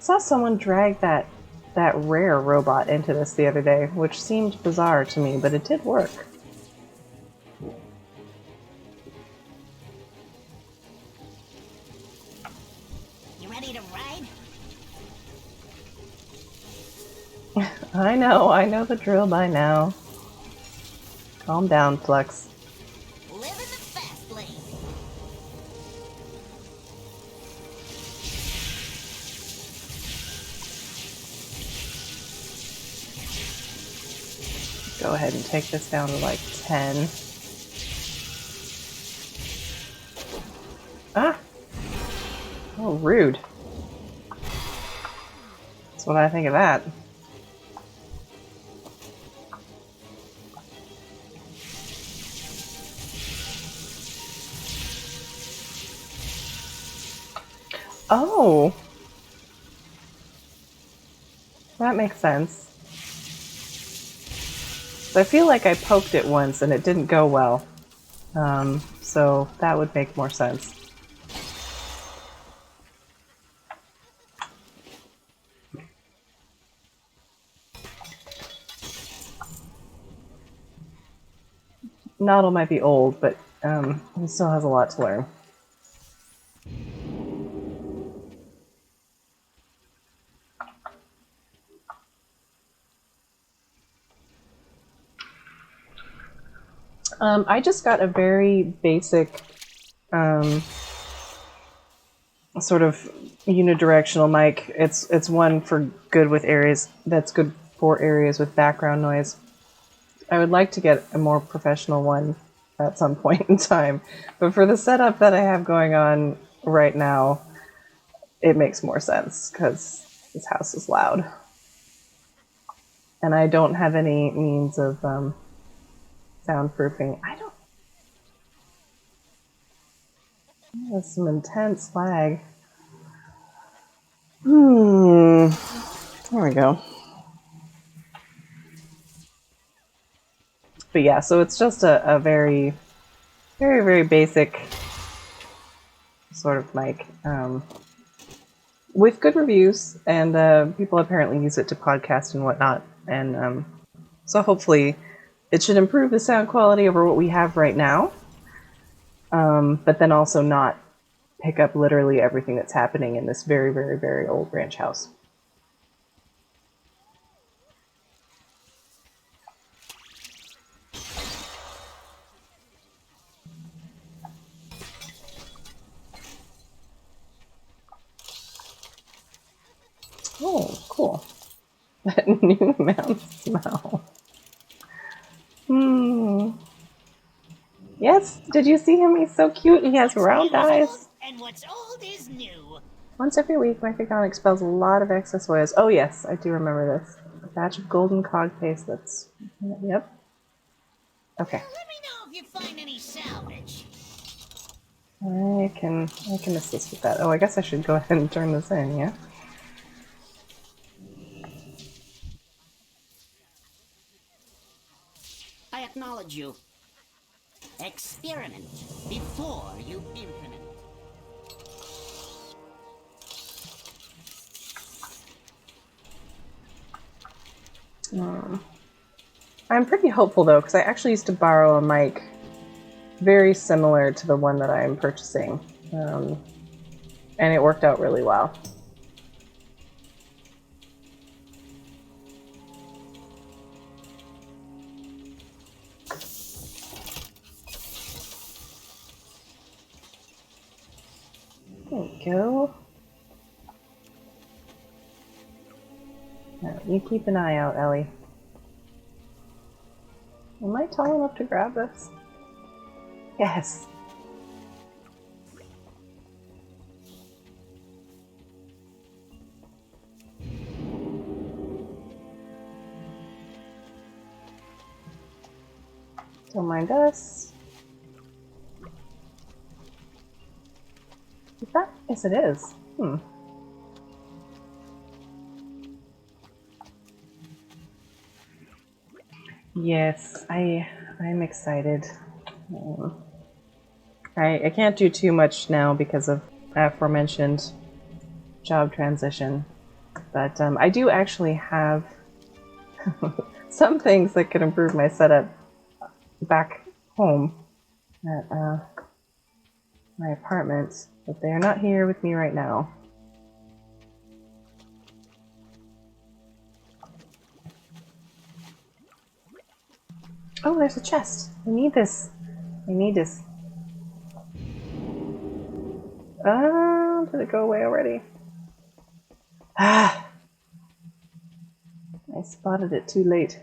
saw someone drag that rare robot into this the other day, which seemed bizarre to me, but it did work. You ready to ride? I know the drill by now. Calm down, Flux. Live in the fast lane. Go ahead and take this down to like 10. Ah! Oh, rude. That's what I think of that. Oh! That makes sense. I feel like I poked it once and it didn't go well. So that would make more sense. Noddle might be old, but he still has a lot to learn. I just got a very basic sort of unidirectional mic. It's one for good with areas that's good for areas with background noise. I would like to get a more professional one at some point in time, but for the setup that I have going on right now, it makes more sense because this house is loud. And I don't have any means of soundproofing. That's some intense lag. There we go. But yeah, so it's just a very, very, very basic sort of mic. With good reviews, and people apparently use it to podcast and whatnot. And so hopefully it should improve the sound quality over what we have right now. But then also not pick up literally everything that's happening in this very, very, very old ranch house. Oh, cool. That new mound smell. Yes, did you see him? He's so cute. He has round eyes. And what's old is new. Once every week, my Picon expels a lot of excess oils. Oh yes, I do remember this. A batch of golden cog paste that's... Yep. Okay. Let me know if you find any salvage. I can assist with that. Oh, I guess I should go ahead and turn this in, yeah? I acknowledge you. Experiment before you implement. I'm pretty hopeful though, because I actually used to borrow a mic very similar to the one that I'm purchasing, and it worked out really well. There we go. Now, you keep an eye out, Ellie. Am I tall enough to grab this? Yes. Don't mind us. Is that? Yes, it is. Yes, I'm excited. I can't do too much now because of aforementioned job transition. But I do actually have some things that could improve my setup back home at my apartment, but they are not here with me right now. Oh, there's a chest. I need this. I need this. Did it go away already? Ah! I spotted it too late.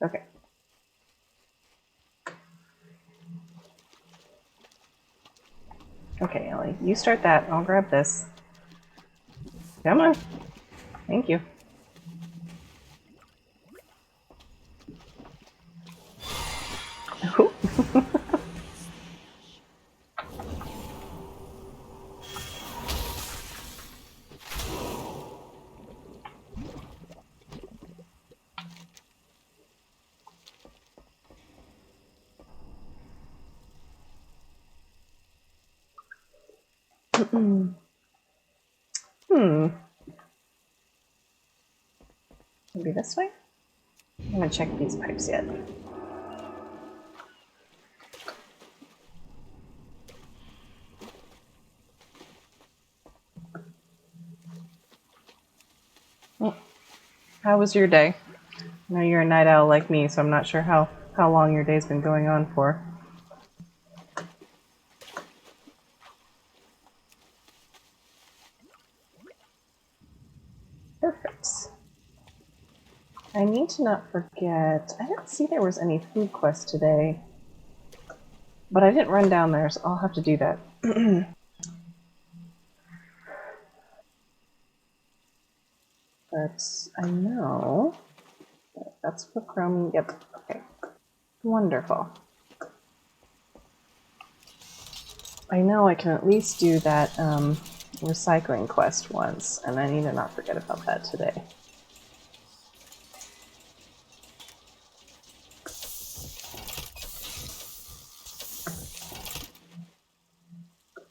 Okay. Okay, Ellie, you start that. I'll grab this. Come on. Thank you. Maybe this way? I'm gonna check these pipes yet. How was your day? I know you're a night owl like me, so I'm not sure how long your day's been going on for. Perfect. I need to not forget, I didn't see there was any food quest today, but I didn't run down there, so I'll have to do that. But I know that's for Chrome. Yep. Okay. Wonderful. I know I can at least do that recycling quest once, and I need to not forget about that today.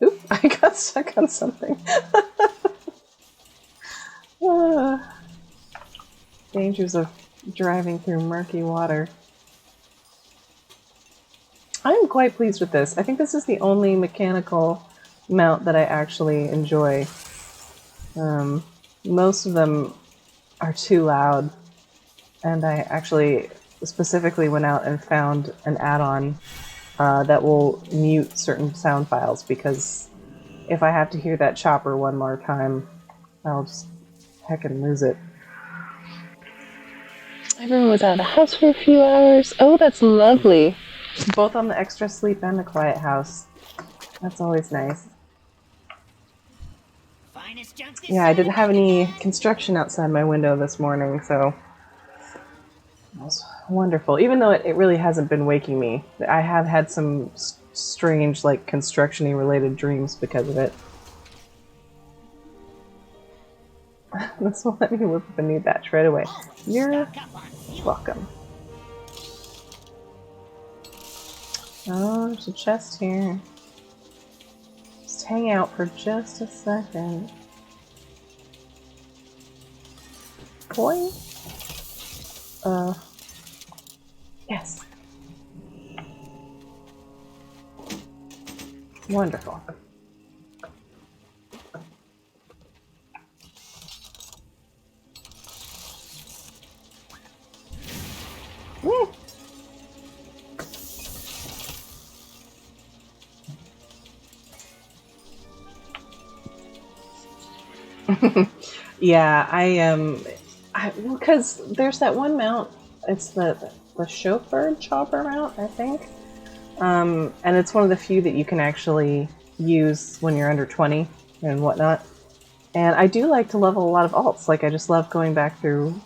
Oop! I got stuck on something. Dangers of driving through murky water. I'm quite pleased with this. I think this is the only mechanical mount that I actually enjoy. Most of them are too loud, and I actually specifically went out and found an add-on that will mute certain sound files, because if I have to hear that chopper one more time, I'll just heckin' lose it. Everyone was out of the house for a few hours. Oh, that's lovely. Both on the extra sleep and the quiet house. That's always nice. Yeah, I didn't have any construction outside my window this morning, so it was wonderful. Even though it really hasn't been waking me. I have had some strange, like, construction-y related dreams because of it. This will let me whip up a new batch right away. You're welcome. Oh, there's a chest here. Just hang out for just a second. Boy? Yes. Wonderful. Yeah, because there's that one mount. It's the chauffeur chopper mount, I think. And it's one of the few that you can actually use when you're under 20 and whatnot. And I do like to level a lot of alts. Like, I just love going back through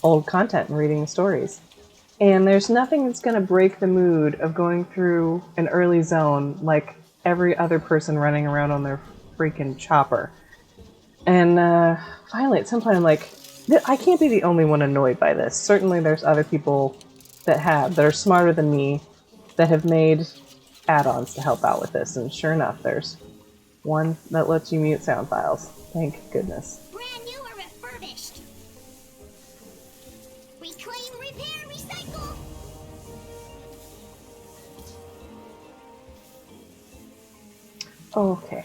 old content and reading the stories. And there's nothing that's going to break the mood of going through an early zone like every other person running around on their freaking chopper. And finally, at some point, I'm like, I can't be the only one annoyed by this. Certainly there's other people that are smarter than me, that have made add-ons to help out with this. And sure enough, there's one that lets you mute sound files. Thank goodness. Brand new or refurbished? Reclaim, repair, recycle. Okay.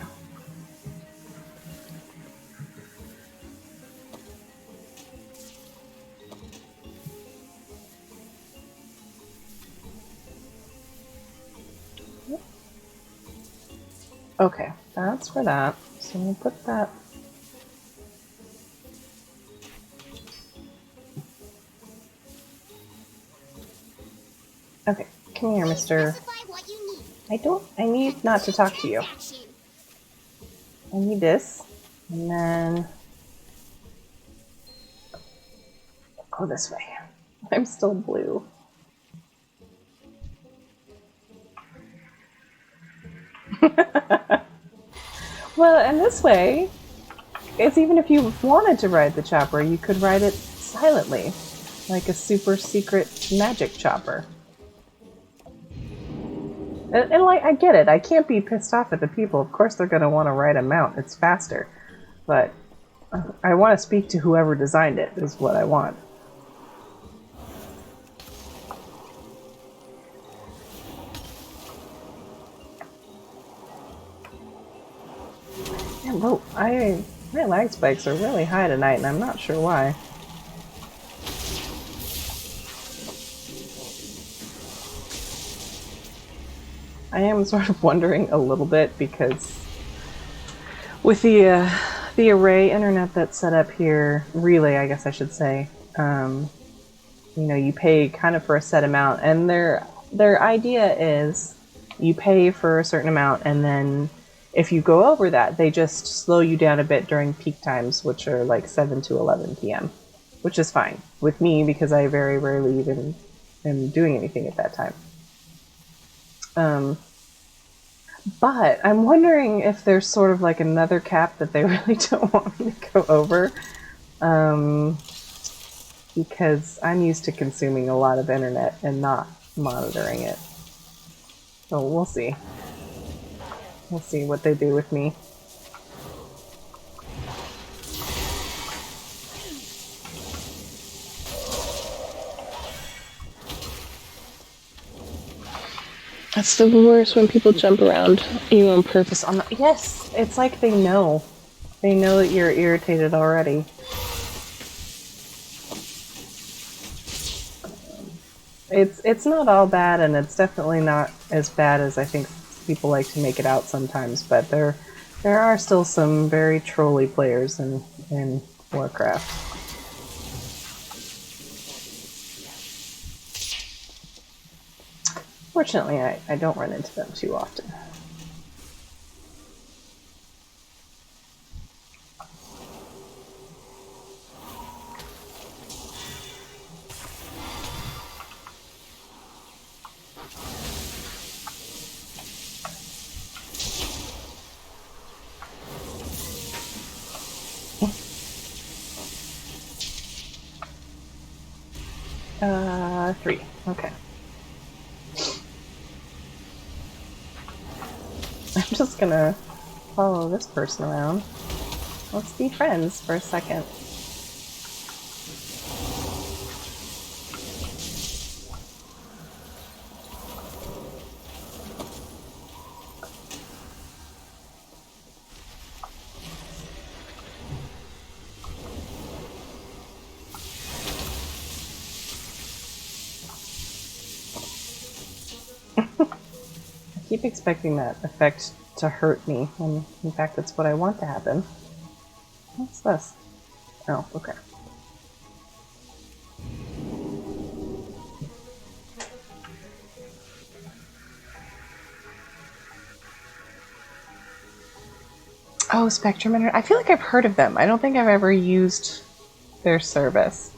Okay, that's for that. So we'll put that. Okay, come here, mister. What you need. I need not to talk to you. I need this. And then go this way. I'm still blue. Well, and this way, it's even if you wanted to ride the chopper, you could ride it silently, like a super secret magic chopper. And like, I get it. I can't be pissed off at the people. Of course they're going to want to ride a mount. It's faster. But I want to speak to whoever designed it, is what I want. Yeah, whoa, my lag spikes are really high tonight, and I'm not sure why. I am sort of wondering a little bit because with the array internet that's set up here, relay, I guess I should say, you know, you pay kind of for a set amount, and their idea is you pay for a certain amount, and then if you go over that, they just slow you down a bit during peak times, which are like 7 to 11 p.m., which is fine with me because I very rarely even am doing anything at that time. But I'm wondering if there's sort of like another cap that they really don't want me to go over. Because I'm used to consuming a lot of internet and not monitoring it. So we'll see. We'll see what they do with me. That's the worst when people jump around you on purpose. On the yes, it's like they know. They know that you're irritated already. It's not all bad, and it's definitely not as bad as I think people like to make it out sometimes. But there are still some very trolly players in Warcraft. Fortunately, I don't run into them too often. Three. Okay. I'm just gonna follow this person around. Let's be friends for a second. I keep expecting that effect to hurt me, when in fact that's what I want to happen. What's this? Oh, okay. Oh, Spectrum Internet. I feel like I've heard of them. I don't think I've ever used their service.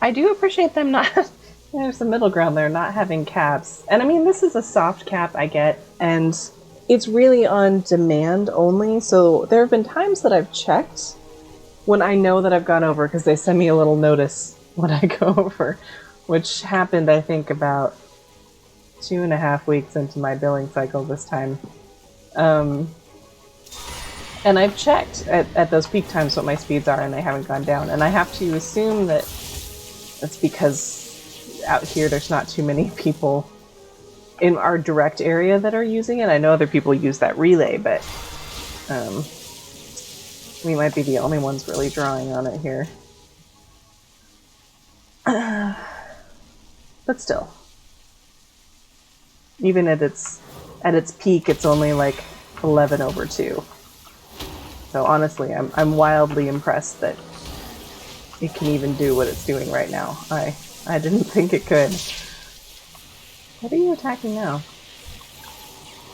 I do appreciate them not... There's a middle ground there, not having caps. And I mean, this is a soft cap, I get, and it's really on demand only, so there have been times that I've checked when I know that I've gone over, because they send me a little notice when I go over, which happened, I think, about 2.5 weeks into my billing cycle this time. And I've checked at those peak times what my speeds are, and they haven't gone down. And I have to assume that it's because out here there's not too many people in our direct area that are using it. I know other people use that relay, but we might be the only ones really drawing on it here. But still, even at its peak, it's only like 11 over 2. So honestly, I'm wildly impressed that it can even do what it's doing right now. I didn't think it could. What are you attacking now?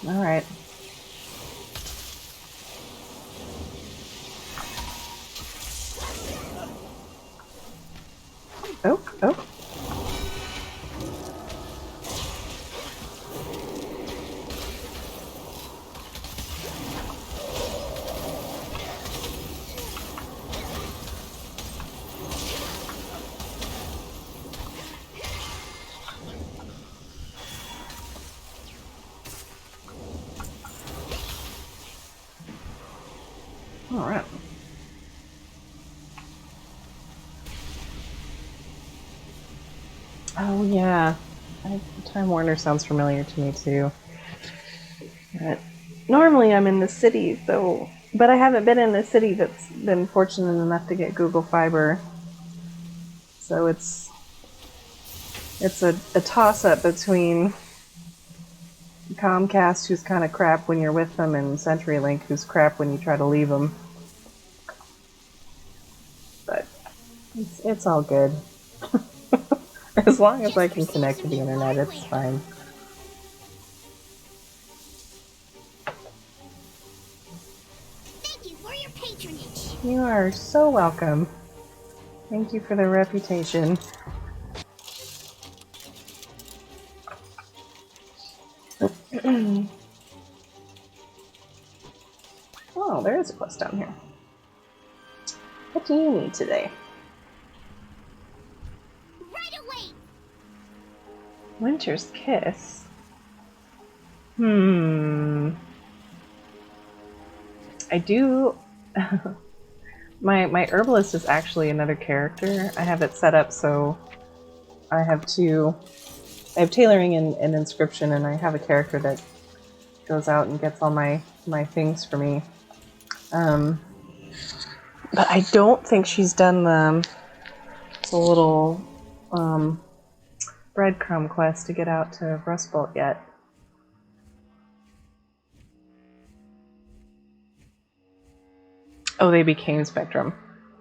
All right. Oh, oh. All right. Oh yeah, Time Warner sounds familiar to me too. But normally I'm in the city, though, but I haven't been in a city that's been fortunate enough to get Google Fiber. So it's a toss-up between Comcast, who's kind of crap when you're with them, and CenturyLink, who's crap when you try to leave them. But it's all good. As long as I can connect to the internet, it's fine. Thank you for your patronage. You are so welcome. Thank you for the reputation. Oh, there is a quest down here. What do you need today? Right away. Winter's Kiss? I do... my herbalist is actually another character. I have it set up so I have tailoring and inscription, and I have a character that goes out and gets all my things for me. But I don't think she's done the little breadcrumb quest to get out to Rustbolt yet. Oh, they became Spectrum.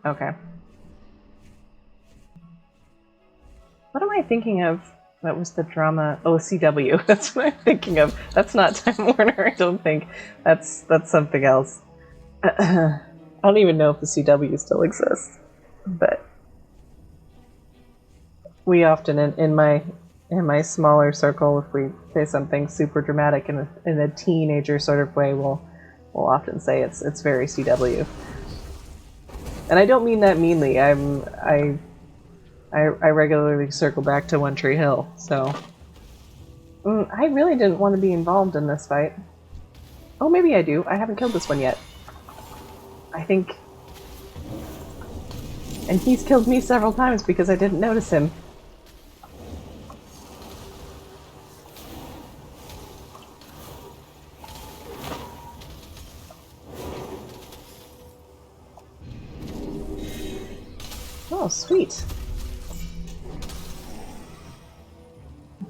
Okay. What am I thinking of? That was the drama. Oh, CW. That's what I'm thinking of. That's not Time Warner, I don't think. That's something else. I don't even know if the CW still exists. But we often, in my smaller circle, if we say something super dramatic in a teenager sort of way, we'll often say it's very CW. And I don't mean that meanly. I regularly circle back to One Tree Hill, so I really didn't want to be involved in this fight. Oh, maybe I do. I haven't killed this one yet. I think... And he's killed me several times because I didn't notice him. Oh, sweet.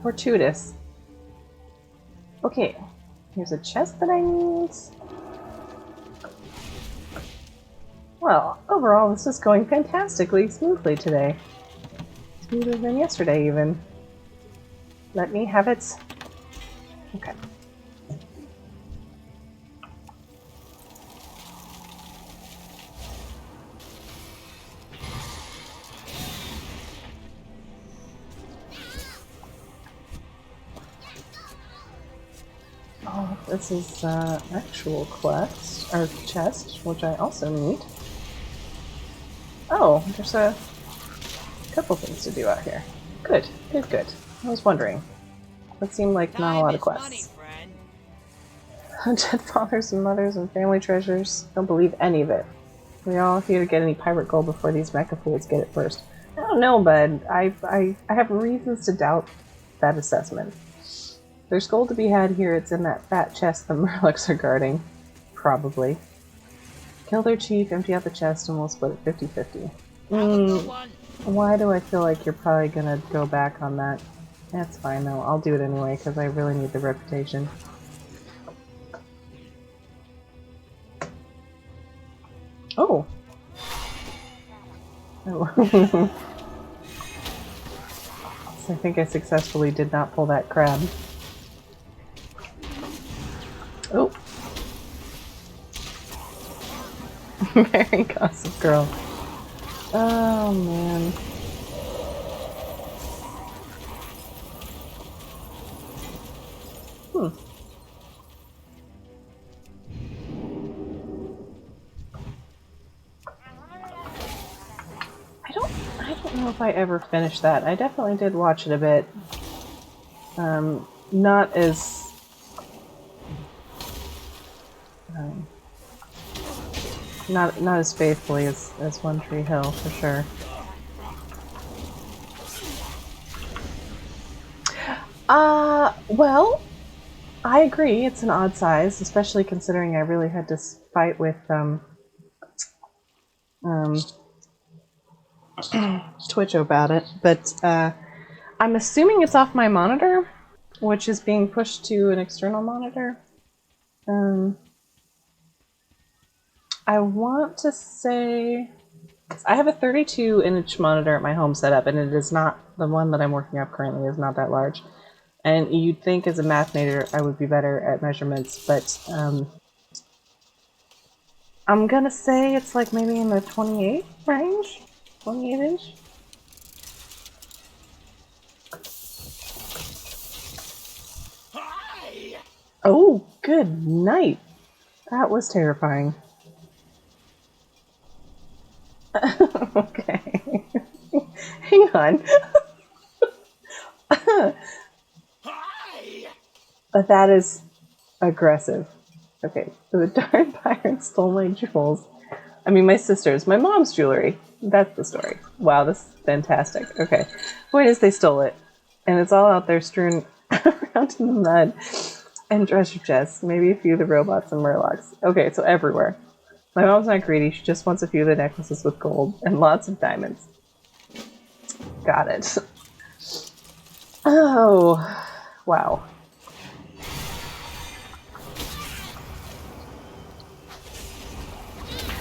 Fortuitous. Okay, here's a chest that I need. Well, overall, this is going fantastically smoothly today. Smoother than yesterday, even. Let me have it. Okay. Oh, this is actual quest, or chest, which I also need. Oh, there's a couple things to do out here. Good, good, good. I was wondering. It seemed like not a lot of quests. Dead fathers and mothers and family treasures. Don't believe any of it. We're all here to get any pirate gold before these mecha fools get it first. I don't know, bud. I have reasons to doubt that assessment. There's gold to be had here. It's in that fat chest the Murlocs are guarding. Probably. Kill their chief, empty out the chest, and we'll split it 50-50. Why do I feel like you're probably gonna go back on that? That's fine though. I'll do it anyway, because I really need the reputation. Oh! Oh. So I think I successfully did not pull that crab. Oh! Very gossip girl. Oh man. I don't know if I ever finished that. I definitely did watch it a bit. Not as not as faithfully as One Tree Hill, for sure. Well, I agree. It's an odd size, especially considering I really had to fight with Twitch about it. But I'm assuming it's off my monitor, which is being pushed to an external monitor. I want to say I have a 32-inch monitor at my home setup, and it is not the one that I'm working up currently is not that large. And you'd think as a math major I would be better at measurements, but I'm gonna say it's like maybe in the 28 range? 28 inch? Oh, good night! That was terrifying. Okay. Hang on. But that is aggressive. Okay, so the darn pirate stole my jewels. I mean, my sister's. My mom's jewelry. That's the story. Wow, this is fantastic. Okay. Point is, they stole it. And it's all out there strewn around in the mud. And treasure chests. Maybe a few of the robots and murlocs. Okay, so everywhere. My mom's not greedy. She just wants a few of the necklaces with gold. And lots of diamonds. Got it. Oh. Wow.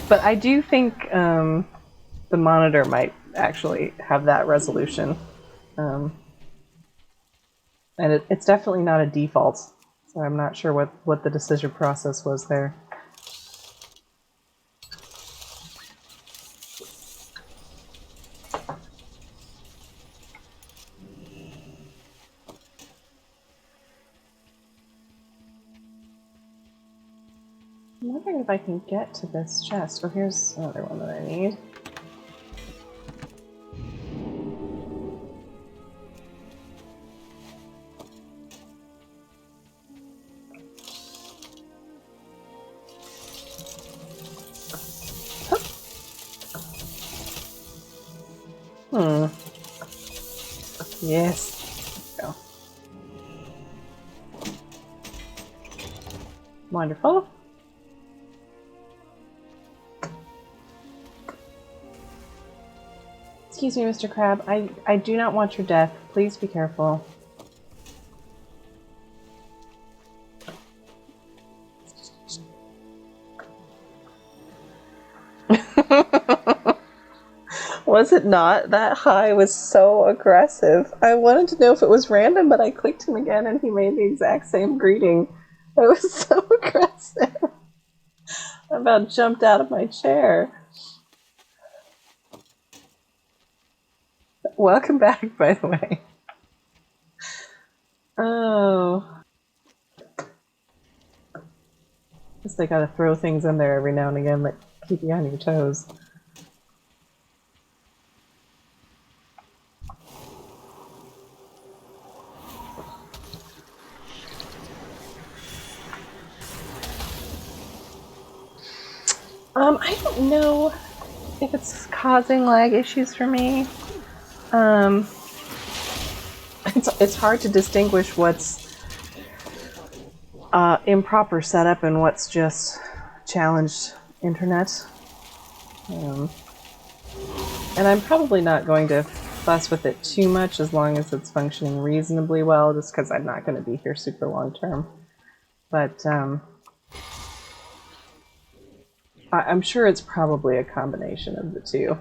But I do think the monitor might actually have that resolution. And it's definitely not a default. So I'm not sure what the decision process was there. I'm wondering if I can get to this chest. Oh, here's another one that I need. Yes. Go. Wonderful. Excuse me, Mr. Crab. I do not want your death. Please be careful. Was it not? That high was so aggressive. I wanted to know if it was random, but I clicked him again and he made the exact same greeting. It was so aggressive. I about jumped out of my chair. Welcome back, by the way. Oh. Guess they gotta throw things in there every now and again that keep you on your toes. I don't know if it's causing lag issues for me. It's hard to distinguish what's improper setup and what's just challenged internet. And I'm probably not going to fuss with it too much as long as it's functioning reasonably well, just because I'm not going to be here super long term. But I'm sure it's probably a combination of the two.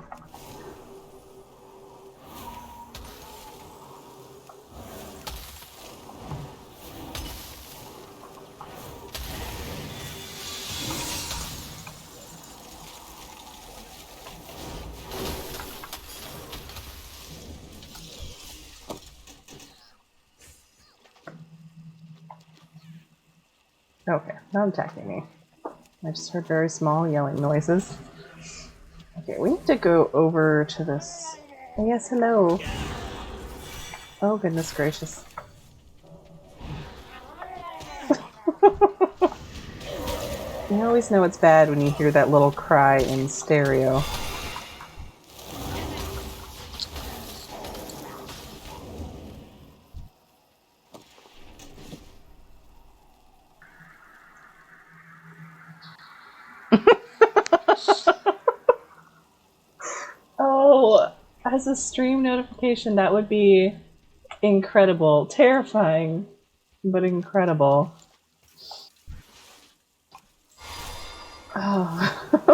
Okay, not attacking me. I just heard very small yelling noises. Okay, we need to go over to this. Yes, hello. Oh, goodness gracious. You always know it's bad when you hear that little cry in stereo. Oh, as a stream notification, that would be incredible. Terrifying, but incredible. Oh.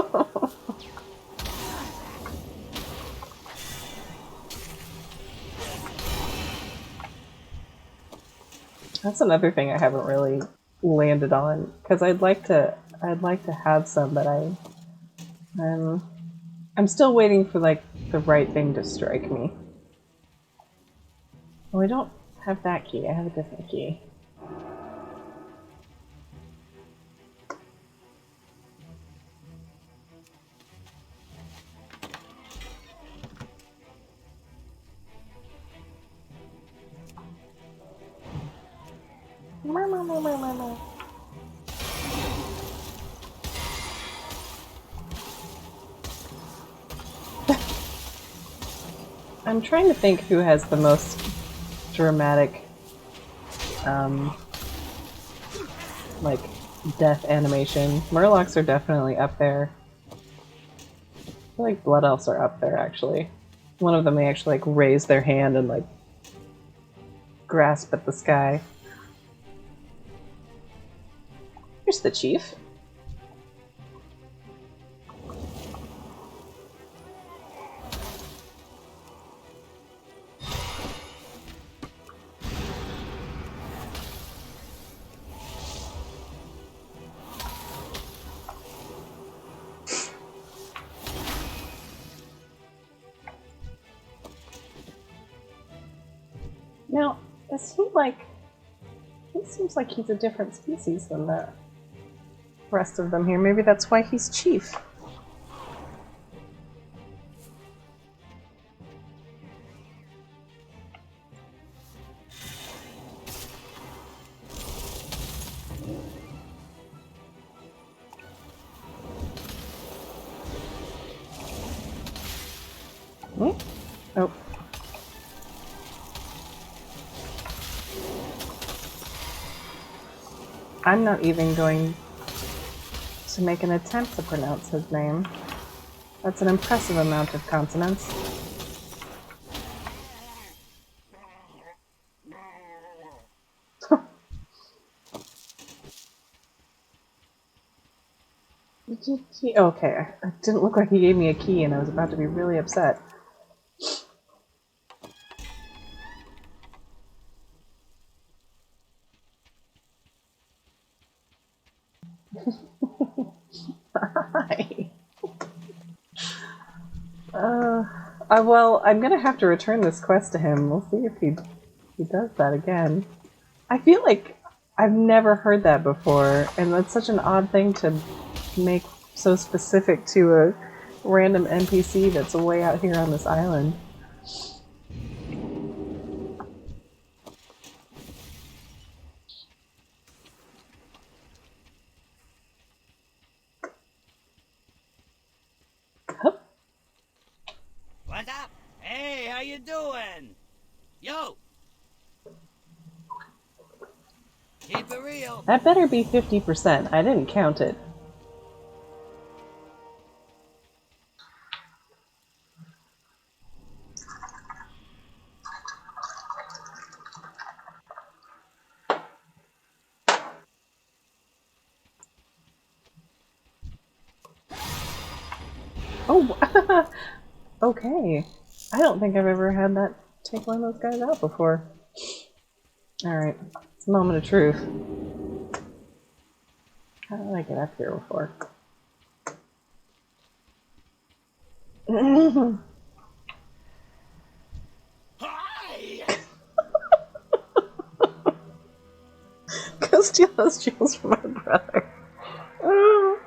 That's another thing I haven't really landed on because I'd like to have some, but I'm still waiting for like the right thing to strike me. Oh, I don't have that key. I have a different key. I'm trying to think who has the most dramatic, like, death animation. Murlocs are definitely up there. I feel like Blood Elves are up there, actually. One of them, they actually, like, raise their hand and, like, grasp at the sky. Here's the chief. Now, is he like... He seems like he's a different species than the rest of them here. Maybe that's why he's chief. Hmm? Oh. I'm not even going to make an attempt to pronounce his name. That's an impressive amount of consonants. Okay, it didn't look like he gave me a key and I was about to be really upset. Hi. Well, I'm gonna have to return this quest to him. We'll see if he does that again. I feel like I've never heard that before, and that's such an odd thing to make so specific to a random NPC that's way out here on this island. Hey, how you doing? Yo! Keep it real. That better be 50%. I didn't count it. Oh, okay. I don't think I've ever had that take one of those guys out before. Alright, it's a moment of truth. How did I get up here before? Hi! Go steal those jewels from my brother. Oh,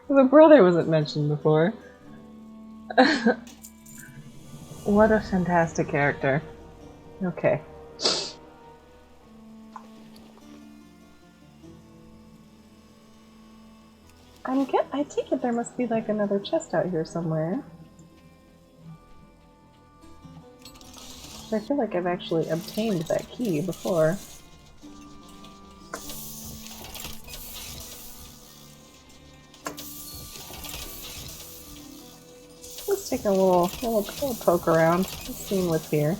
the brother wasn't mentioned before. What a fantastic character. Okay. I take it there must be like another chest out here somewhere. I feel like I've actually obtained that key before. Let's take a little poke around. Let's see what's here.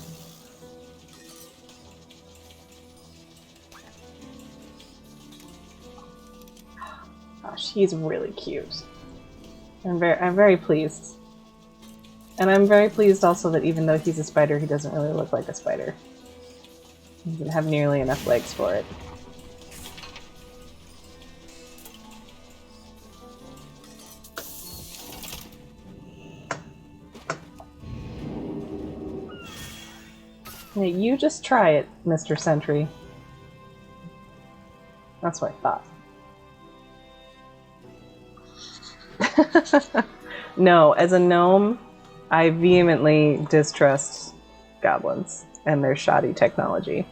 Gosh, he's really cute. I'm very pleased. And I'm very pleased also that even though he's a spider, he doesn't really look like a spider. He doesn't have nearly enough legs for it. Now you just try it, Mr. Sentry. That's what I thought. No, as a gnome, I vehemently distrust goblins and their shoddy technology.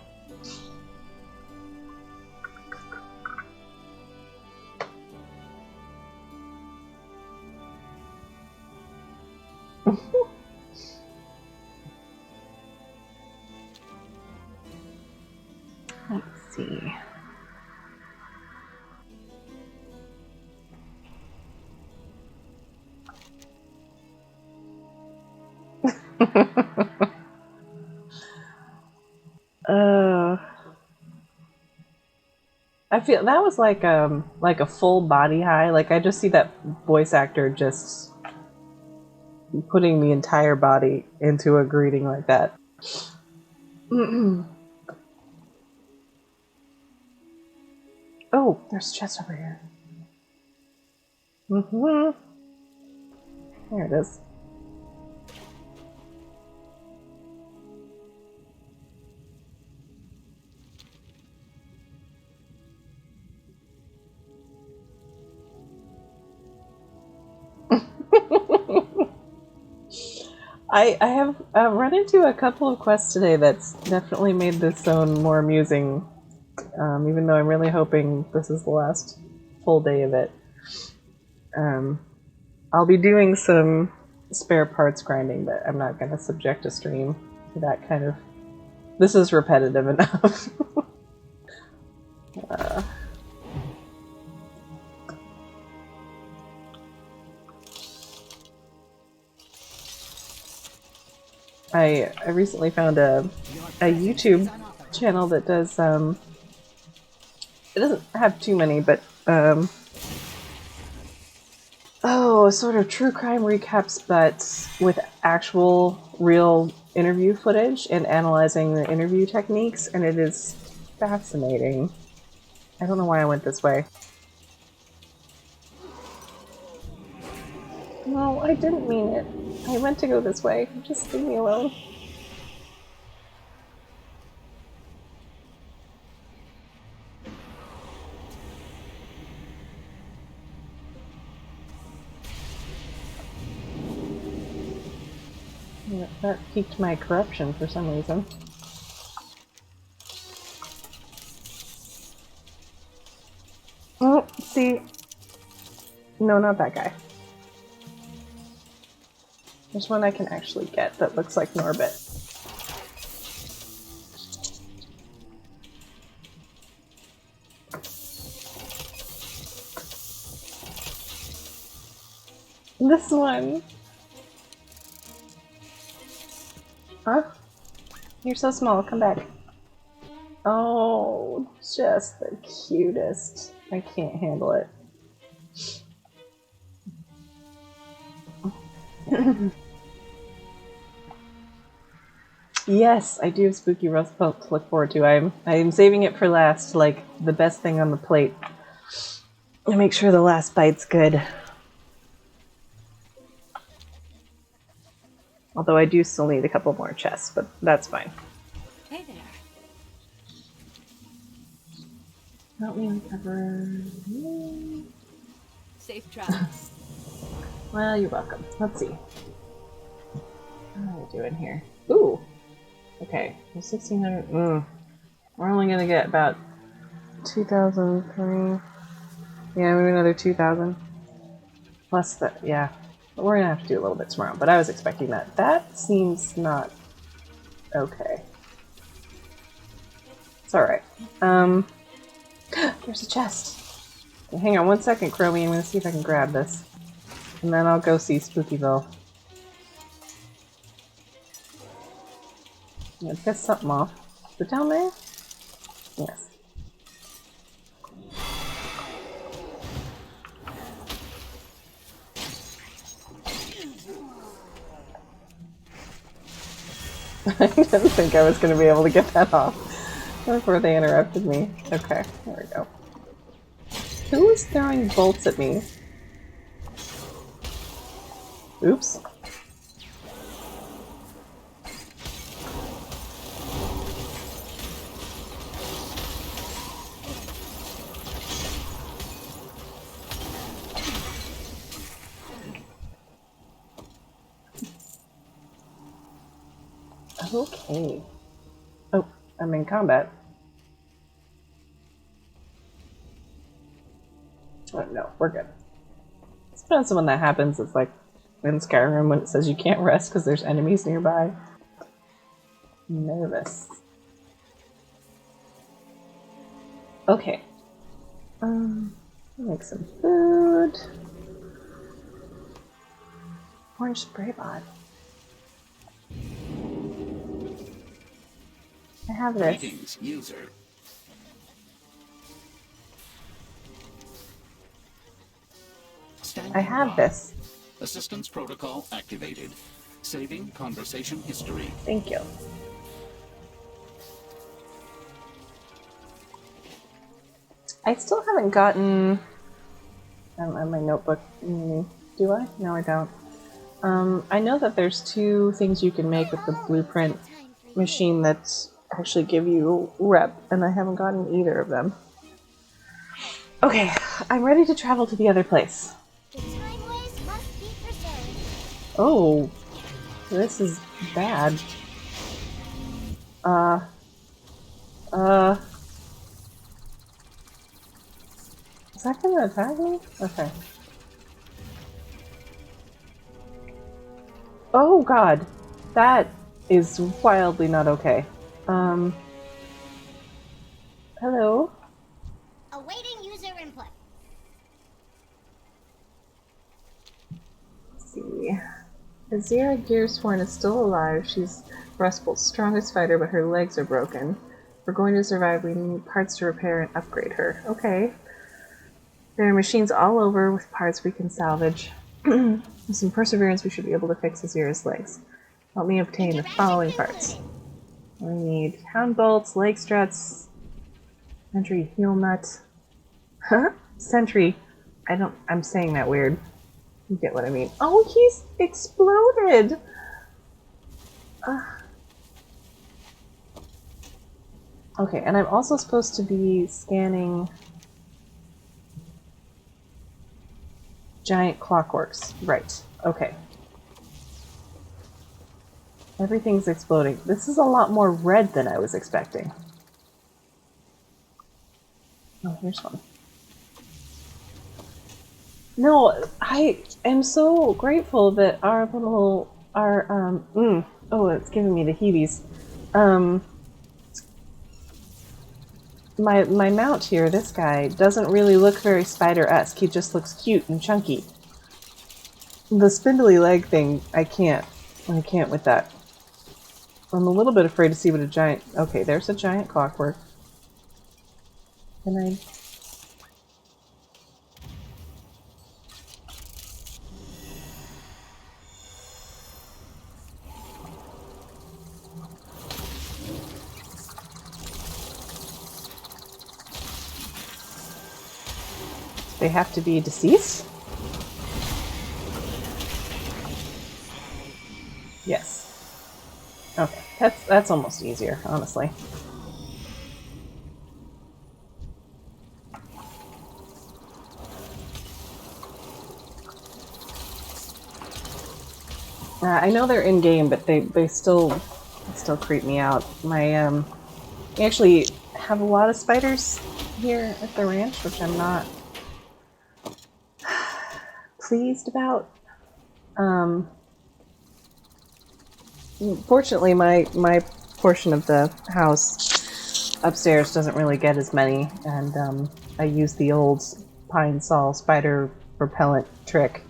Let's see. I feel that was like a full body high. Like I just see that voice actor just putting the entire body into a greeting like that. Oh, there's a chest over here. There it is. I have run into a couple of quests today that's definitely made this zone more amusing, even though I'm really hoping this is the last full day of it. I'll be doing some spare parts grinding, but I'm not going to subject a stream to that kind of... This is repetitive enough. I recently found a YouTube channel that does it doesn't have too many, but sort of true crime recaps, but with actual real interview footage and analyzing the interview techniques, and it is fascinating. I don't know why I went this way. No, I didn't mean it. I meant to go this way. Just leave me alone. That piqued my corruption for some reason. Oh, see? No, not that guy. There's one I can actually get that looks like Norbit. This one! Huh? You're so small, come back. Oh, just the cutest. I can't handle it. Yes, I do have Spooky Rustbolt to look forward to. I'm saving it for last, like the best thing on the plate. To make sure the last bite's good. Although I do still need a couple more chests, but that's fine. Hey there. Help me recover. Safe travels. Well, you're welcome. Let's see. How are we doing here? Ooh! Okay, 1600. We're only gonna get about 2,003. Yeah, maybe another 2,000. Plus that, yeah. But we're gonna have to do a little bit tomorrow, but I was expecting that. That seems not okay. It's alright. There's a chest. Okay, hang on one second, Chromie. I'm gonna see if I can grab this. And then I'll go see Spookyville. I'm gonna piss something off. Is it down there? Yes. I didn't think I was going to be able to get that off before they interrupted me. Okay, there we go. Who is throwing bolts at me? Oops. Okay. Oh, I'm in combat. Oh, no, we're good. It's been when that happens. It's like in Skyrim when it says you can't rest because there's enemies nearby. Nervous. Okay. Make some food. Orange spray bot. I have this. Greetings, user. I have this. Assistance protocol activated. Saving conversation history. Thank you. I still haven't gotten... I don't have my notebook. Do I? No, I don't. I know that there's 2 things you can make with the blueprint machine that actually give you rep, and I haven't gotten either of them. Okay, I'm ready to travel to the other place. The timeways must be preserved. Oh, this is bad. Is that gonna attack me? Okay. Oh god! That is wildly not okay. Hello? Awaiting user input. Let's see. Azira Gearsworn is still alive. She's Rustbolt's strongest fighter, but her legs are broken. If we're going to survive, we need parts to repair and upgrade her. Okay. There are machines all over with parts we can salvage. With some perseverance, we should be able to fix Azira's legs. Help me obtain the following parts. We need hound bolts, leg struts, sentry heel nut. Huh? Sentry. I'm saying that weird. You get what I mean. Oh, he's exploded! Okay, and I'm also supposed to be scanning giant clockworks. Right. Okay. Everything's exploding. This is a lot more red than I was expecting. Oh, here's one. No, I am so grateful that our little Our oh, it's giving me the heebies. Um, my mount here, this guy, doesn't really look very spider-esque. He just looks cute and chunky. The spindly leg thing, I can't with that. I'm a little bit afraid to see what a giant... Okay, there's a giant clockwork. Can I... They have to be deceased? Yes. Okay, that's almost easier, honestly. I know they're in game, but they still creep me out. We actually have a lot of spiders here at the ranch, which I'm not pleased about. Fortunately, my portion of the house upstairs doesn't really get as many, and I use the old pine sol spider repellent trick.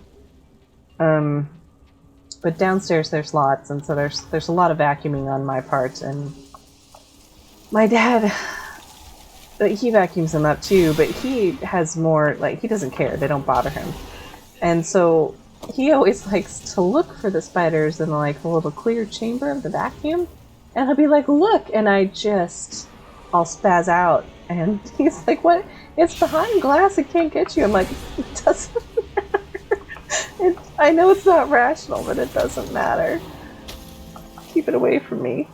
But downstairs there's lots, and so there's a lot of vacuuming on my part, and my dad, he vacuums them up too, but he has more, like, he doesn't care, they don't bother him. And so he always likes to look for the spiders in like the little clear chamber of the vacuum, and I'll be like, look, and I'll spaz out, and he's like, what? It's behind glass, it can't get you. I'm like, it doesn't matter. I know it's not rational, but it doesn't matter. Keep it away from me.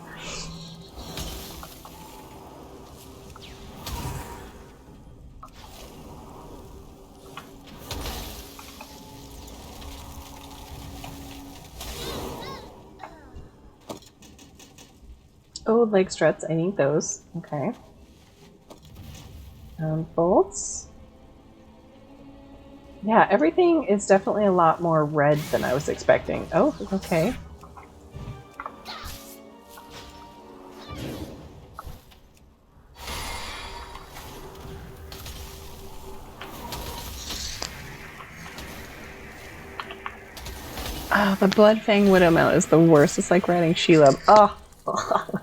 Oh, leg struts, I need those. Okay. Bolts. Yeah, everything is definitely a lot more red than I was expecting. Oh, okay. Oh, the Bloodfang Widow mount is the worst. It's like riding Shelob. Oh,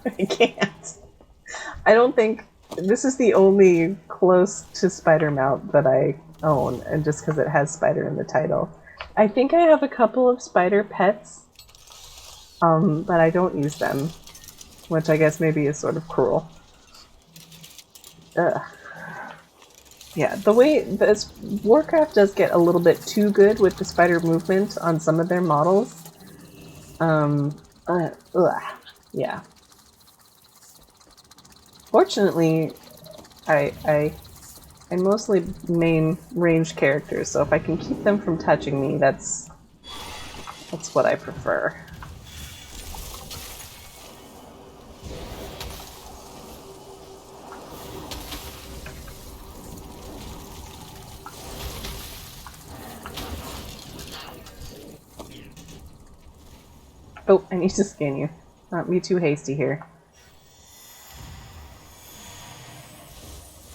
I can't. I don't think... This is the only close to spider mount that I own, and just because it has spider in the title. I think I have a couple of spider pets, but I don't use them, which I guess maybe is sort of cruel. Ugh. Yeah, the way this Warcraft does get a little bit too good with the spider movement on some of their models. Yeah. Fortunately, I mostly main range characters, so if I can keep them from touching me, that's what I prefer. Oh, I need to scan you. Not be too hasty here.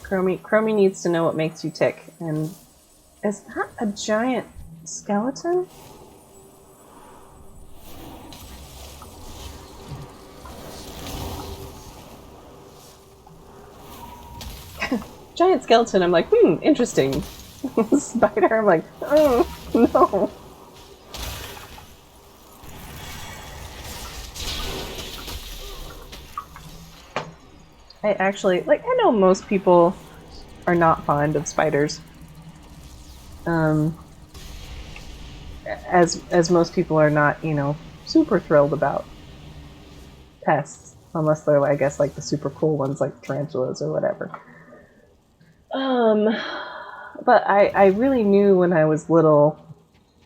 Chromie needs to know what makes you tick. And is that a giant skeleton? Giant skeleton, I'm like, interesting. Spider, I'm like, oh, no. I actually, like, I know most people are not fond of spiders. As most people are not, you know, super thrilled about pests. Unless they're, I guess, like the super cool ones like tarantulas or whatever. But I really knew when I was little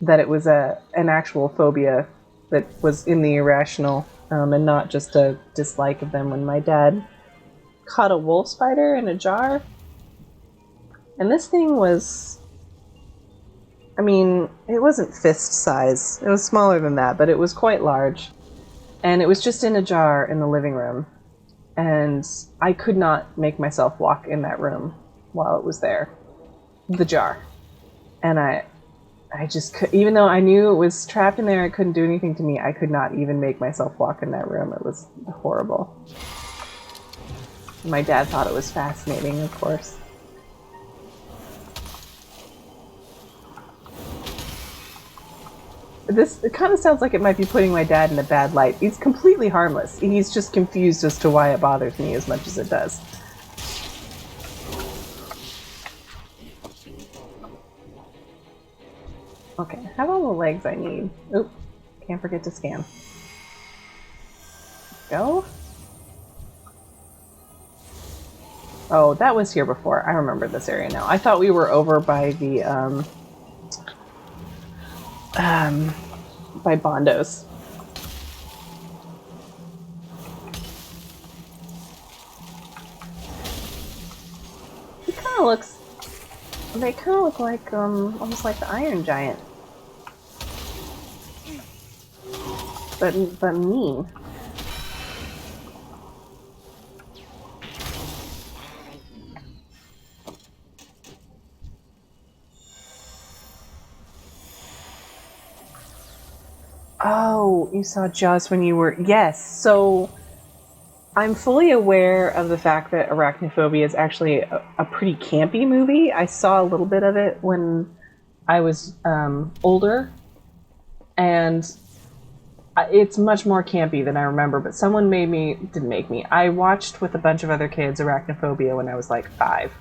that it was an actual phobia that was in the irrational, and not just a dislike of them. When my dad caught a wolf spider in a jar, and this thing was, I mean, it wasn't fist size. It was smaller than that, but it was quite large. And it was just in a jar in the living room. And I could not make myself walk in that room while it was there. The jar. And I just could, even though I knew it was trapped in there, it couldn't do anything to me, I could not even make myself walk in that room. It was horrible. My dad thought it was fascinating, of course. It kind of sounds like it might be putting my dad in a bad light. He's completely harmless. He's just confused as to why it bothers me as much as it does. Okay, I have all the legs I need. Oop, can't forget to scan. Go. Oh, that was here before. I remember this area now. I thought we were over by the, by Bondo's. He kind of looks... They kind of look like, almost like the Iron Giant. But mean. Oh, you saw Jaws when you were... Yes, so I'm fully aware of the fact that Arachnophobia is actually a pretty campy movie. I saw a little bit of it when I was older, and it's much more campy than I remember, but someone didn't make me. I watched with a bunch of other kids Arachnophobia when I was like 5,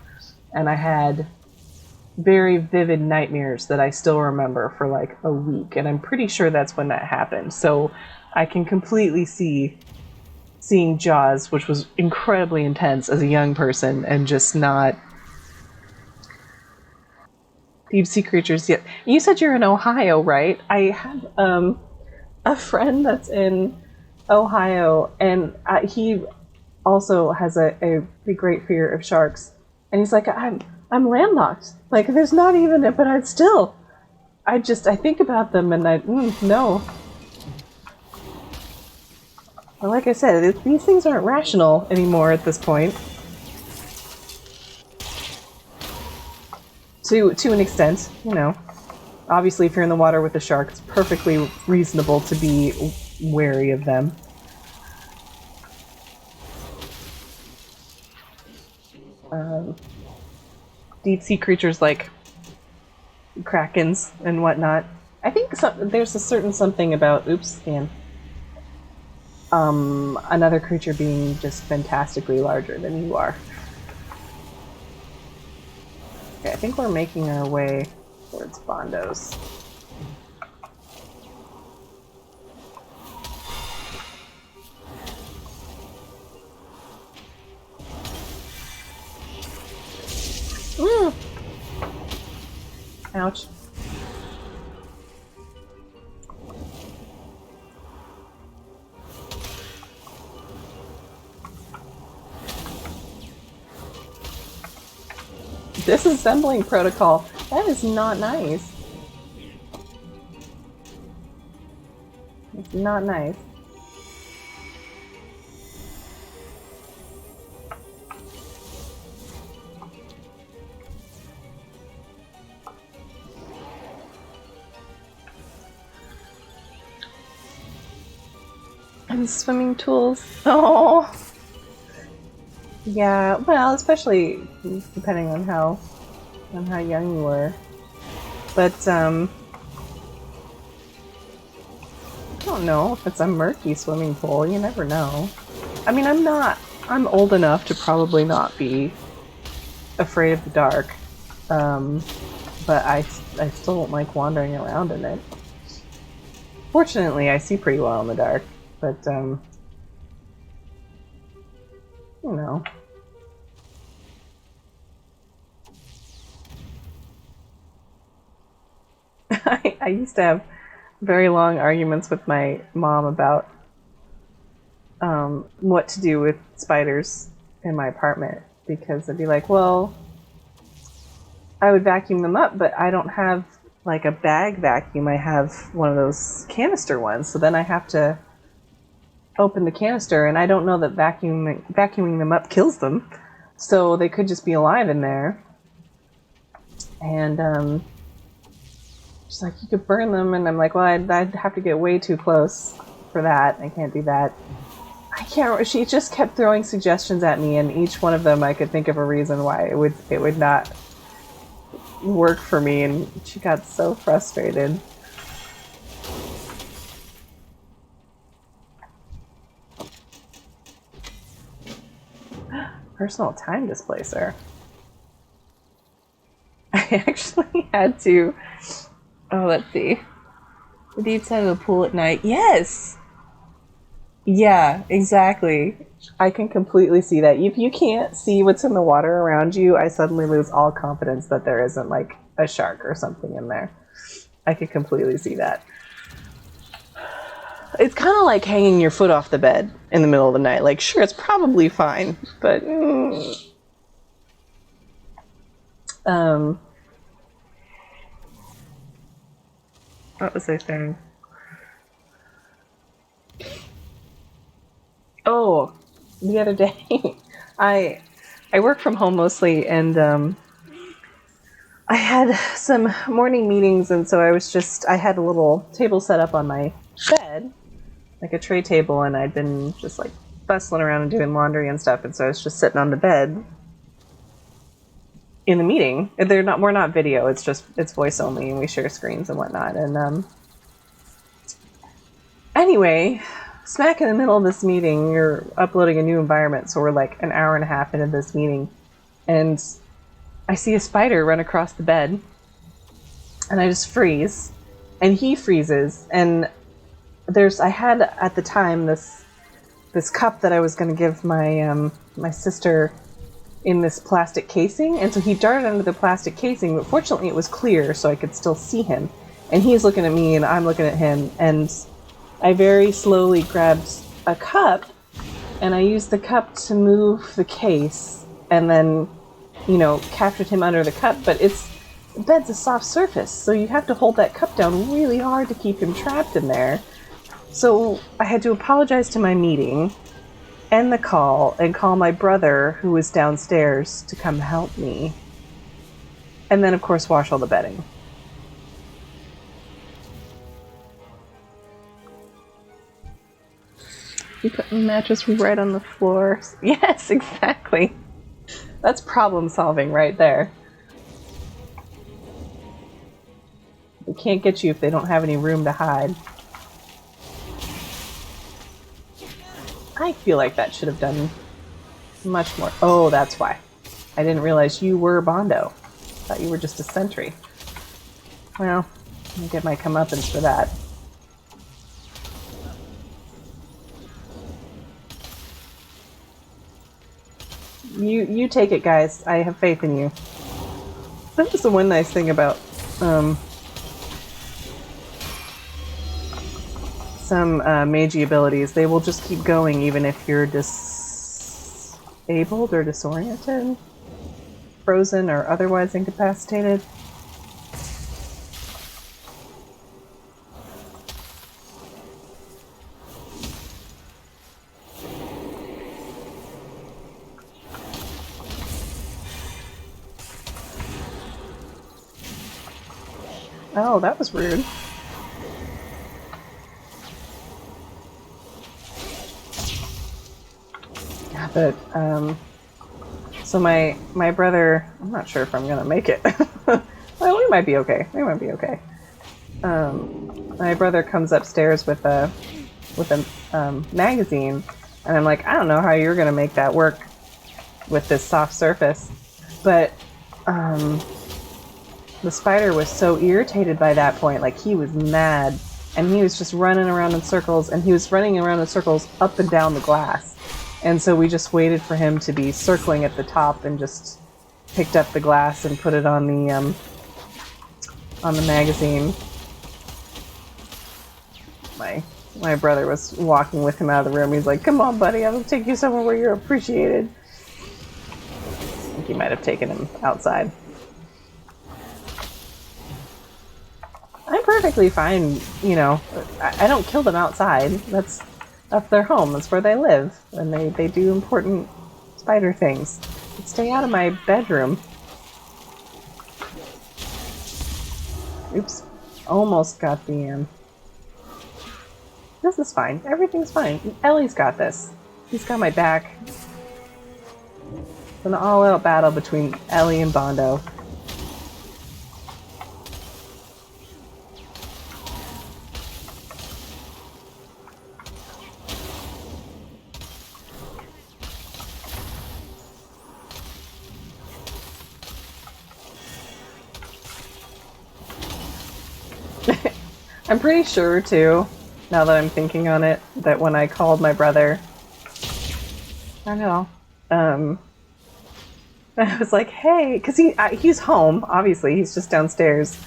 and I had very vivid nightmares that I still remember for like a week, and I'm pretty sure that's when that happened. So I can completely see seeing Jaws, which was incredibly intense as a young person, and just not deep sea creatures yet. You said you're in Ohio, right? I have a friend that's in Ohio, and he also has a pretty great fear of sharks. And he's like, I'm landlocked. Like, there's not even it, but I think about them and no. Well, like I said, these things aren't rational anymore at this point. To an extent, you know. Obviously, if you're in the water with a shark, it's perfectly reasonable to be wary of them. Deep sea creatures like krakens and whatnot. I think there's a certain something about another creature being just fantastically larger than you are. Okay, I think we're making our way towards Bondo's. Ouch. Disassembling protocol. That is not nice. It's not nice. And swimming tools. Oh. Yeah, well, especially depending on how young you were. But I don't know if it's a murky swimming pool. You never know. I mean, I'm old enough to probably not be afraid of the dark. But I still don't like wandering around in it. Fortunately, I see pretty well in the dark, but you know. I used to have very long arguments with my mom about what to do with spiders in my apartment, because I'd be like, well, I would vacuum them up, but I don't have like a bag vacuum, I have one of those canister ones. So then I have to open the canister, and I don't know that vacuuming them up kills them. So they could just be alive in there. And she's like, you could burn them, and I'm like, well, I'd have to get way too close for that. I can't do that. I can't. She just kept throwing suggestions at me, and each one of them I could think of a reason why it would not work for me, and she got so frustrated. Personal time displacer. I actually had to. Oh, let's see. The deep side of the pool at night. Yes! Yeah, exactly. I can completely see that. If you can't see what's in the water around you, I suddenly lose all confidence that there isn't like a shark or something in there. I could completely see that. It's kind of like hanging your foot off the bed in the middle of the night. Like, sure, it's probably fine, but what was I saying? Oh, the other day, I work from home mostly, and I had some morning meetings, and so I had a little table set up on my bed, like a tray table, and I'd been just like bustling around and doing laundry and stuff, and so I was just sitting on the bed in the meeting. We're not video, it's voice only, and we share screens and whatnot. And anyway, smack in the middle of this meeting, you're uploading a new environment, so we're like an hour and a half into this meeting, and I see a spider run across the bed, and I just freeze, and he freezes, and I had at the time this cup that I was going to give my my sister in this plastic casing, and so he darted under the plastic casing, but fortunately it was clear, so I could still see him, and he's looking at me, and I'm looking at him, and I very slowly grabbed a cup, and I used the cup to move the case, and then, captured him under the cup. But the bed's a soft surface, so you have to hold that cup down really hard to keep him trapped in there. So I had to apologize to my meeting, end the call, and call my brother, who was downstairs, to come help me. And then, of course, wash all the bedding. You put the mattress right on the floor. Yes, exactly. That's problem solving right there. They can't get you if they don't have any room to hide. I feel like that should have done much more. Oh, that's why. I didn't realize you were Bondo. Thought you were just a sentry. Well, I'll get my comeuppance for that. You take it, guys. I have faith in you. That was the one nice thing about some Meiji abilities. They will just keep going even if you're disabled or disoriented, frozen, or otherwise incapacitated. Oh, that was rude. Yeah, but, so my brother, I'm not sure if I'm gonna make it. Well, we might be okay. We might be okay. My brother comes upstairs with a magazine, and I'm like, I don't know how you're gonna make that work with this soft surface, but, the spider was so irritated by that point, like he was mad, and he was just running around in circles, and he was running around in circles up and down the glass. And so we just waited for him to be circling at the top and just picked up the glass and put it on the magazine. My brother was walking with him out of the room. He's like, come on, buddy, I'll take you somewhere where you're appreciated. I think he might have taken him outside. I'm perfectly fine, you know. I don't kill them outside. That's their home. That's where they live. And they do important spider things. But stay out of my bedroom. Oops. Almost got the, This is fine. Everything's fine. Ellie's got this. He's got my back. It's an all-out battle between Ellie and Bondo. I'm pretty sure, too, now that I'm thinking on it, that when I called my brother, I don't know, I was like, hey, because he's home, obviously, he's just downstairs,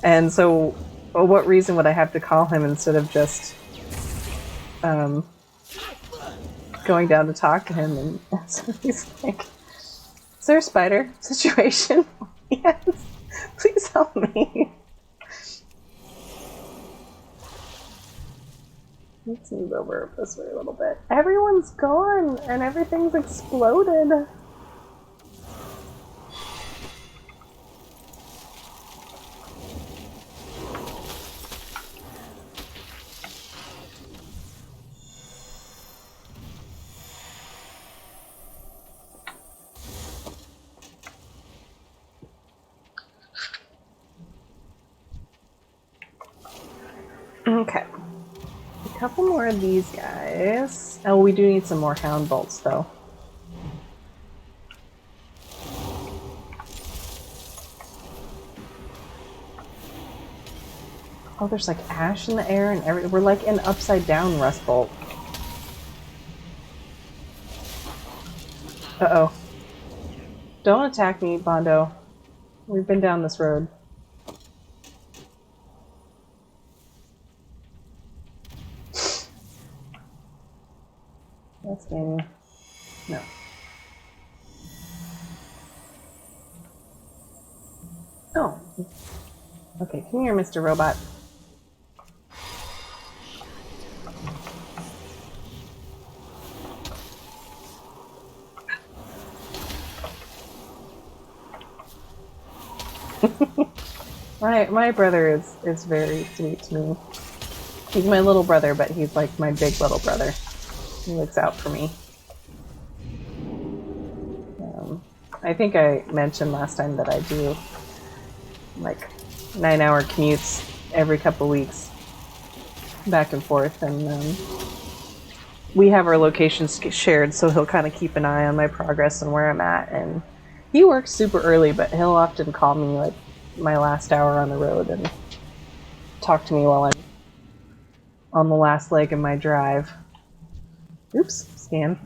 and so what reason would I have to call him instead of just going down to talk to him? And so he's like, is there a spider situation? Yes, please help me. Let's move over this way a little bit. Everyone's gone and everything's exploded. Okay. A couple more of these guys. Oh, we do need some more hound bolts, though. Oh, there's like ash in the air and we're like in upside down Rustbolt. Uh-oh. Don't attack me, Bondo. We've been down this road. That's gaming. No. Oh. Okay, come here, Mr. Robot. My brother is very sweet to me. He's my little brother, but he's like my big little brother. He looks out for me. I think I mentioned last time that I do like 9-hour commutes every couple weeks back and forth, and we have our locations shared, so he'll kind of keep an eye on my progress and where I'm at. And he works super early, but he'll often call me like my last hour on the road and talk to me while I'm on the last leg of my drive. Oops, scan.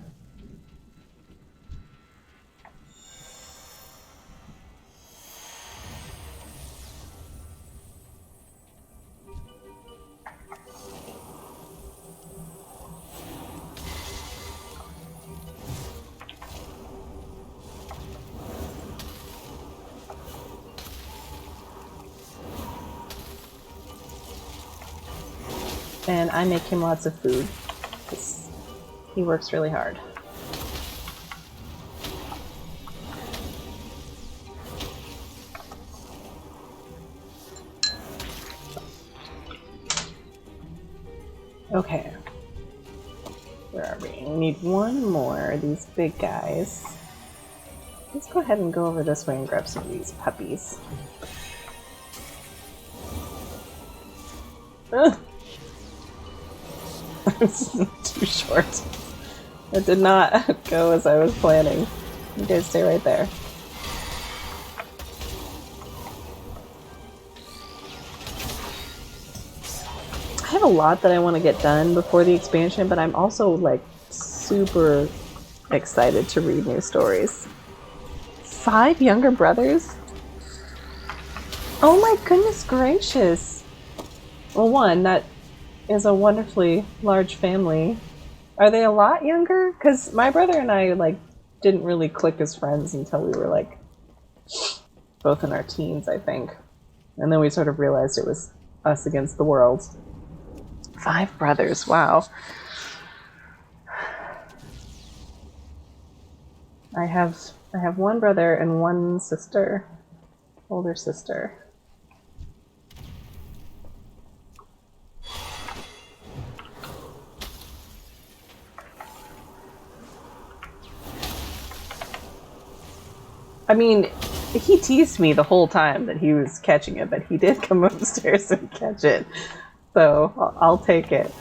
And I make him lots of food, because he works really hard. Okay. Where are we? We need one more of these big guys. Let's go ahead and go over this way and grab some of these puppies. Ugh. This is too short. It did not go as I was planning. You guys stay right there. I have a lot that I want to get done before the expansion, but I'm also like super excited to read new stories. 5 younger brothers? Oh my goodness gracious! Well, one, that is a wonderfully large family. Are they a lot younger? Because my brother and I like didn't really click as friends until we were like both in our teens, I think. And then we sort of realized it was us against the world. 5 brothers, wow. I have 1 brother and 1 sister, older sister. I mean, he teased me the whole time that he was catching it, but he did come upstairs and catch it. So I'll take it.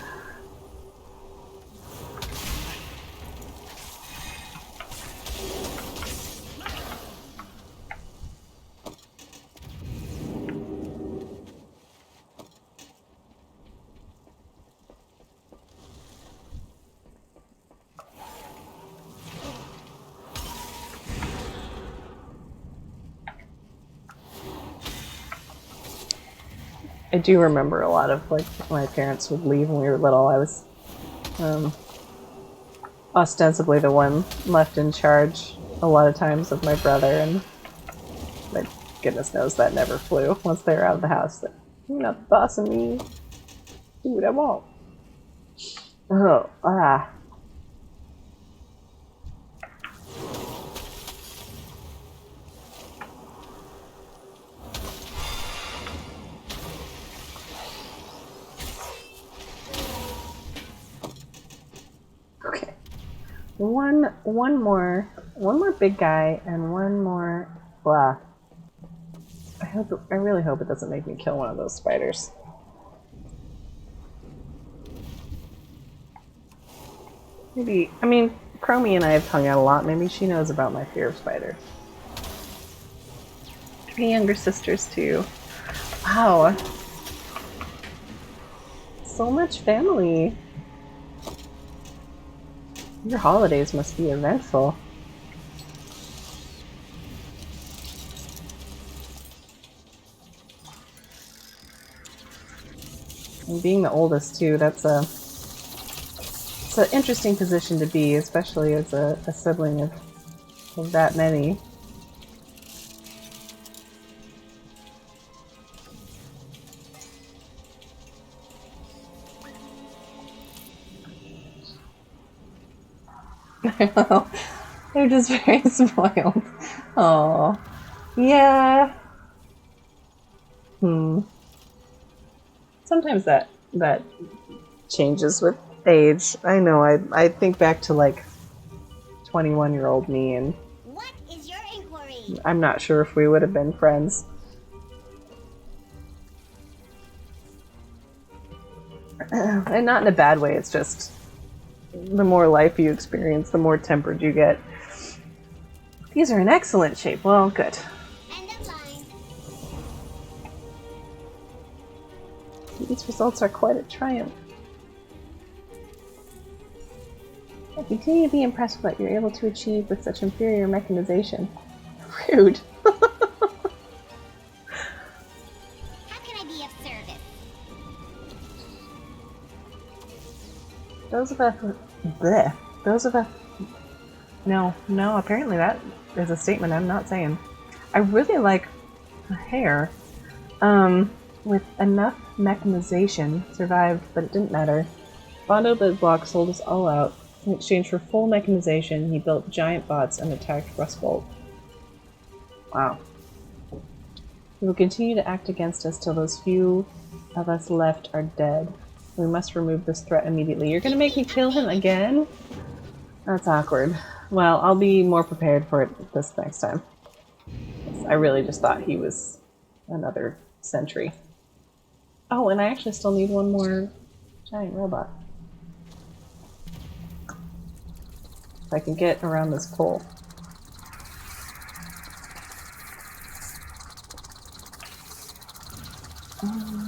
I do remember a lot of, like, my parents would leave when we were little. I was ostensibly the one left in charge a lot of times of my brother, and but goodness knows that never flew once they were out of the house. That, you're not the boss of me. Do what I want. Oh, ah. Okay. One more big guy and one more blah. I really hope it doesn't make me kill one of those spiders. Maybe, I mean, Chromie and I have hung out a lot. Maybe she knows about my fear of spiders. My younger sisters too. Wow. So much family. Your holidays must be eventful. And being the oldest too, it's an interesting position to be, especially as a sibling of that many. They're just very spoiled. Oh, yeah. Sometimes that changes with age. I know. I think back to like 21-year-old me, and What is your inquiry? I'm not sure if we would have been friends. And not in a bad way. It's just the more life you experience, the more tempered you get. These are in excellent shape. Well, good. End of line. These results are quite a triumph. I continue to be impressed with what you're able to achieve with such inferior mechanization. Rude. How can I be of service? Those of us... Bleh. Those of us... No, apparently that is a statement I'm not saying. I really like the hair. With enough mechanization, survived, but it didn't matter. Bondo Bedblock sold us all out. In exchange for full mechanization, he built giant bots and attacked Rustbolt. Wow. He will continue to act against us till those few of us left are dead. We must remove this threat immediately. You're gonna make me kill him again? That's awkward. Well, I'll be more prepared for it this next time. I really just thought he was another sentry. Oh, and I actually still need one more giant robot. If I can get around this pole.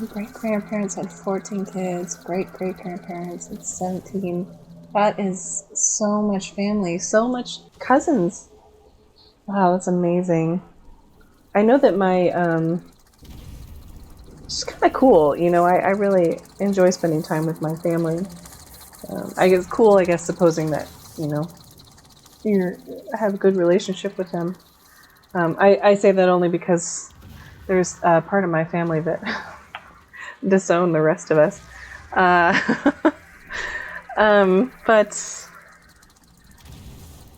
Great-grandparents had 14 kids. Great-great-grandparents had 17. That is so much family. So much cousins. Wow, that's amazing. I know that my, it's kind of cool, you know, I really enjoy spending time with my family. I guess cool, I guess, supposing that, you know, you have a good relationship with them. I say that only because there's a part of my family that disown the rest of us. But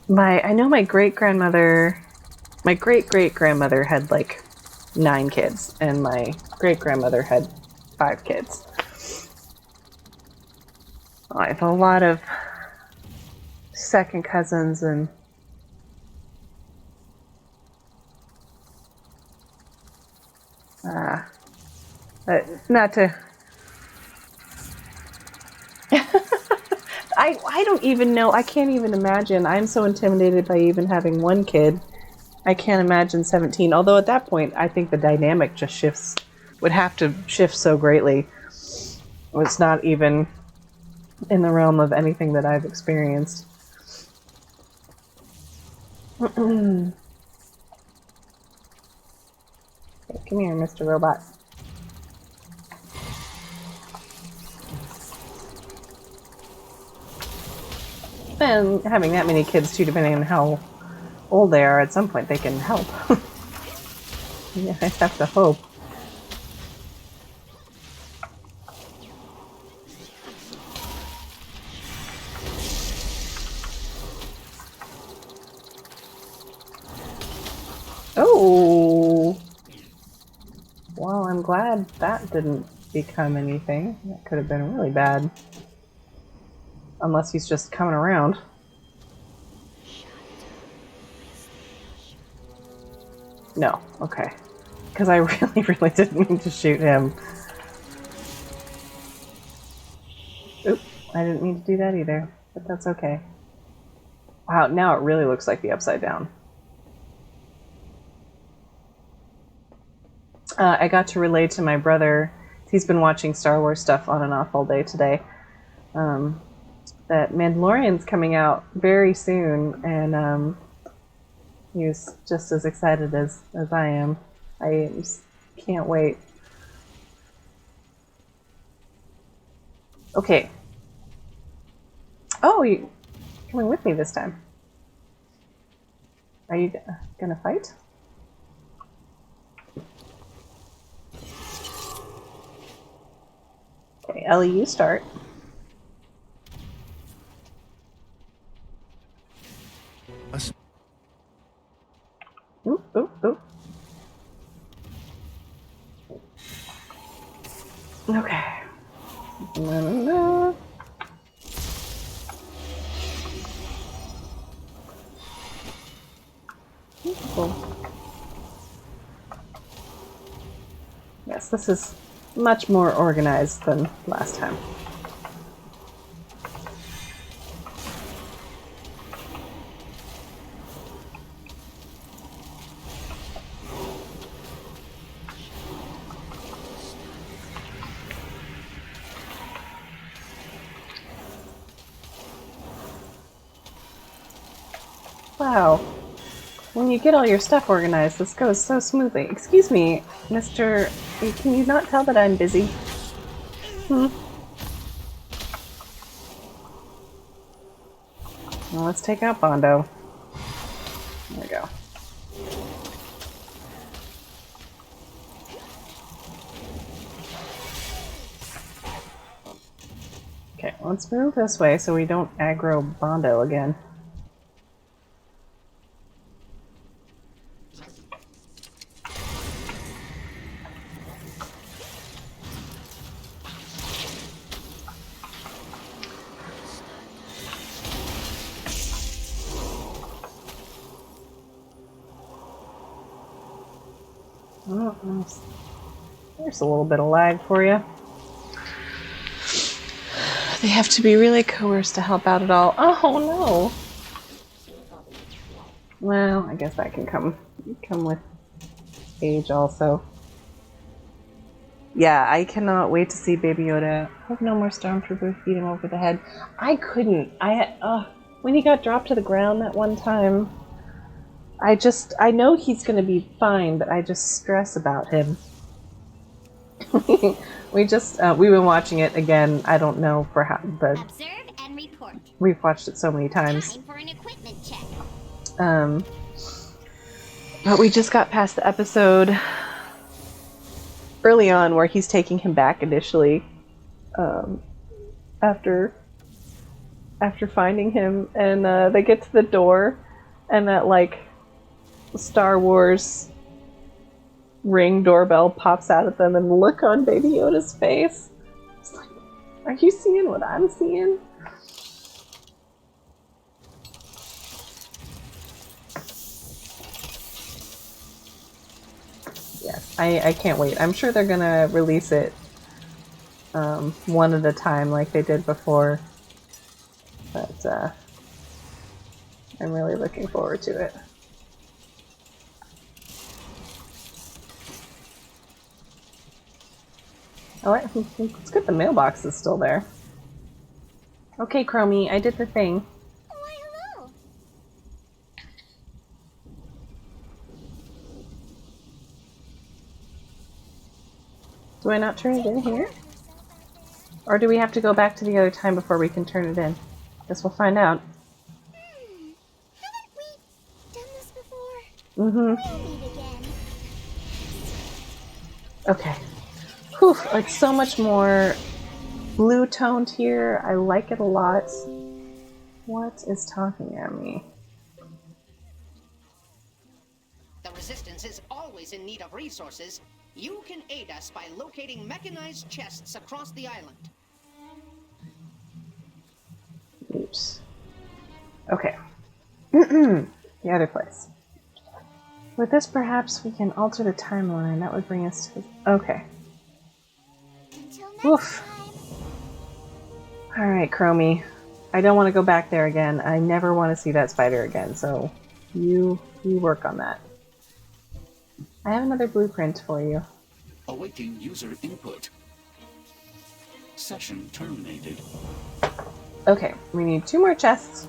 I know my great grandmother had like 9 kids, and my great grandmother had 5 kids. I have a lot of second cousins and not to. I don't even know. I can't even imagine. I'm so intimidated by even having 1 kid. I can't imagine 17. Although at that point, I think the dynamic just would have to shift so greatly. It's not even in the realm of anything that I've experienced. Okay, come here, Mr. Robot. And having that many kids, too, depending on how old they are, at some point they can help. Yeah, I have to hope. Oh! Well, I'm glad that didn't become anything. That could have been really bad. Unless he's just coming around. No, okay. Because I really, really didn't mean to shoot him. Oop, I didn't mean to do that either, but that's okay. Wow, now it really looks like the Upside Down. I got to relay to my brother, he's been watching Star Wars stuff on and off all day today, that Mandalorian's coming out very soon, and he was just as excited as I am. I just can't wait. Okay. Oh, you're coming with me this time. Are you gonna fight? Okay, Ellie, you start. Oop, oop, oop. Okay. Cool. Yes, this is much more organized than last time. Wow. When you get all your stuff organized, this goes so smoothly. Excuse me, Mr. Can you not tell that I'm busy? Well, let's take out Bondo. There we go. Okay, let's move this way so we don't aggro Bondo again. Oh, there's a little bit of lag for you. They have to be really coerced to help out at all. Oh no! Well, I guess that can come with age also. Yeah, I cannot wait to see Baby Yoda. Hope no more Stormtroopers beat him over the head. I couldn't. When he got dropped to the ground that one time, I know he's gonna be fine, but I just stress about him. We've been watching it again. I don't know for how, but Observe and report. we've watched it so many times. Time for an equipment check. But we just got past the episode early on where he's taking him back initially, after finding him, and they get to the door, and that like Star Wars ring doorbell pops out at them, and look on Baby Yoda's face. It's like, are you seeing what I'm seeing? Yes, I can't wait. I'm sure they're gonna release it one at a time like they did before. But I'm really looking forward to it. Alright, it's good the mailbox is still there. Okay, Chromie, I did the thing. Why, hello. Do I not turn it in here? Or do we have to go back to the other time before we can turn it in? Guess we'll find out. Haven't we done this before? Mm-hmm. We'll meet again. Okay. Whew, like so much more blue toned here. I like it a lot. What is talking at me? The Resistance is always in need of resources. You can aid us by locating mechanized chests across the island. Oops. Okay. The other place. With this, perhaps we can alter the timeline. That would bring us to... Okay. Until next Oof. time. Alright, Chromie. I don't want to go back there again. I never want to see that spider again, so you work on that. I have another blueprint for you. Awaiting user input. Session terminated. Okay, we need 2 more chests.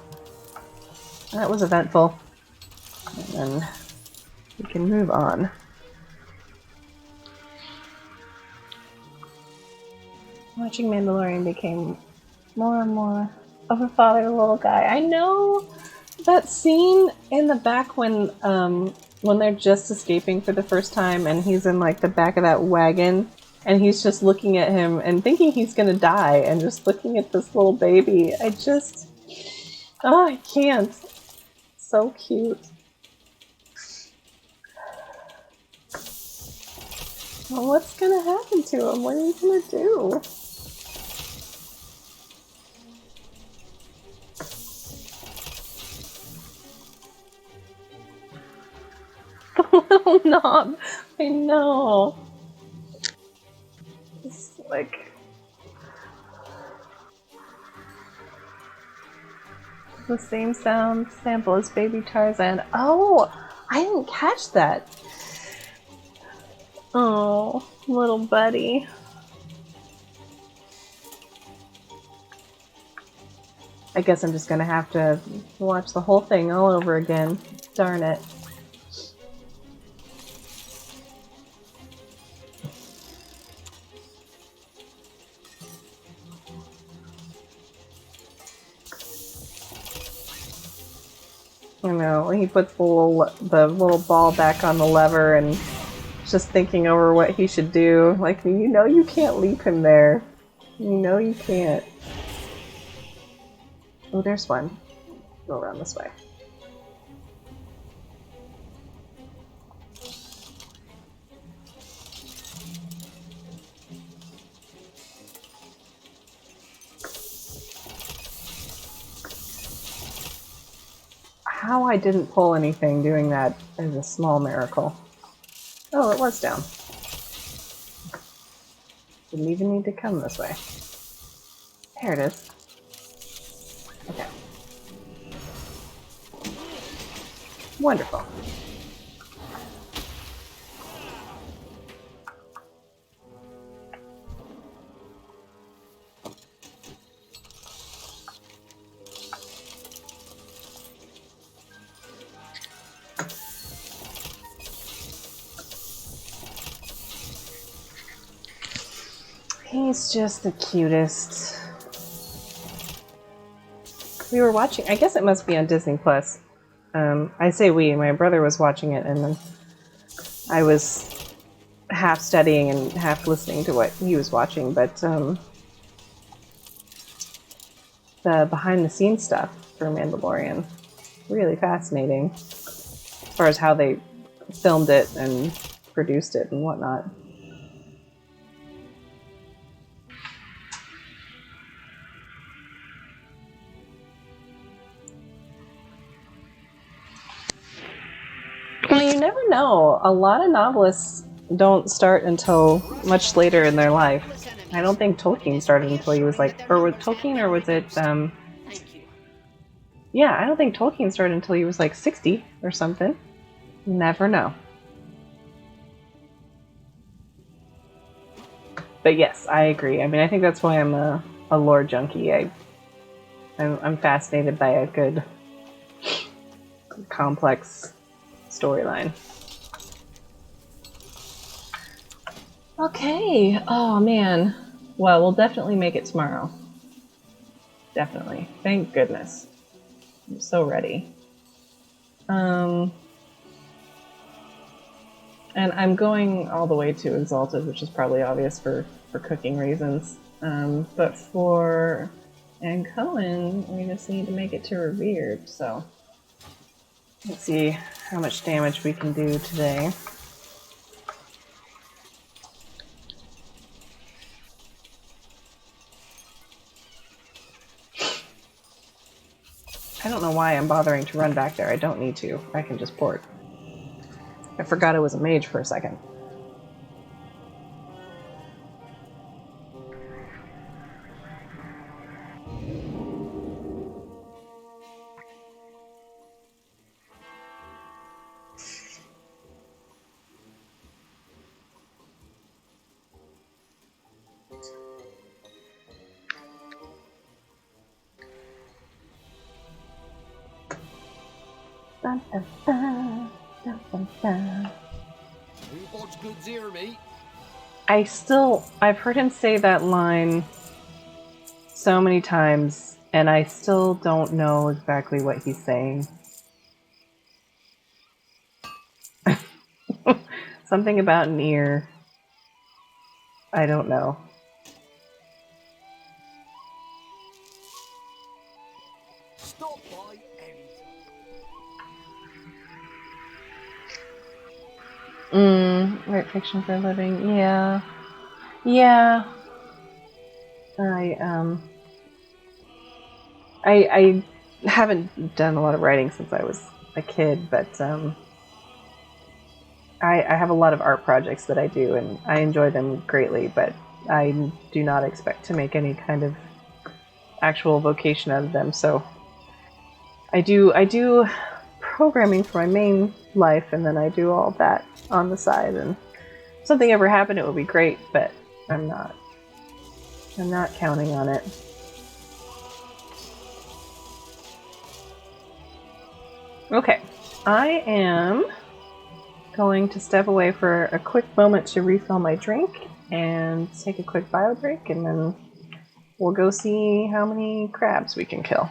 That was eventful. And then we can move on. Watching Mandalorian became more and more of a father to little guy. I know that scene in the back when they're just escaping for the first time and he's in like the back of that wagon and he's just looking at him and thinking he's gonna die and just looking at this little baby. I can't. So cute. Well, what's gonna happen to him? What are you gonna do? Little knob. I know. It's like the same sound sample as Baby Tarzan. Oh, I didn't catch that. Oh, little buddy. I guess I'm just gonna have to watch the whole thing all over again. Darn it. I know, he puts the little ball back on the lever and just thinking over what he should do. Like, you know you can't leave him there. You know you can't. Oh, there's one. Go around this way. How I didn't pull anything doing that is a small miracle. Oh, it was down. Didn't even need to come this way. There it is. Okay. Wonderful. He's just the cutest. We were watching, I guess it must be on Disney Plus. I say we, my brother was watching it, and then I was half studying and half listening to what he was watching, but the behind the scenes stuff for Mandalorian, really fascinating as far as how they filmed it and produced it and whatnot. Well, you never know. A lot of novelists don't start until much later in their life. I don't think Tolkien started until he was like, or was Tolkien, or was it, Thank you. yeah, I don't think Tolkien started until he was like 60 or something. You never know. But yes, I agree. I mean, I think that's why I'm a lore junkie. I'm fascinated by a good, complex storyline. Okay. Oh man. Well, we'll definitely make it tomorrow. Definitely. Thank goodness. I'm so ready. And I'm going all the way to Exalted, which is probably obvious for cooking reasons. But for Cohen, we just need to make it to Revered, so let's see how much damage we can do today. I don't know why I'm bothering to run back there. I don't need to. I can just port. I forgot I was a mage for a second. Dun, dun, dun, dun, dun, dun. What's good here, mate? I've heard him say that line so many times, and I still don't know exactly what he's saying. Something about an ear. I don't know. Stop by anytime. Write fiction for a living. Yeah. Yeah. I haven't done a lot of writing since I was a kid, but I have a lot of art projects that I do, and I enjoy them greatly, but I do not expect to make any kind of actual vocation out of them. So I do programming for my main life, and then I do all that on the side. And if something ever happened, it would be great, but I'm not counting on it. Okay, I am going to step away for a quick moment to refill my drink and take a quick bio break, and then we'll go see how many crabs we can kill.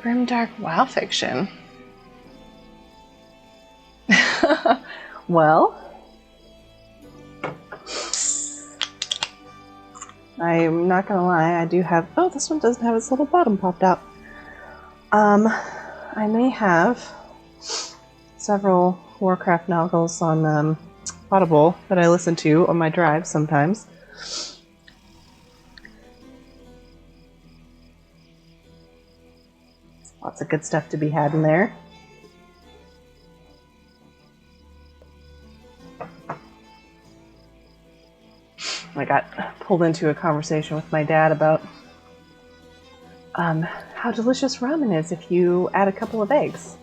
Grimdark WoW fiction. Well, I'm not gonna lie, I do have. Oh, this one doesn't have its little bottom popped out. I may have several Warcraft novels on Audible that I listen to on my drive sometimes. Lots of good stuff to be had in there. I got pulled into a conversation with my dad about how delicious ramen is if you add a couple of eggs,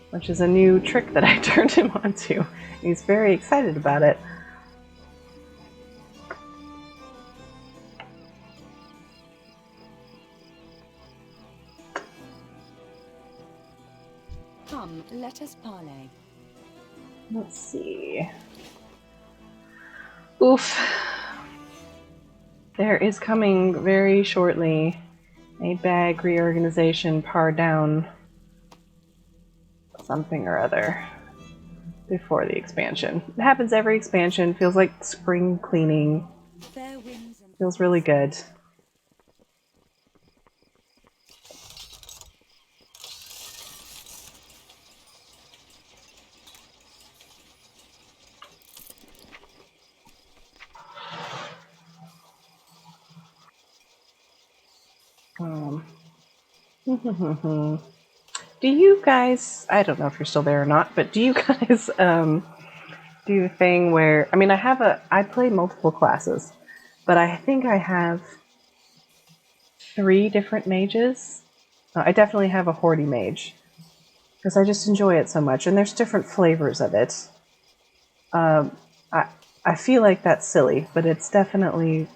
which is a new trick that I turned him on to. He's very excited about it. Come, let us parley. Let's see. Oof. There is coming very shortly a bag reorganization par down something or other before the expansion. It happens every expansion. Feels like spring cleaning. Fair winds and Feels really good. Do you guys, I don't know if you're still there or not, but do you guys do the thing where, I mean, I play multiple classes, but I think I have 3 different mages. I definitely have a Hordy mage, because I just enjoy it so much, and there's different flavors of it. I feel like that's silly, but it's definitely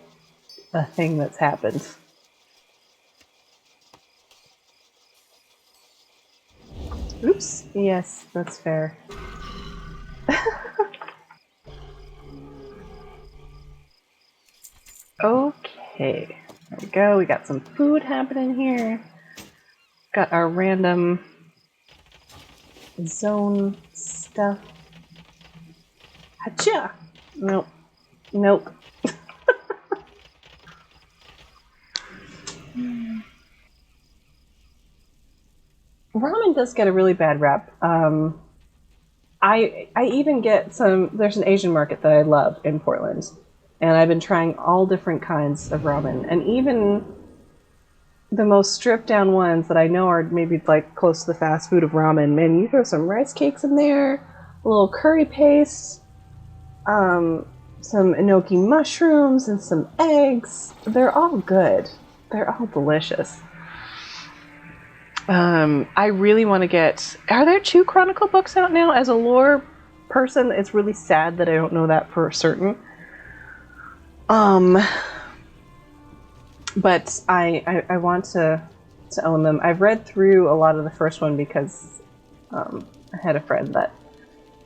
a thing that's happened. Oops. Yes, that's fair. Okay. There we go. We got some food happening here. Got our random zone stuff. Hacha! Nope. Nope. Ramen does get a really bad rap. I even get some. There's an Asian market that I love in Portland, and I've been trying all different kinds of ramen, and even the most stripped down ones that I know are maybe like close to the fast food of ramen. Man, you throw some rice cakes in there, a little curry paste, some enoki mushrooms, and some eggs. They're all good. They're all delicious. I really want to get... Are there 2 Chronicle books out now? As a lore person, it's really sad that I don't know that for certain. But I want to own them. I've read through a lot of the first one because I had a friend that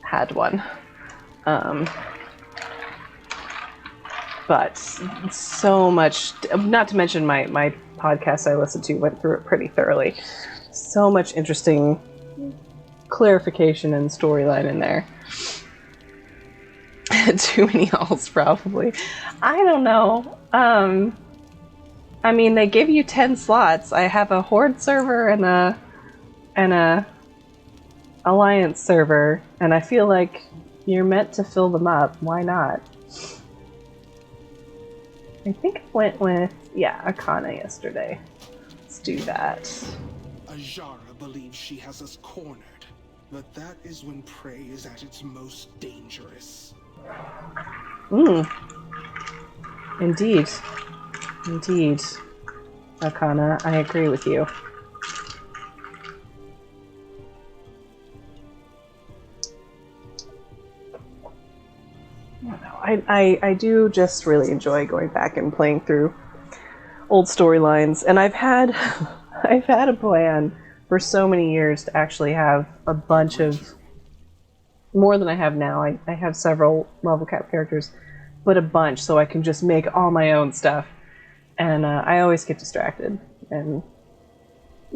had one. But so much... Not to mention my podcast I listened to went through it pretty thoroughly. So much interesting clarification and storyline in there. Too many alls, probably. I don't know. I mean, they give you 10 slots. I have a Horde server and a Alliance server, and I feel like you're meant to fill them up. Why not? I think I went with, Akana yesterday. Let's do that. Ajara believes she has us cornered, but that is when prey is at its most dangerous. Indeed. Indeed. Akana, I agree with you. I do just really enjoy going back and playing through old storylines, and I've had a plan for so many years to actually have a bunch of, more than I have now. I have several level cap characters, but a bunch, so I can just make all my own stuff, and I always get distracted, and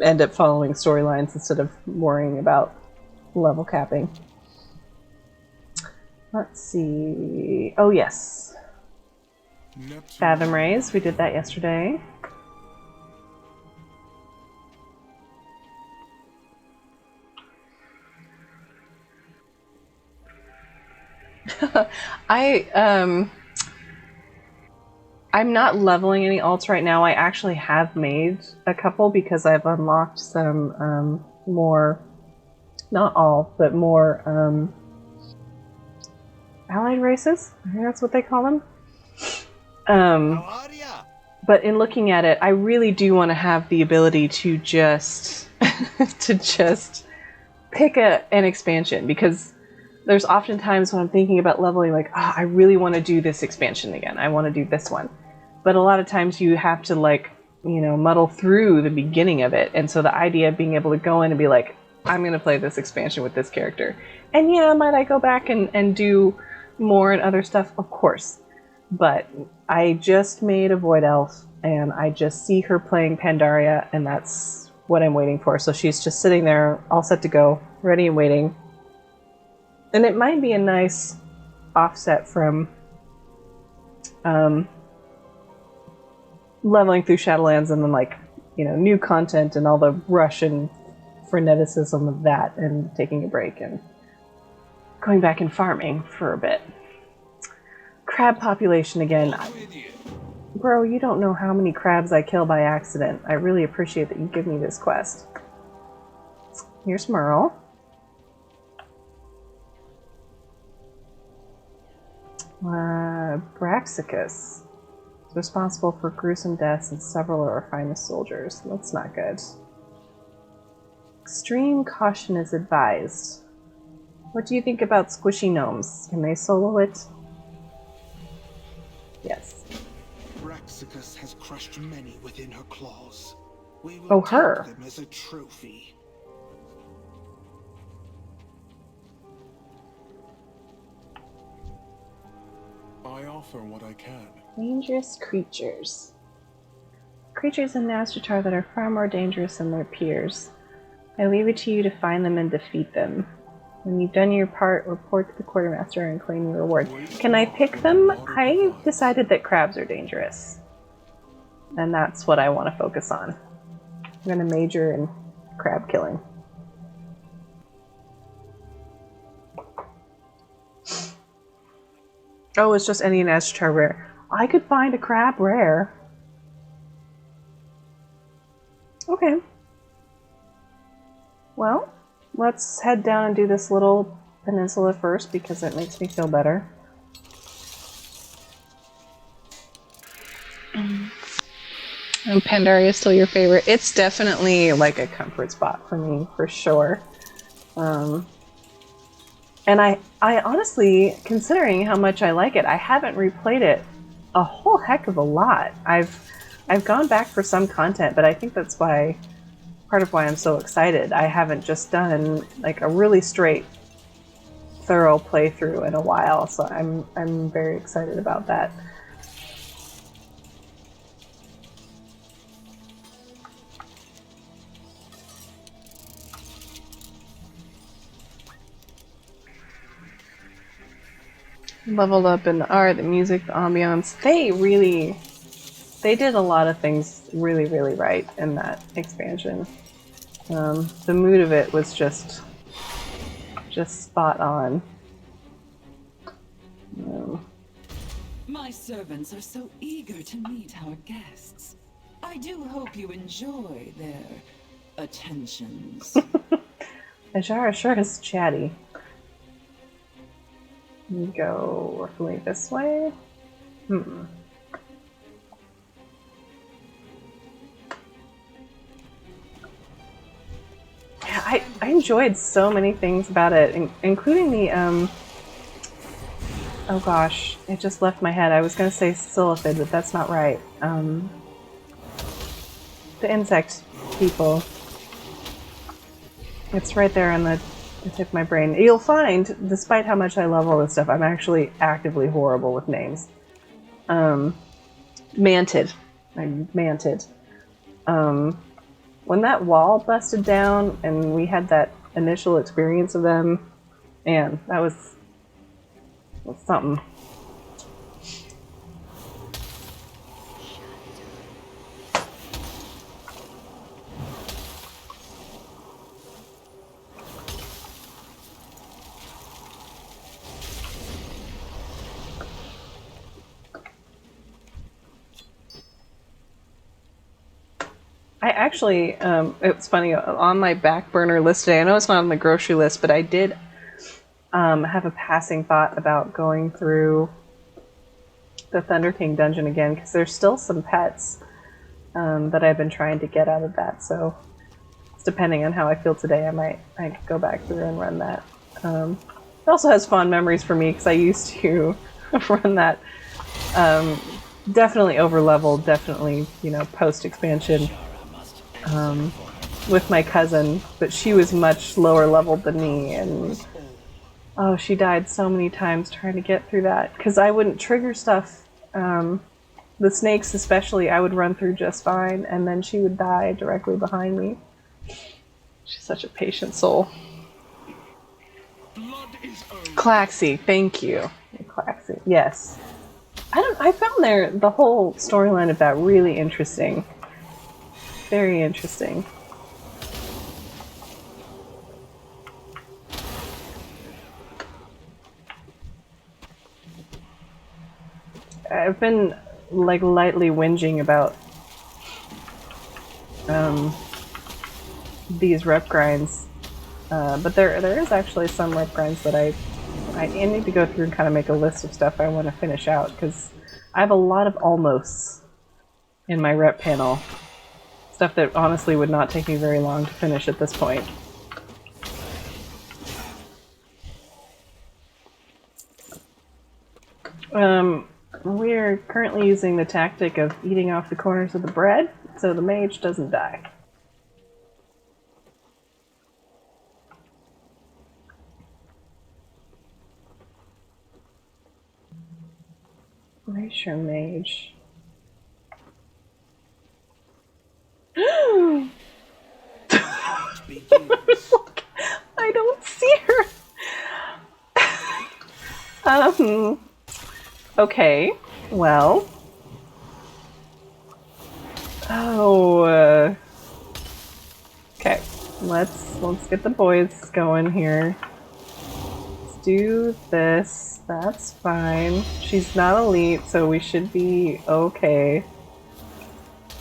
end up following storylines instead of worrying about level capping. Let's see. Oh, yes. Fathom Rays. We did that yesterday. I'm not leveling any alts right now. I actually have made a couple because I've unlocked some more, not all, but more allied races. I think that's what they call them. How are ya? But in looking at it, I really do want to have the ability to just to just pick an expansion, because there's often times when I'm thinking about leveling, like, oh, I really want to do this expansion again. I want to do this one. But a lot of times you have to, like, you know, muddle through the beginning of it. And so the idea of being able to go in and be like, I'm going to play this expansion with this character. And yeah, might I go back and do more and other stuff? Of course. But I just made a Void Elf, and I just see her playing Pandaria, and that's what I'm waiting for. So she's just sitting there, all set to go, ready and waiting. And it might be a nice offset from leveling through Shadowlands and then, like, you know, new content and all the rush and freneticism of that, and taking a break and going back and farming for a bit. Crab population again. Bro, you don't know how many crabs I kill by accident. I really appreciate that you give me this quest. Here's Merle. Braxicus is responsible for gruesome deaths and several of our finest soldiers. That's not good. Extreme caution is advised. What do you think about squishy gnomes? Can they solo it? Yes. Braxicus has crushed many within her claws. We will Oh, her. take them as a trophy. I offer what I can. Dangerous creatures. Creatures in Nazjatar that are far more dangerous than their peers. I leave it to you to find them and defeat them. When you've done your part, report to the quartermaster and claim your reward. Can I pick them? I decided that crabs are dangerous. And that's what I want to focus on. I'm going to major in crab killing. Oh, it's just any Nazjatar rare. I could find a crab rare. Okay. Well, let's head down and do this little peninsula first, because it makes me feel better. And Pandaria is still your favorite. It's definitely like a comfort spot for me, for sure. And I honestly, considering how much I like it, I haven't replayed it a whole heck of a lot. I've gone back for some content, but I think that's why, part of why I'm so excited. I haven't just done like a really straight, thorough playthrough in a while, so I'm very excited about that. Leveled up in the art, the music, the ambiance. They did a lot of things really, really right in that expansion. The mood of it was just spot on. My servants are so eager to meet our guests. I do hope you enjoy their attentions. Ajara sure is chatty. You go roughly this way. Yeah, I enjoyed so many things about it, including the oh gosh, it just left my head. I was gonna say Silphid, but that's not right. The insect people. It's right there on the tip of my brain. You'll find, despite how much I love all this stuff, I'm actually actively horrible with names. Mantid. I'm Mantid. when that wall busted down and we had that initial experience of them, man, that was something. I actually, it's funny, on my back burner list today, I know it's not on the grocery list, but I did have a passing thought about going through the Thunder King dungeon again, because there's still some pets that I've been trying to get out of that, so depending on how I feel today, I might go back through and run that. It also has fond memories for me, because I used to run that definitely over-leveled, definitely, you know, post-expansion with my cousin, but she was much lower leveled than me, and oh, she died so many times trying to get through that, because I wouldn't trigger stuff. The snakes especially, I would run through just fine, and then she would die directly behind me. She's such a patient soul. Claxy, thank you. Claxy, yes. I found the whole storyline of that really interesting. Very interesting. I've been like lightly whinging about these rep grinds, but there is actually some rep grinds that I need to go through and kind of make a list of stuff I want to finish out, because I have a lot of almosts in my rep panel. Stuff that honestly would not take me very long to finish at this point. We're currently using the tactic of eating off the corners of the bread, so the mage doesn't die. Where's your mage? I don't see her. Okay. Well. Oh. Okay. Let's get the boys going here. Let's do this. That's fine. She's not elite, so we should be okay.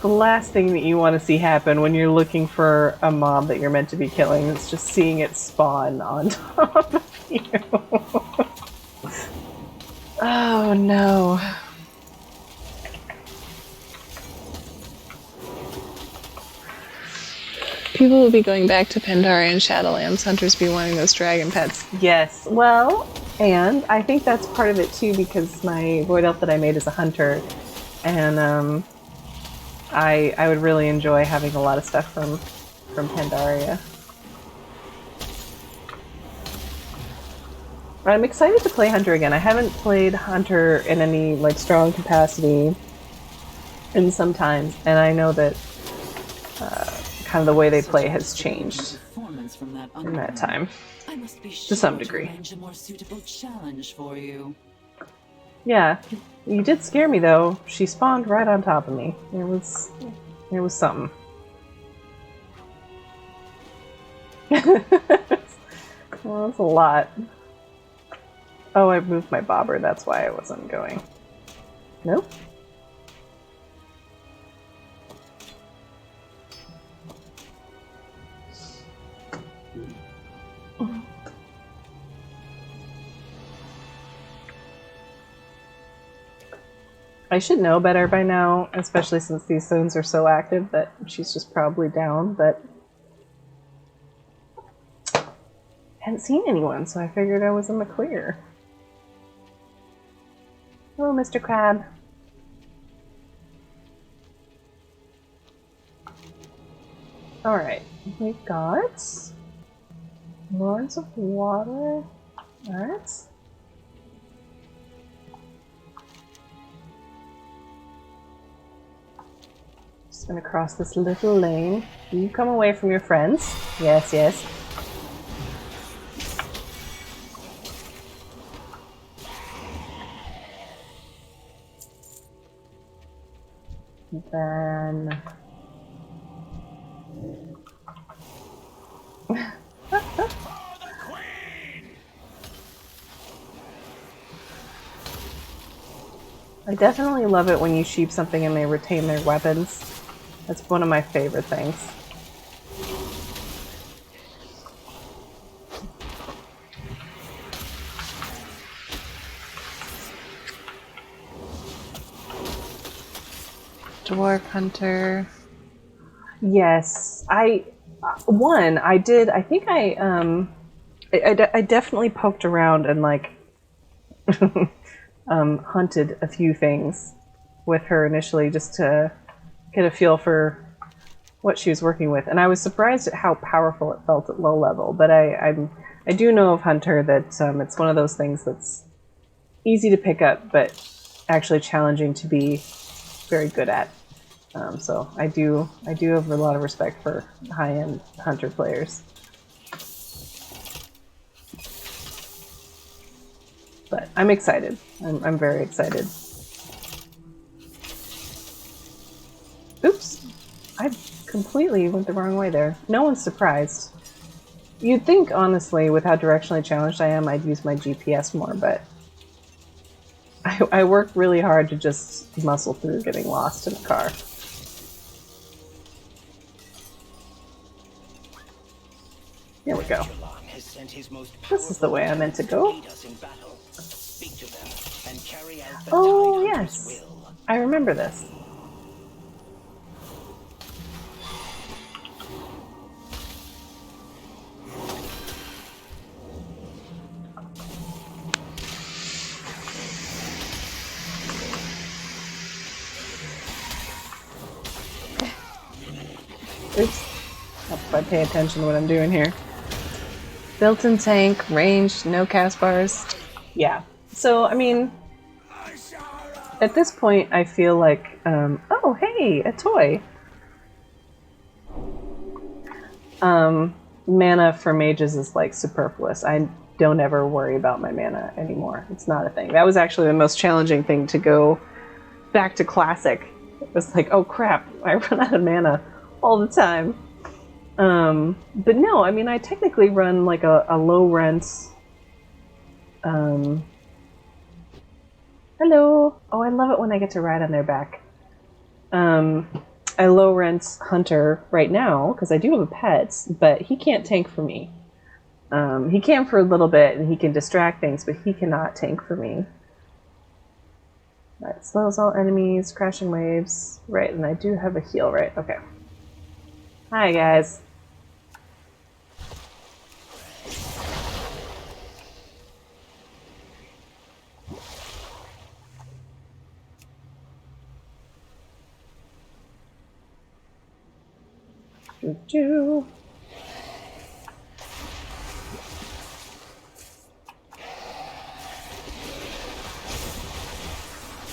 The last thing that you want to see happen when you're looking for a mob that you're meant to be killing is just seeing it spawn on top of you. Oh no. People will be going back to Pandaria and Shadowlands. Hunters be wanting those dragon pets. Yes. Well, and I think that's part of it too, because my Void Elf that I made is a hunter, and I would really enjoy having a lot of stuff from Pandaria. I'm excited to play Hunter again. I haven't played Hunter in any like strong capacity in some time, and I know that kind of the way they play has changed in that time, to some degree. A more suitable challenge for you. Yeah, you did scare me though. She spawned right on top of me. It was something. Well, that's a lot. Oh, I moved my bobber. That's why I wasn't going. Nope. I should know better by now, especially since these zones are so active that she's just probably down, but I hadn't seen anyone, so I figured I was in the clear. Hello, Mr. Crab. Alright, we've got Lords of Water. Alright. gonna cross this little lane. You come away from your friends. Yes, yes. Then... I definitely love it when you sheep something and they retain their weapons. That's one of my favorite things. Dwarf Hunter. Yes, I definitely poked around and like hunted a few things with her initially just to get a feel for what she was working with, and I was surprised at how powerful it felt at low level. But I do know of Hunter that it's one of those things that's easy to pick up, but actually challenging to be very good at. So I do have a lot of respect for high-end Hunter players. But I'm excited. I'm very excited. Oops. I completely went the wrong way there. No one's surprised. You'd think, honestly, with how directionally challenged I am, I'd use my GPS more, but I work really hard to just muscle through getting lost in a car. Here we go. This is the way I meant to go. Oh, yes. I remember this. Oops. Hope I pay attention to what I'm doing here. Built-in tank, ranged, no cast bars. Yeah. So, I mean, at this point, I feel like, oh, hey, a toy. Mana for mages is, like, superfluous. I don't ever worry about my mana anymore. It's not a thing. That was actually the most challenging thing to go back to Classic. It was like, oh crap, I run out of mana all the time. But no, I mean, I technically run like a low rent. Hello. Oh, I love it when I get to ride on their back. A low rent hunter right now because I do have a pet, but he can't tank for me. He can for a little bit, and he can distract things, but he cannot tank for me. Right, slows all enemies, crashing waves. Right, and I do have a heal, right? Okay. Hi, guys. Doo-doo.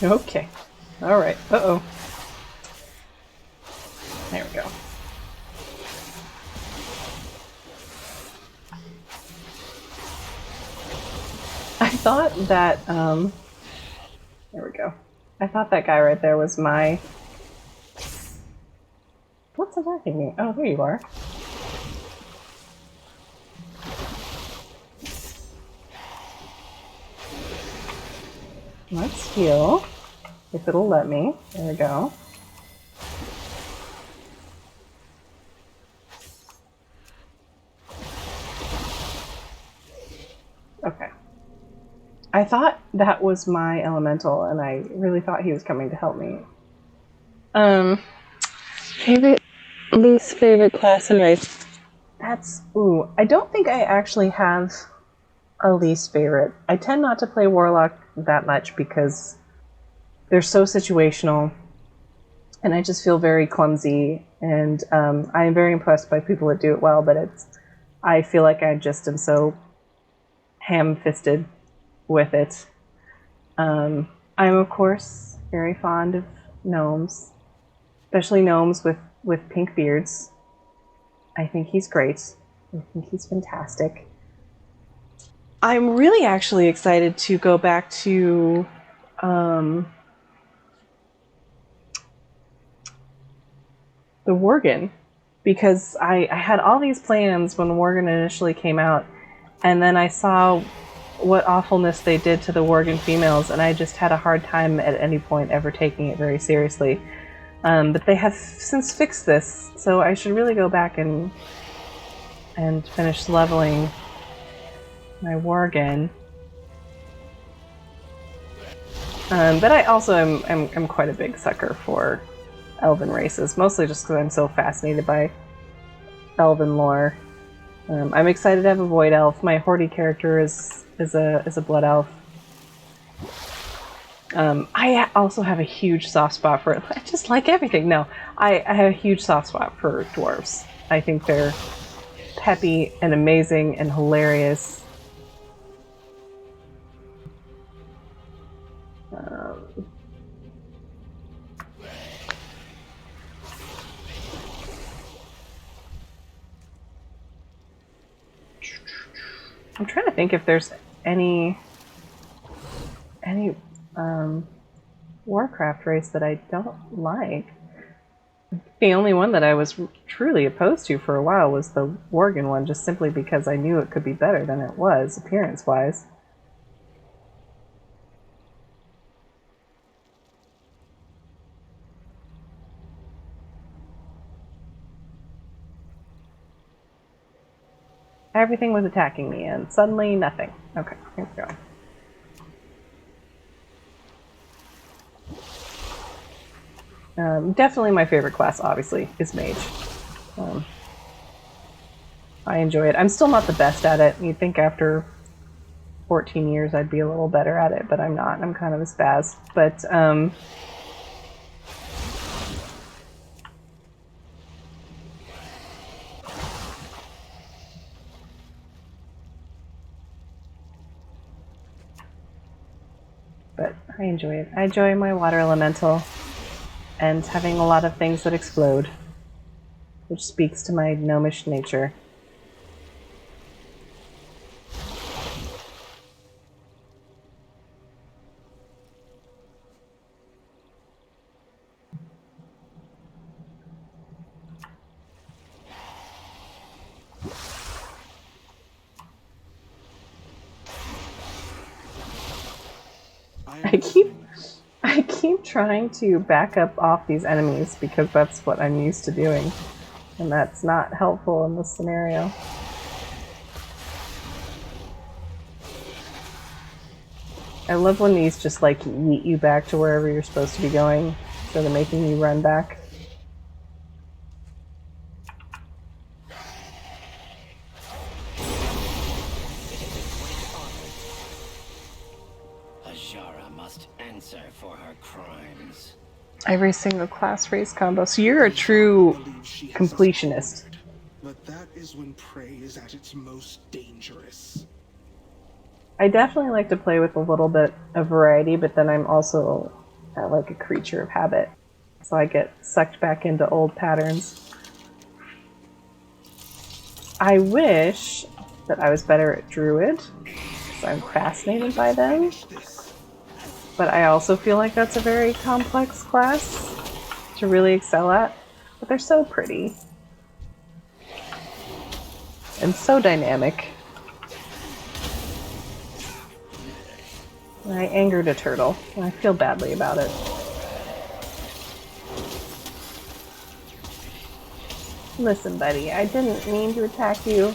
Okay. All right. Uh-oh. There we go. I thought that, there we go. I thought that guy right there was my... What's attacking me? Oh, there you are. Let's heal, if it'll let me. There we go. Okay. I thought that was my elemental, and I really thought he was coming to help me. Favorite, least favorite class and race? That's, ooh, I don't think I actually have a least favorite. I tend not to play Warlock that much because they're so situational, and I just feel very clumsy, and I am very impressed by people that do it well, but I feel like I just am so ham-fisted with it. I'm, of course, very fond of gnomes. especially gnomes with pink beards. I think he's great. I think he's fantastic. I'm really actually excited to go back to the Worgen, because I had all these plans when Worgen initially came out, and then I saw what awfulness they did to the Worgen females, and I just had a hard time at any point ever taking it very seriously. But they have since fixed this, so I should really go back and finish leveling my Worgen. But I also am quite a big sucker for elven races, mostly just because I'm so fascinated by elven lore. I'm excited to have a void elf. My Horty character is a blood elf. I also have a huge soft spot for it. I just like everything. No, I have a huge soft spot for dwarves. I think they're peppy and amazing and hilarious. I'm trying to think if there's any Warcraft race that I don't like. The only one that I was truly opposed to for a while was the Worgen one, just simply because I knew it could be better than it was, appearance-wise. Everything was attacking me, and suddenly nothing. Okay, keep going. Definitely my favorite class, obviously, is Mage. I enjoy it. I'm still not the best at it. You'd think after 14 years I'd be a little better at it, but I'm not. I'm kind of a spaz. But I enjoy it. I enjoy my water elemental and having a lot of things that explode, which speaks to my gnomish nature. I keep trying to back up off these enemies because that's what I'm used to doing, and that's not helpful in this scenario. I love when these just like yeet you back to wherever you're supposed to be going instead of making you run back. For her crimes. Every single class race combo. So you're a true completionist. But that is when prey is at its most dangerous. I definitely like to play with a little bit of variety, but then I'm also like a creature of habit. So I get sucked back into old patterns. I wish that I was better at Druid, because I'm fascinated by them. But I also feel like that's a very complex class to really excel at. But they're so pretty. And so dynamic. I angered a turtle, and I feel badly about it. Listen, buddy, I didn't mean to attack you.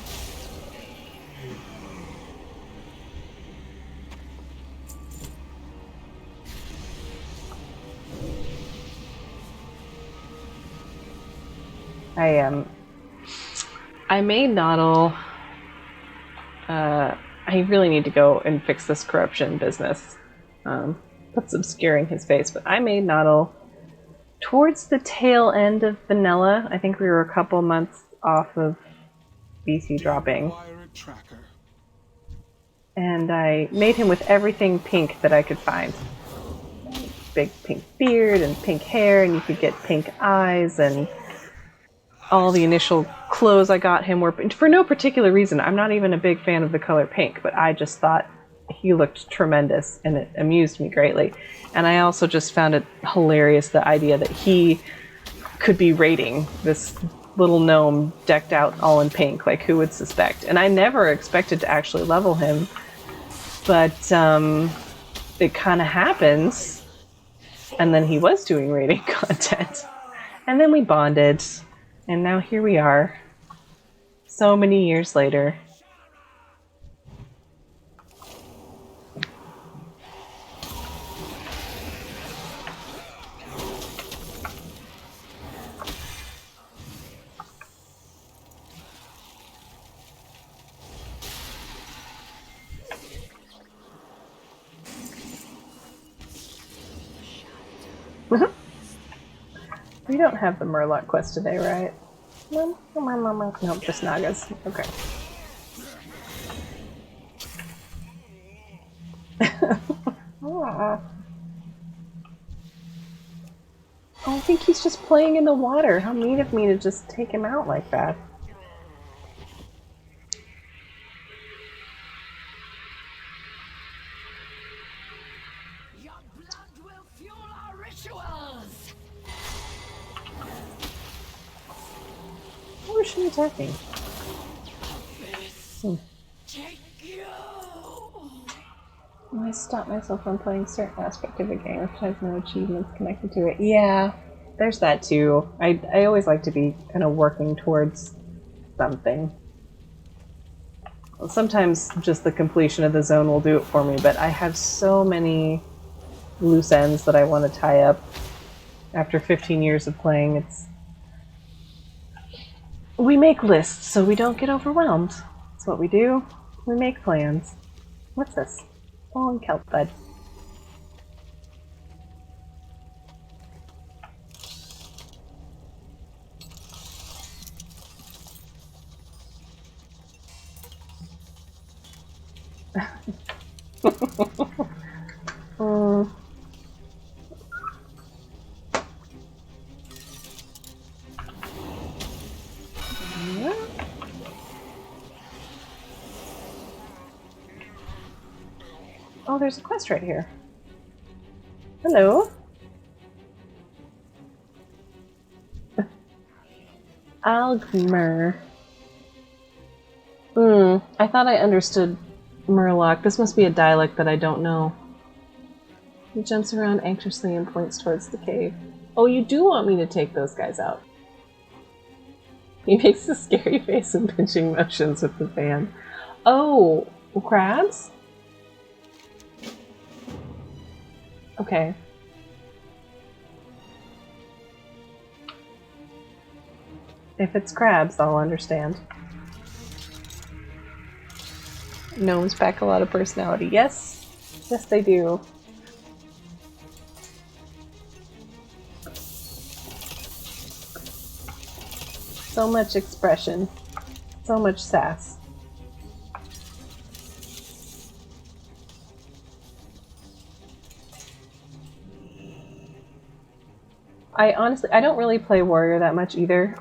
I made Noddle. I really need to go and fix this corruption business. That's obscuring his face, but I made Noddle towards the tail end of Vanilla. I think we were a couple months off of BC dropping. And I made him with everything pink that I could find. big pink beard and pink hair, and you could get pink eyes, and all the initial clothes I got him were for no particular reason. I'm not even a big fan of the color pink, but I just thought he looked tremendous, and it amused me greatly. And I also just found it hilarious, the idea that he could be raiding this little gnome decked out all in pink. Like, who would suspect? And I never expected to actually level him, but it kind of happens. And then he was doing raiding content. And then we bonded, and now here we are, so many years later. We don't have the Murloc quest today, right? No, nope, just Nagas. Okay. Oh, I think he's just playing in the water. How mean of me to just take him out like that. Your blood will fuel our rituals. Where is she attacking? Take you. I stop myself from playing certain aspect of a game which has no achievements connected to it. Yeah, there's that too. I always like to be kind of working towards something. Sometimes just the completion of the zone will do it for me, but I have so many loose ends that I want to tie up after 15 years of playing. We make lists so we don't get overwhelmed. That's what we do. We make plans. What's this? Fallen kelp bud. Yeah. Oh, there's a quest right here. Hello. Algmer. I thought I understood Murloc. This must be a dialect that I don't know. He jumps around anxiously and points towards the cave. Oh, you do want me to take those guys out. He makes a scary face and pinching motions with the fan. Oh, crabs? Okay. If it's crabs, I'll understand. Gnomes pack a lot of personality. Yes. Yes, they do. So much expression. So much sass. I honestly, I don't really play Warrior that much either.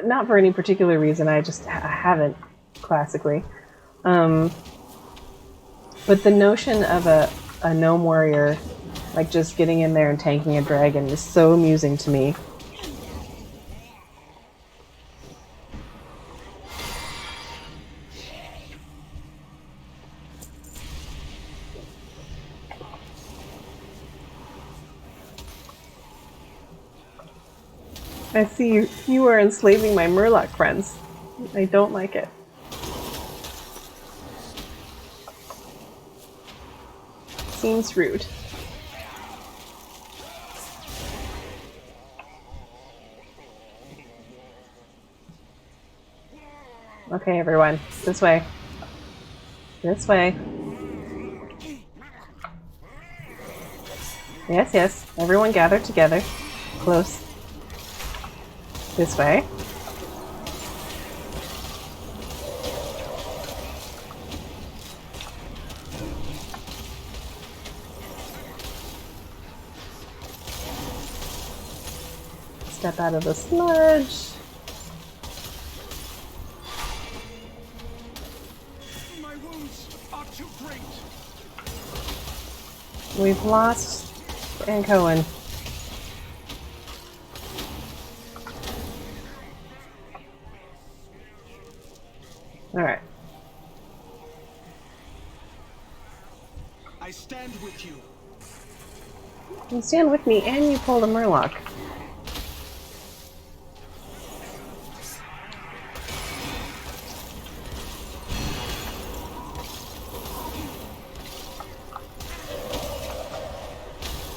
Not for any particular reason, I just haven't, classically. But the notion of a gnome warrior, like just getting in there and tanking a dragon, is so amusing to me. I see you are enslaving my Murloc friends. I don't like it. Seems rude. Okay, everyone. This way. This way. Yes, yes. Everyone gather together. Close. This way. Step out of the sludge. My wounds are too great. We've lost Ann Cohen. Alright. I stand with you. You stand with me and you pulled a Murloc.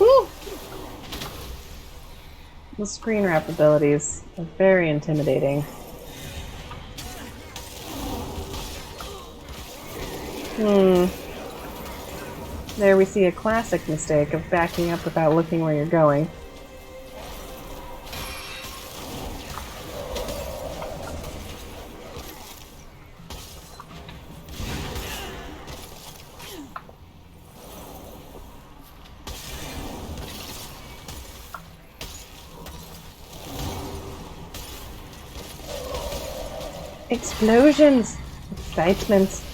Woo! The screen wrap abilities are very intimidating. There we see a classic mistake of backing up without looking where you're going. Explosions! Excitement.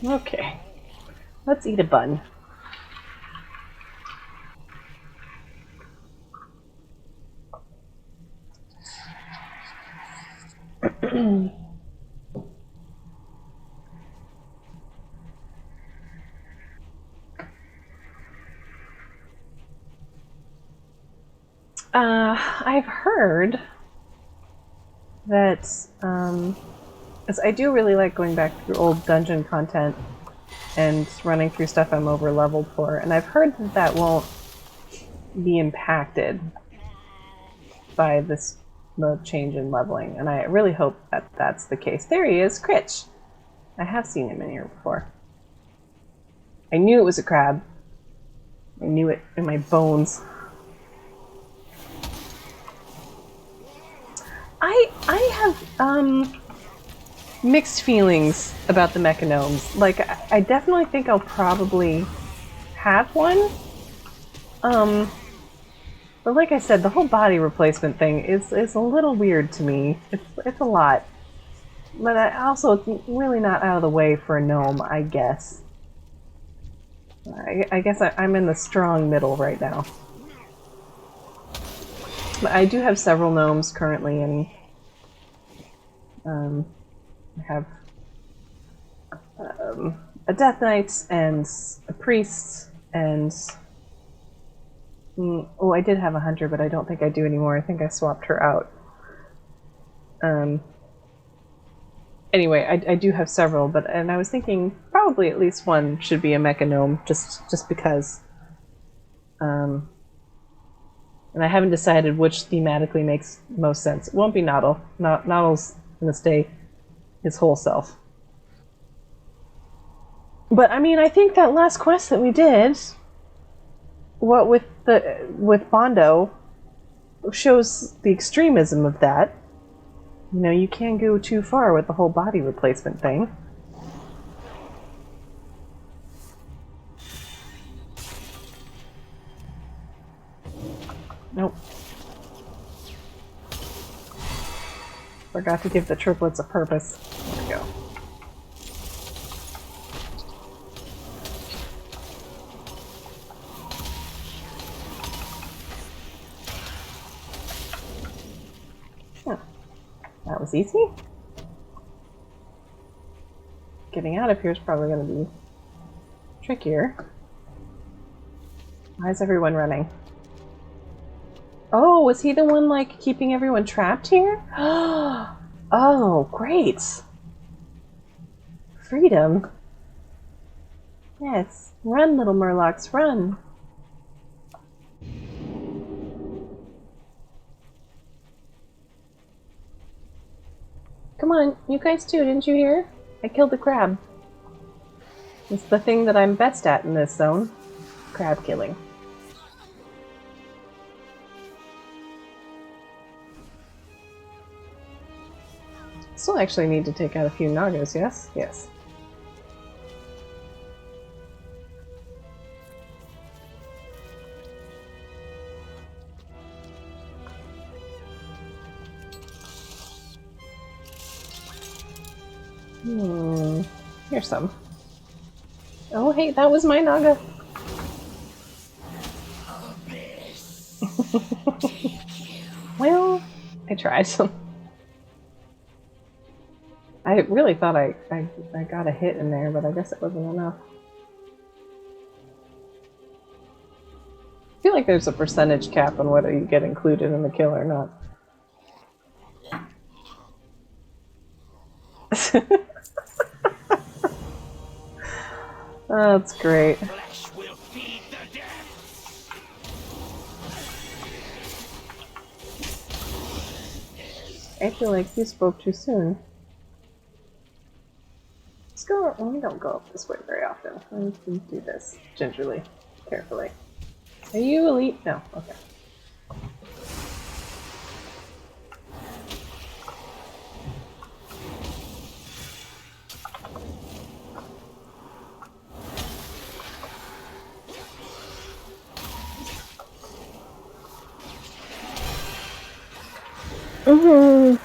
Okay. Let's eat a bun. I've heard that, as I do really like going back through old dungeon content and running through stuff I'm over leveled for, and I've heard that that won't be impacted by the change in leveling, and I really hope that that's the case. There he is, Critch! I have seen him in here before. I knew it was a crab. I knew it in my bones. I have mixed feelings about the mechanomes. Like, I definitely think I'll probably have one. But like I said, the whole body replacement thing is a little weird to me. It's a lot. But also, it's really not out of the way for a gnome, I guess. I guess I'm in the strong middle right now. But I do have several gnomes currently, and I have a Death Knight and a Priest and oh, I did have a Hunter, but I don't think I do anymore. I think I swapped her out. Anyway, I do have several, and I was thinking probably at least one should be a mecha gnome, just because. And I haven't decided which thematically makes most sense. It won't be Noddle. Noddle's gonna stay his whole self. But I mean, I think that last quest that we did, what with Bondo, shows the extremism of that. You know, you can't go too far with the whole body replacement thing. Nope. Forgot to give the triplets a purpose. There we go. Huh. That was easy. Getting out of here is probably going to be trickier. Why is everyone running? Oh, was he the one, like, keeping everyone trapped here? Oh, great! Freedom. Yes. Run, little Murlocs, run! Come on, you guys too, didn't you hear? I killed the crab. It's the thing that I'm best at in this zone. Crab killing. Still actually need to take out a few Nagos, yes? Yes. Here's some. Oh, hey, that was my Naga. Well, I tried. I really thought I got a hit in there, but I guess it wasn't enough. I feel like there's a percentage cap on whether you get included in the kill or not. Oh, that's great. Flesh will feed the dead. I feel like you spoke too soon. Let's go. We don't go up this way very often. We can do this gingerly, carefully. Are you elite? No. Okay. Mm-hmm.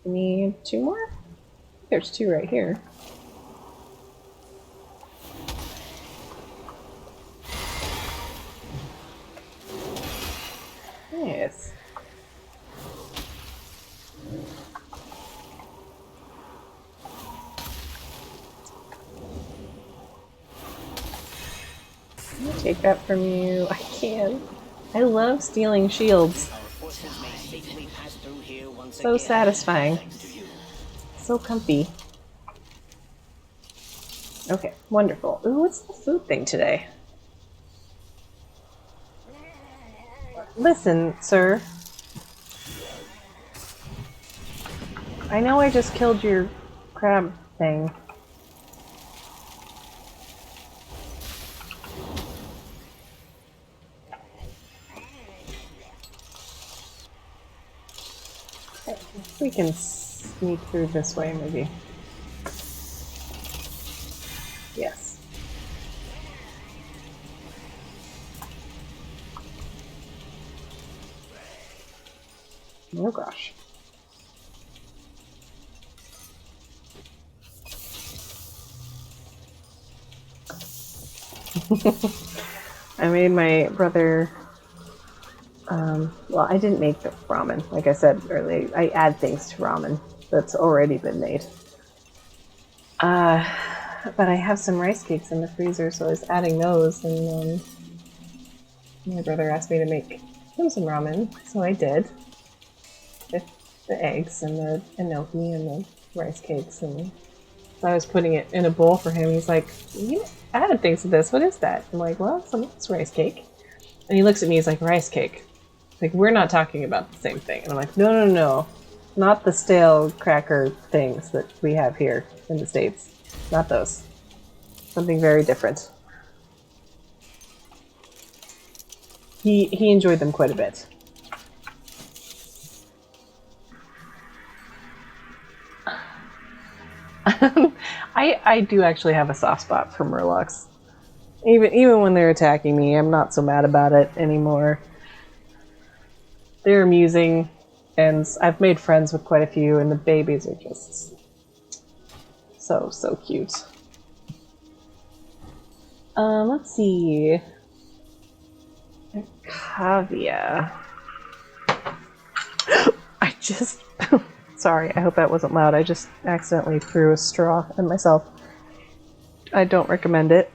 Need 2 more? There's 2 right here. Yes. Can I take that from you? I can. I love stealing shields. So satisfying. So comfy. Okay, wonderful. Ooh, what's the food thing today? Listen, sir. I know I just killed your crab thing. We can sneak through this way, maybe. Yes. Oh gosh. I made my brother, well, I didn't make the ramen, like I said earlier. I add things to ramen that's already been made. But I have some rice cakes in the freezer, so I was adding those, and my brother asked me to make him some ramen, so I did. With the eggs and the enoki and the rice cakes, and so I was putting it in a bowl for him. He's like, "You added things to this. What is that?" I'm like, "Well, it's rice cake." And he looks at me. He's like, "Rice cake? Like, we're not talking about the same thing." And I'm like, "No, not the stale cracker things that we have here in the States. Not those. Something very different." He enjoyed them quite a bit. I do actually have a soft spot for Murlocs. Even when they're attacking me, I'm not so mad about it anymore. They're amusing, and I've made friends with quite a few, and the babies are just so cute. Let's see. Cavia. I just... Sorry, I hope that wasn't loud. I just accidentally threw a straw at myself. I don't recommend it.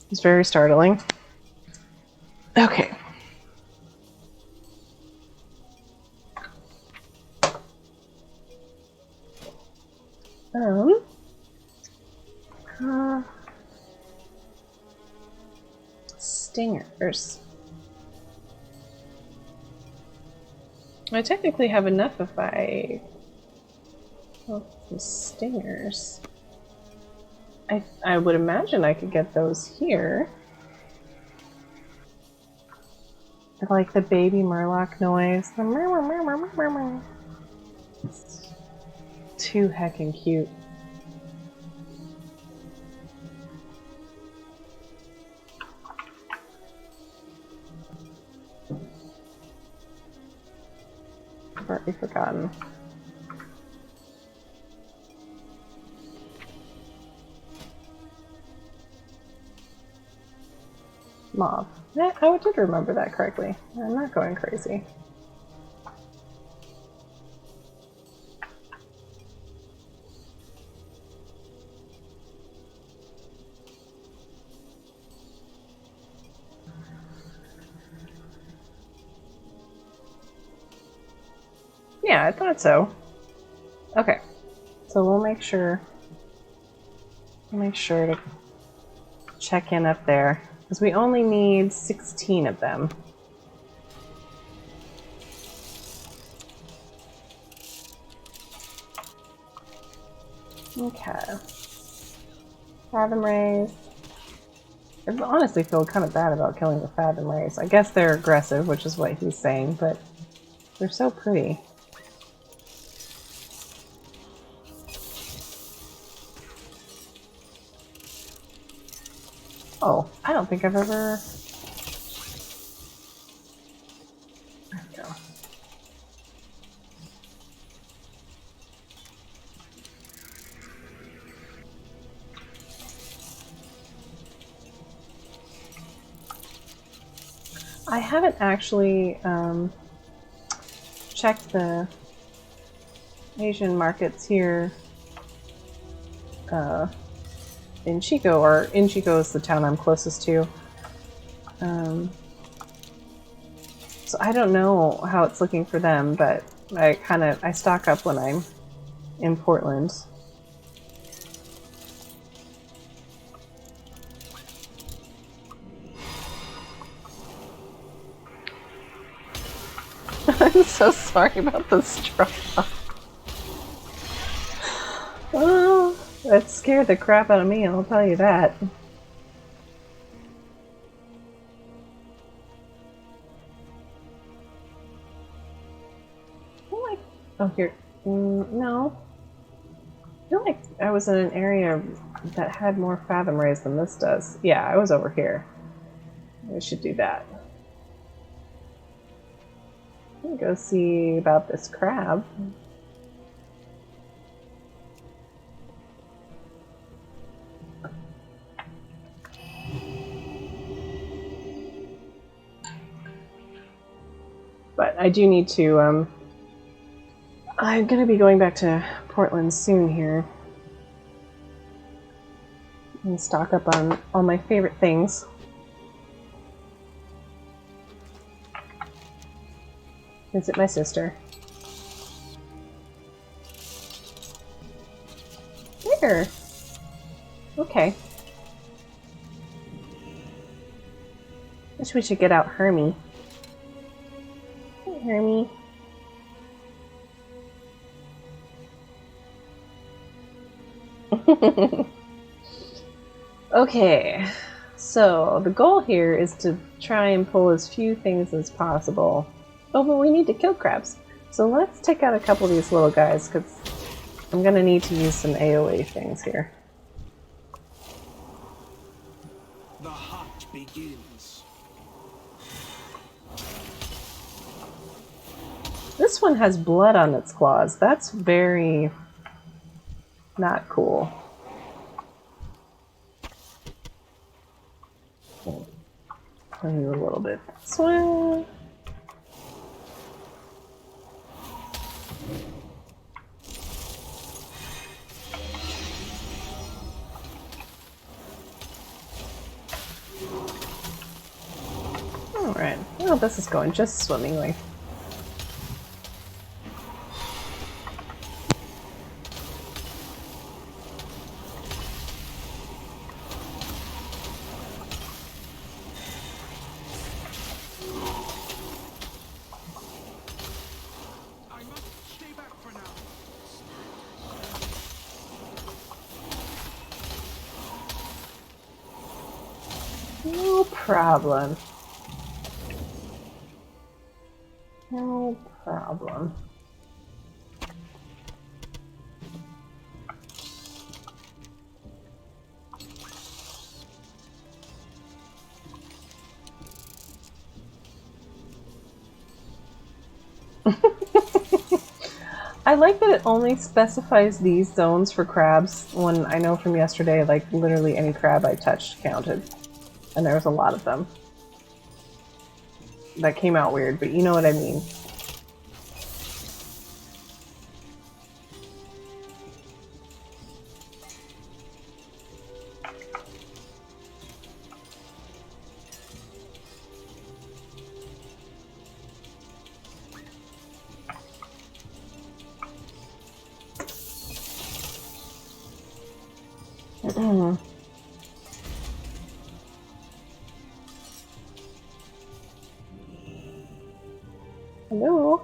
It's very startling. Okay. Stingers. I technically have enough if I... Well, the stingers. I would imagine I could get those here. I like the baby Murloc noise. It's too heckin' cute. I've already forgotten. Mauve. Yeah, I did remember that correctly. I'm not going crazy. Yeah, I thought so. Okay, so we'll make sure to check in up there because we only need 16 of them. Okay. Fathom rays. I honestly feel kind of bad about killing the fathom rays. I guess they're aggressive, which is what he's saying, but they're so pretty. Oh, I don't think I've ever... There we go. I haven't actually checked the Asian markets here in Chico, or in Chico is the town I'm closest to. So I don't know how it's looking for them, but I stock up when I'm in Portland. I'm so sorry about the straw. Oh, that scared the crap out of me, I'll tell you that. Oh, here. No. I feel like I was in an area that had more fathom rays than this does. Yeah, I was over here. We should do that. Let me go see about this crab. But I do need to, I'm gonna be going back to Portland soon here. And stock up on all my favorite things. Visit my sister. There! Okay. Wish we should get out Hermie. Hey, Hermie. Okay, so the goal here is to try and pull as few things as possible. Oh, but we need to kill crabs. So let's take out a couple of these little guys, because I'm going to need to use some AoE things here. The hunt begins. This one has blood on its claws. That's very not cool. Play you a little bit this way. Alright, well, this is going just swimmingly. No problem. No problem. I like that it only specifies these zones for crabs when I know from yesterday, like, literally any crab I touched counted. And there was a lot of them. That came out weird, but you know what I mean. Hello?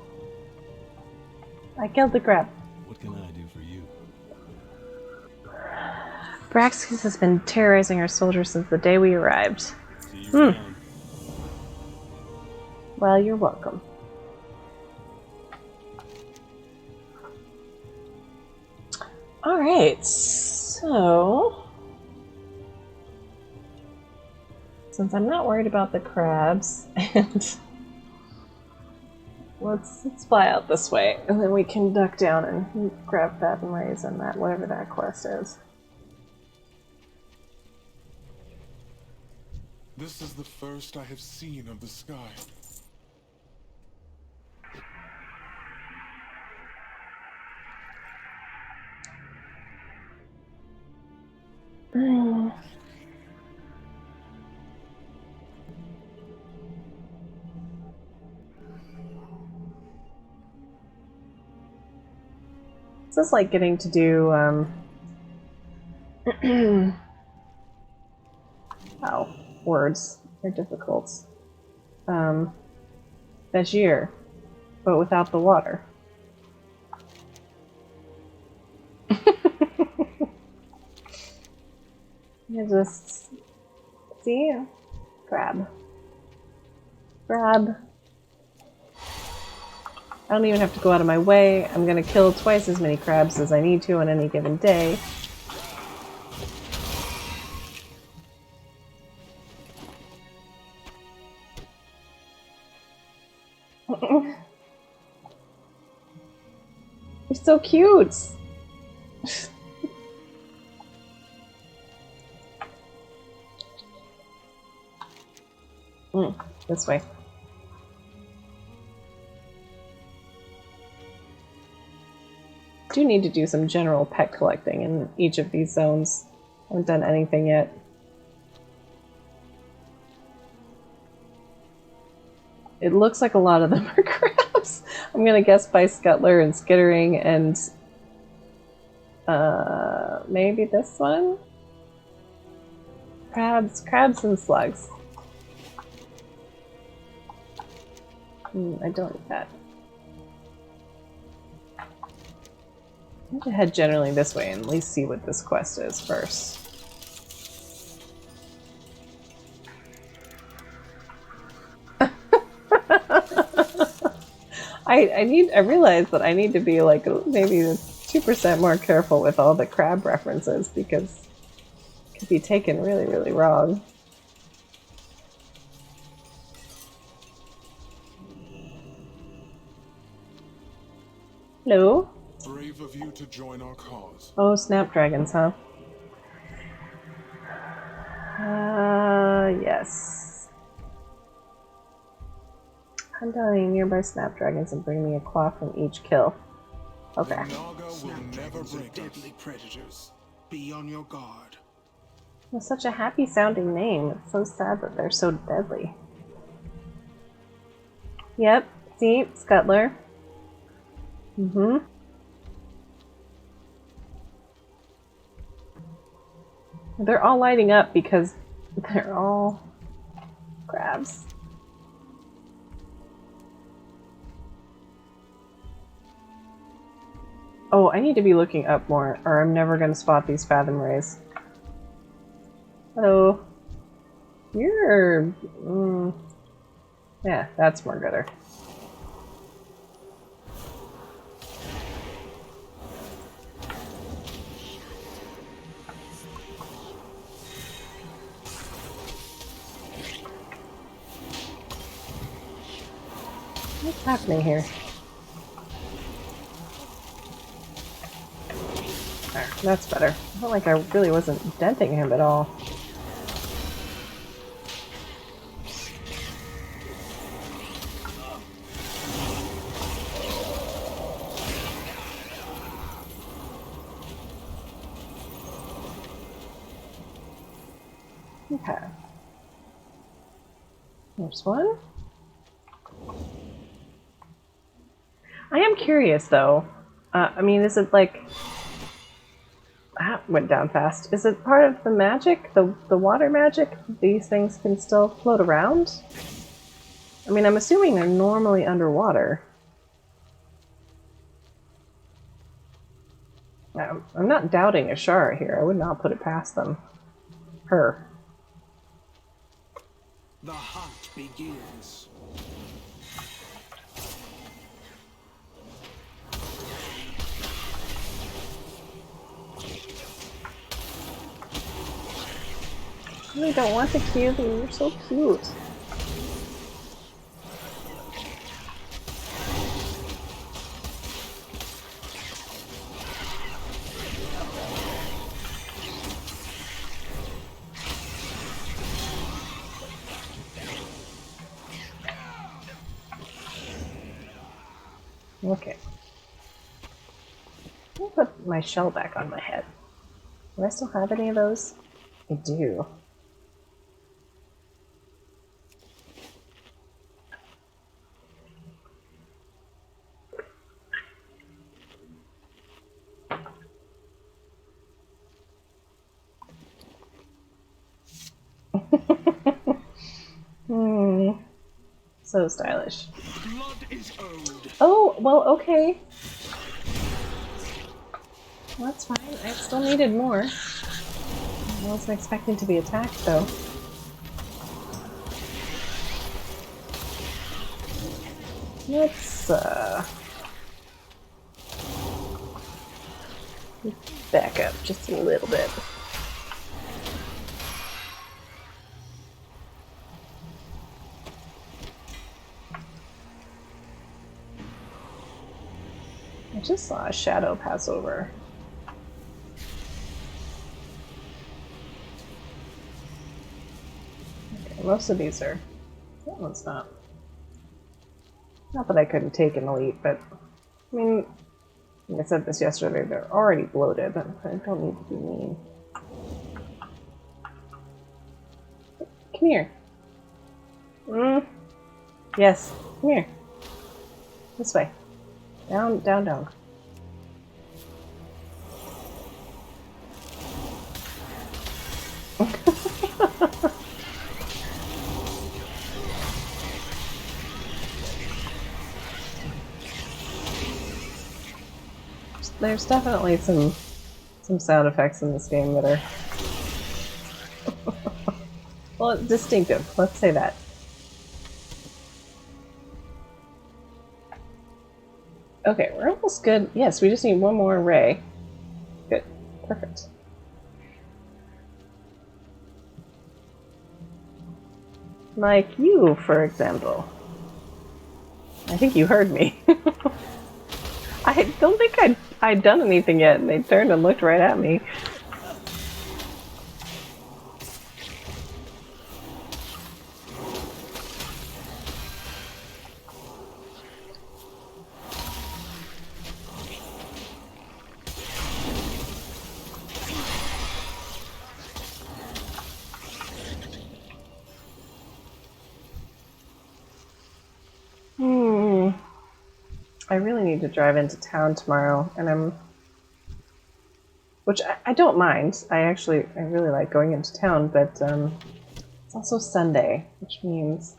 I killed the crab. What can I do for you? Braxis has been terrorizing our soldiers since the day we arrived. See you around. Well, you're welcome. Alright, so... Since I'm not worried about the crabs, and... Let's fly out this way, and then we can duck down and grab Fathom Rays and that, whatever that quest is. This is the first I have seen of the sky. This is like getting to do, wow, words are difficult. Bajir, but without the water. You just see, grab. I don't even have to go out of my way. I'm gonna kill twice as many crabs as I need to on any given day. You're so cute! This way. Do need to do some general pet collecting in each of these zones. I haven't done anything yet. It looks like a lot of them are crabs. I'm gonna guess by Scuttler and Skittering and maybe this one? Crabs and slugs. I don't need that. I'm gonna head generally this way and at least see what this quest is first. I realize that I need to be like maybe 2% more careful with all the crab references because it could be taken really, really wrong. Hello? Brave of you to join our cause. Oh, snapdragons, huh? Yes. Hunt down any nearby snapdragons and bring me a claw from each kill. Okay. The Naga will never Snapdragons are break us. deadly predators. Be on your guard. That's such a happy sounding name. It's so sad that they're so deadly. Yep. See? Scuttler. They're all lighting up because they're all crabs. Oh, I need to be looking up more, or I'm never going to spot these Fathom Rays. Hello. You're... yeah, that's more gooder. What's happening here? That's better. I felt like I really wasn't denting him at all. Okay. There's one. I am curious, though. I mean, is it like... That went down fast. Is it part of the magic? The water magic? These things can still float around? I mean, I'm assuming they're normally underwater. I'm not doubting Ashara here. I would not put it past them. Her. The hunt begins. I don't want to kill you. You're so cute. Okay. I'll put my shell back on my head. Do I still have any of those? I do. So stylish. Blood is owed. Oh, well, okay. Well, that's fine. I still needed more. I wasn't expecting to be attacked, though. Let's, back up just a little bit. I just saw a shadow pass over. Okay, most of these are... That one's not. Not that I couldn't take an elite, but... I mean, like I said this yesterday, they're already bloated. I don't need to be mean. Come here. Yes, come here. This way. Down, down, down. There's definitely some sound effects in this game that are well, distinctive. Let's say that. Okay, we're almost good. Yes, we just need one more ray. Good. Perfect. Like you, for example. I think you heard me. I don't think I'd done anything yet, and they turned and looked right at me. I really need to drive into town tomorrow, and which I don't mind. I really like going into town, but it's also Sunday, which means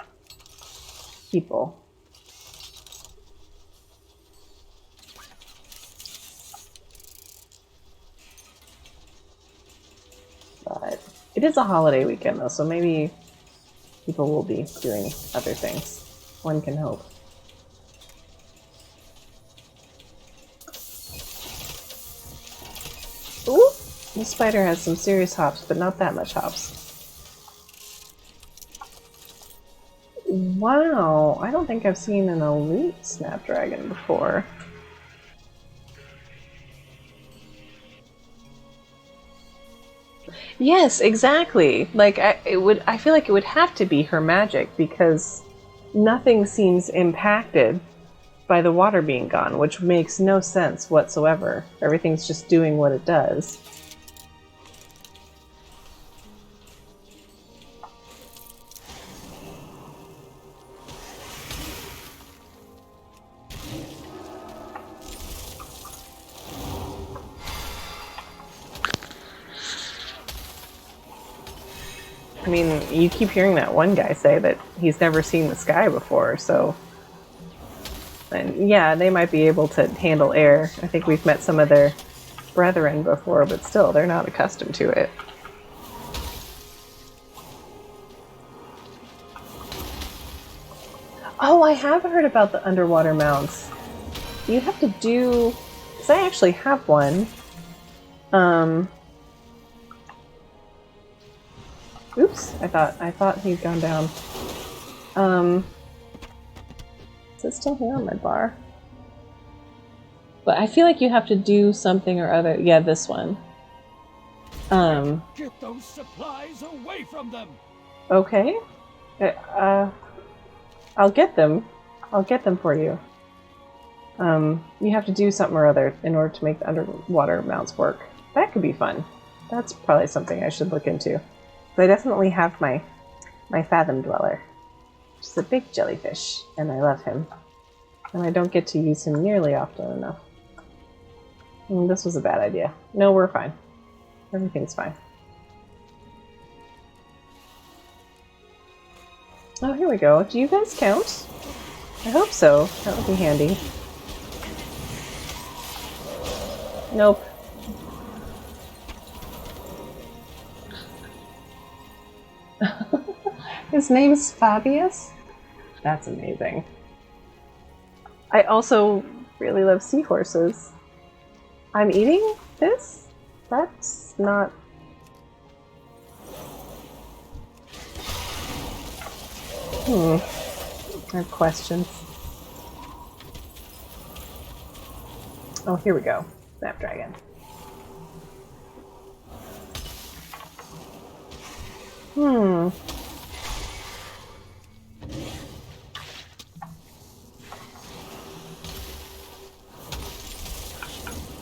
people. But it is a holiday weekend though, so maybe people will be doing other things. One can hope. Ooh! This spider has some serious hops, but not that much hops. Wow! I don't think I've seen an elite snapdragon before. Yes, exactly. Like I feel like it would have to be her magic because nothing seems impacted by the water being gone, which makes no sense whatsoever. Everything's just doing what it does. I mean, you keep hearing that one guy say that he's never seen the sky before, so... And yeah, they might be able to handle air. I think we've met some of their brethren before, but still, they're not accustomed to it. Oh, I have heard about the underwater mounts. You have to do... Because I actually have one. Oops, I thought he'd gone down. Is it still here on my bar? But I feel like you have to do something or other. Yeah, this one. Get those supplies away from them. Okay. I'll get them. I'll get them for you. You have to do something or other in order to make the underwater mounts work. That could be fun. That's probably something I should look into. But I definitely have my Fathom Dweller. Which is a big jellyfish, and I love him. And I don't get to use him nearly often enough. This was a bad idea. No, we're fine. Everything's fine. Oh, here we go. Do you guys count? I hope so. That would be handy. Nope. His name's Fabius? That's amazing. I also really love seahorses. I'm eating this? That's not... I have questions. Oh, here we go. Snapdragon.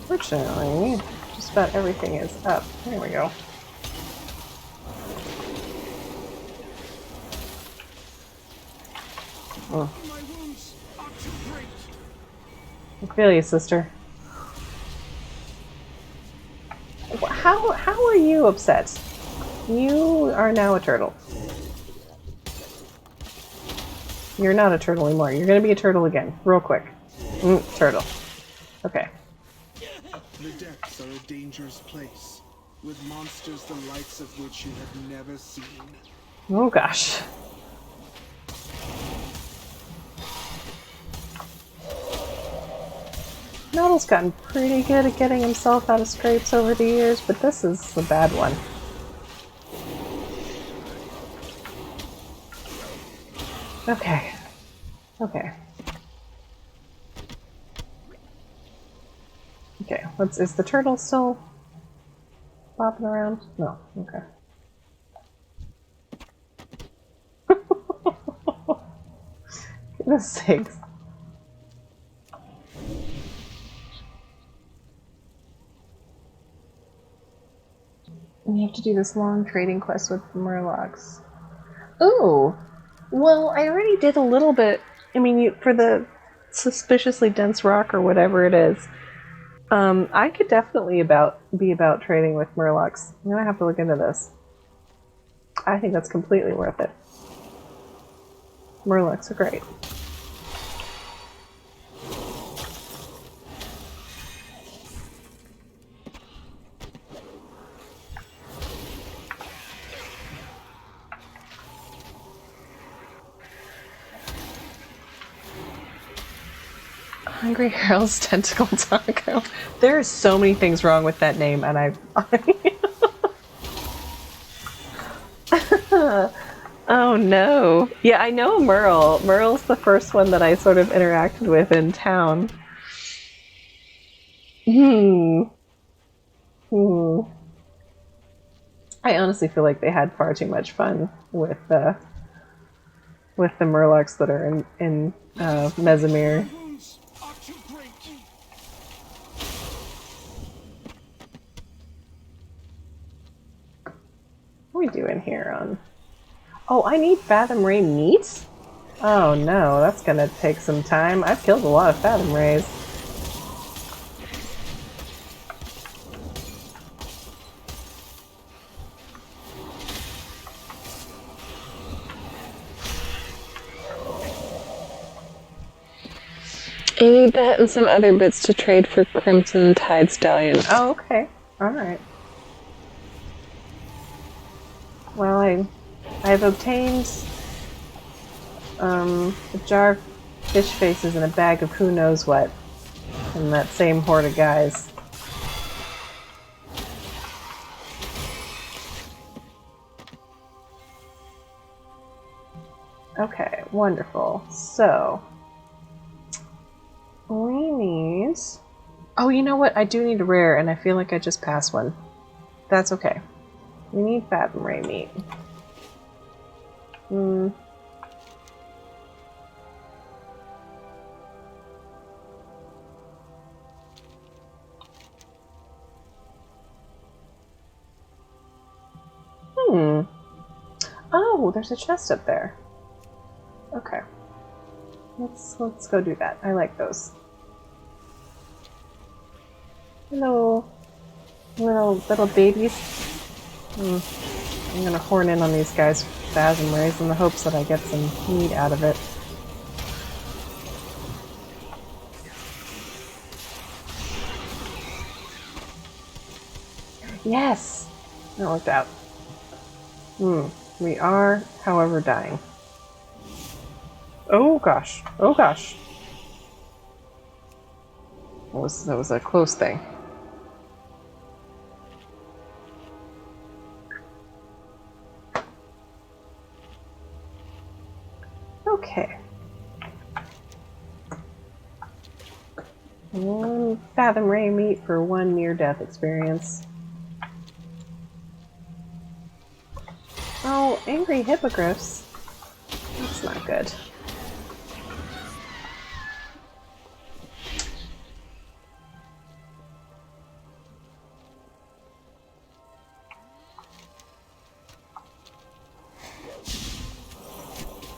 Fortunately, just about everything is up. There we go. Oh. I feel you, sister. How are you upset? You are now a turtle. You're not a turtle anymore. You're gonna be a turtle again, real quick. Turtle. Okay. The depths are a dangerous place, with monsters the likes of which you have never seen. Oh gosh. Noddle's gotten pretty good at getting himself out of scrapes over the years, but this is a bad one. Okay. Okay. Okay, is the turtle still bopping around? No, okay. Goodness sakes. And you have to do this long trading quest with Murlocs. Ooh! Well, I already did a little bit. I mean, for the suspiciously dense rock or whatever it is. I could definitely be about trading with Murlocs. I'm gonna have to look into this. I think that's completely worth it. Murlocs are great. Hungry Girl's Tentacle Taco. There are so many things wrong with that name, and oh no. Yeah, I know Merle. Merle's the first one that I sort of interacted with in town. I I honestly feel like they had far too much fun with the Murlocs that are in Mesomir. What are we doing here on... Oh, I need Fathom Ray meat? Oh no, that's gonna take some time. I've killed a lot of Fathom Rays. I need that and some other bits to trade for Crimson Tide Stallion. Oh, okay. Alright. Well, I've obtained a jar of fish faces and a bag of who knows what from that same horde of guys. Okay, wonderful. So, we need... Oh, you know what? I do need a rare, and I feel like I just passed one. That's okay. We need Fathom Ray meat. Oh, there's a chest up there. Okay. Let's go do that. I like those. Hello, little babies. I'm gonna horn in on these guys' Fathom Rays in the hopes that I get some meat out of it. Yes! That worked out. We are, however, dying. Oh gosh. Oh gosh. That was a close thing. Okay. One Fathom Ray meat for one near-death experience. Oh, angry hippogriffs. That's not good.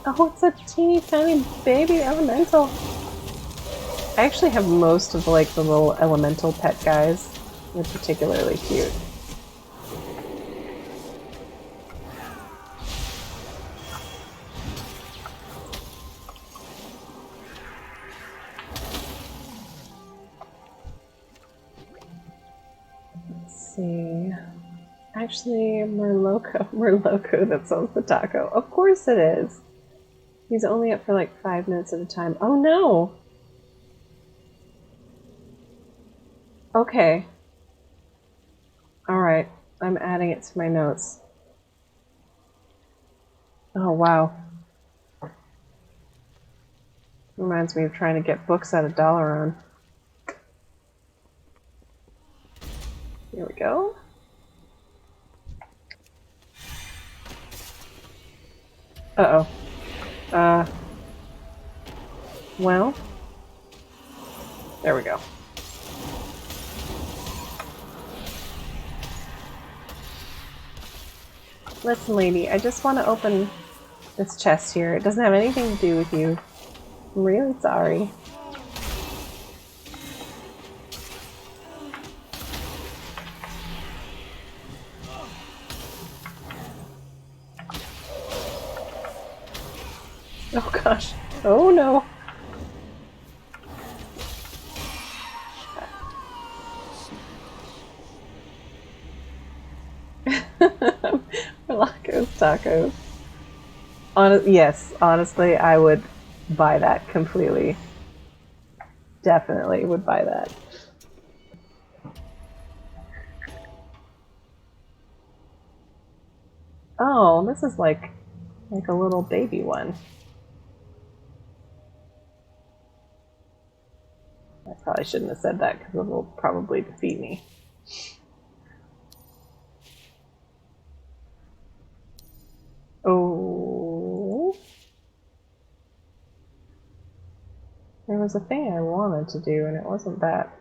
Oh, it's a teeny tiny baby elemental. I actually have most of the little elemental pet guys. They're particularly cute. Let's see. Actually, Murloco that sells the taco. Of course it is. He's only up for like 5 minutes at a time. Oh no! Okay. Alright. I'm adding it to my notes. Oh wow. Reminds me of trying to get books at $1 on. Here we go. Uh-oh. Well. There we go. Listen, lady, I just want to open this chest here. It doesn't have anything to do with you. I'm really sorry. Oh gosh. Oh no. Relacos tacos. Yes, honestly, I would buy that completely. Definitely would buy that. Oh, this is like a little baby one. I probably shouldn't have said that because it will probably defeat me. Oh. There was a thing I wanted to do, and it wasn't that.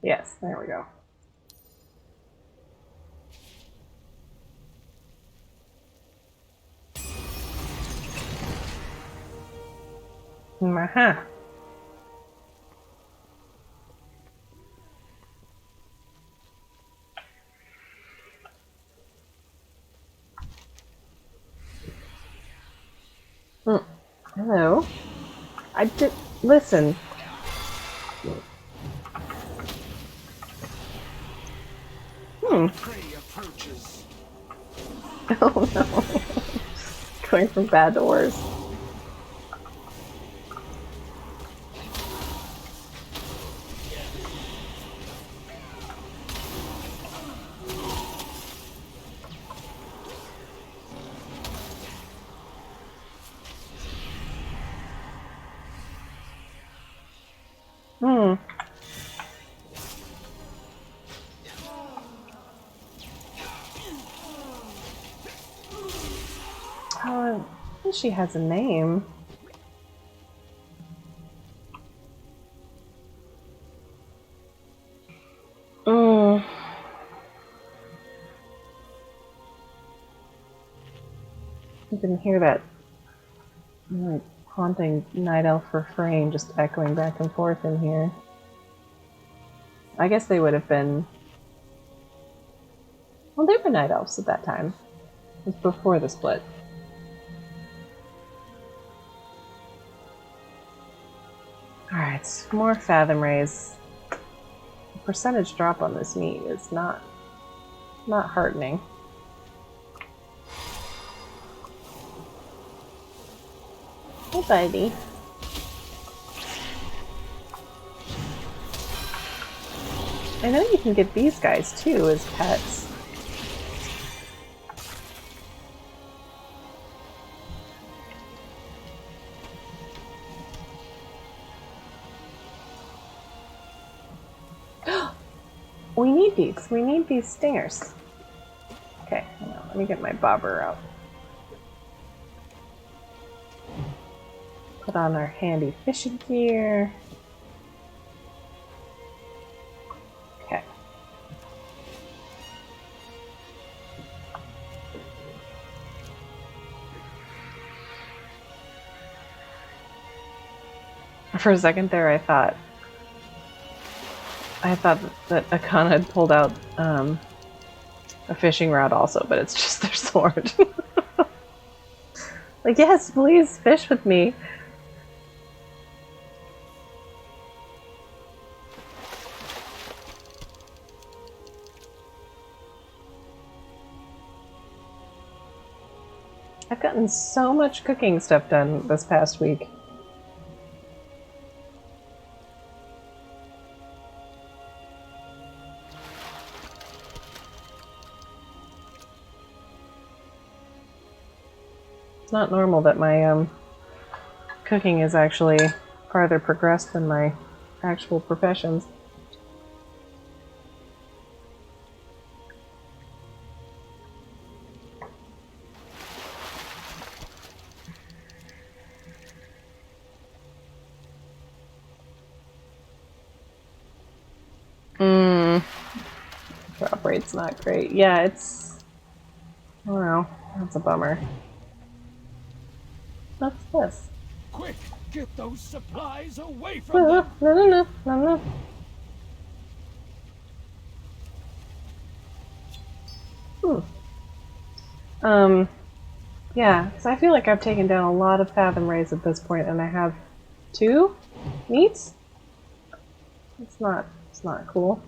Yes, there we go. Aha. Hello. I did listen. Prey approaches. Oh no. Going from bad to worse. I think she has a name. You can hear that like haunting night elf refrain just echoing back and forth in here. I guess they would have been. Well, they were night elves at that time. It was before the split. Alright, more fathom rays. The percentage drop on this meat is not heartening. Hey, buddy. I know you can get these guys too as pets. We need these. We need these stingers. Okay, hang on. Let me get my bobber out. Put on our handy fishing gear. Okay. For a second there, I thought that Akana had pulled out a fishing rod also, but it's just their sword. Like, yes, please fish with me. I've gotten so much cooking stuff done this past week. It's not normal that my cooking is actually farther progressed than my actual professions. Drop rate's not great. Yeah, it's... I don't know. That's a bummer. What's this? Quick, get those supplies away from No, them. no, no, no, no. Yeah, so I feel like I've taken down a lot of fathom rays at this point, and I have 2 meats? It's not cool.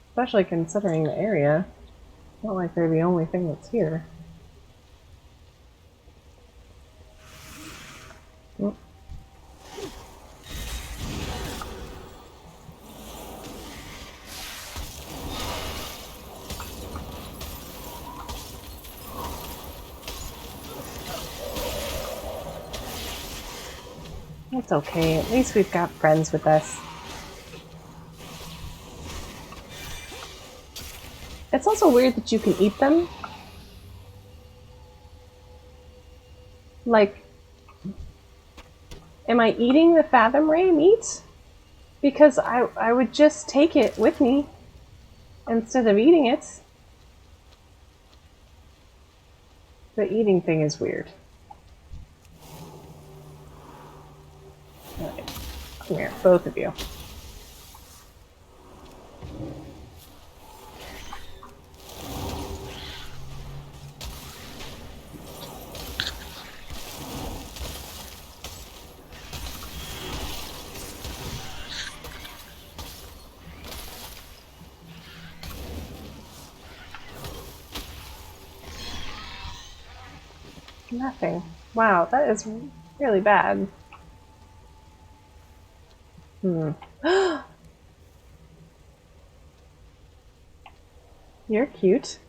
Especially considering the area. It's not like they're the only thing that's here. It's okay, at least we've got friends with us. It's also weird that you can eat them. Like, am I eating the Fathom Ray meat? Because I would just take it with me instead of eating it. The eating thing is weird. Alright, come here, both of you. Nothing. Wow, that is really bad. Hmm. You're cute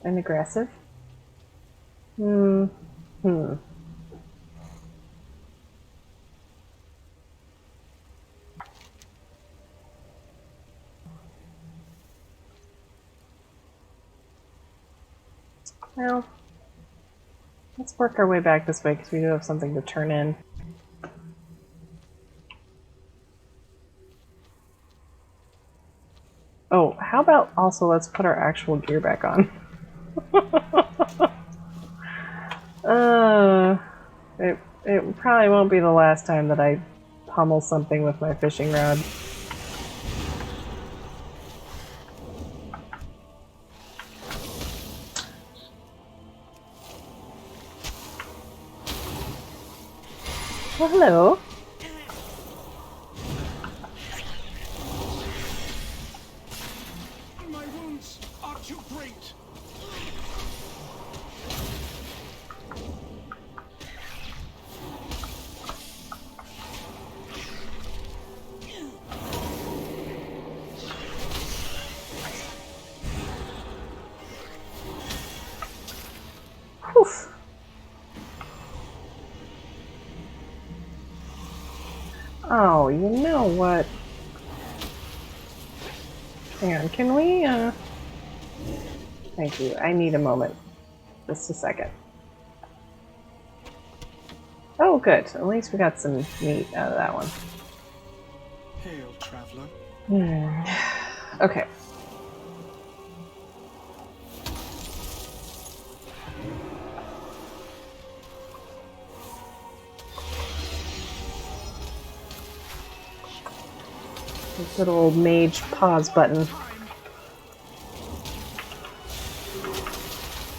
and aggressive. Hmm. Hmm. Well, let's work our way back this way because we do have something to turn in. Oh, how about also let's put our actual gear back on? It probably won't be the last time that I pummel something with my fishing rod. Well, hello. My wounds are too great. Whew. Oh, you know what? Hang on, can we, Thank you. I need a moment. Just a second. Oh, good. At least we got some meat out of that one. Hail, traveler. Okay. This good old mage pause button.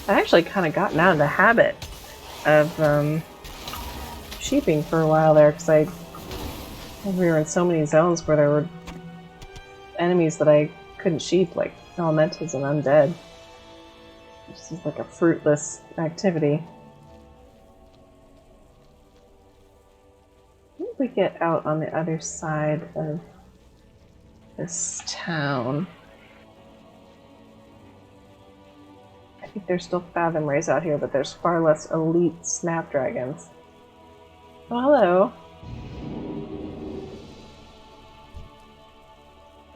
I've actually kind of gotten out of the habit of sheeping for a while there because we were in so many zones where there were enemies that I couldn't sheep, like elementals and undead. This is like a fruitless activity. What did we get out on the other side of this town? I think there's still Fathom Rays out here, but there's far less elite snapdragons. Oh, hello.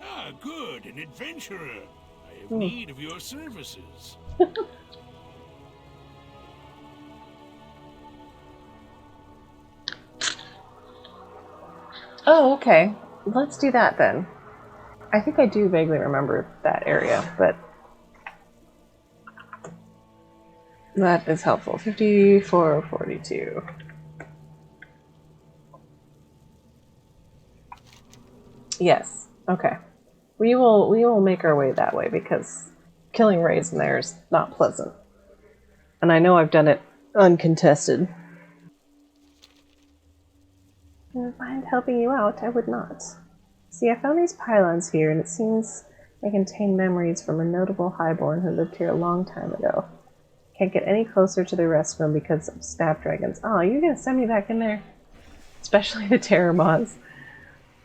Ah, good, an adventurer. I have need of your services. Oh, okay. Let's do that then. I think I do vaguely remember that area, but that is helpful. 5442. Yes. Okay. We will make our way that way because killing rays in there is not pleasant. And I know I've done it uncontested. If I would mind helping you out, I would not. See, I found these pylons here, and it seems they contain memories from a notable highborn who lived here a long time ago. Can't get any closer to the rest of them because of snapdragons. Oh, you're gonna send me back in there? Especially the terror moths.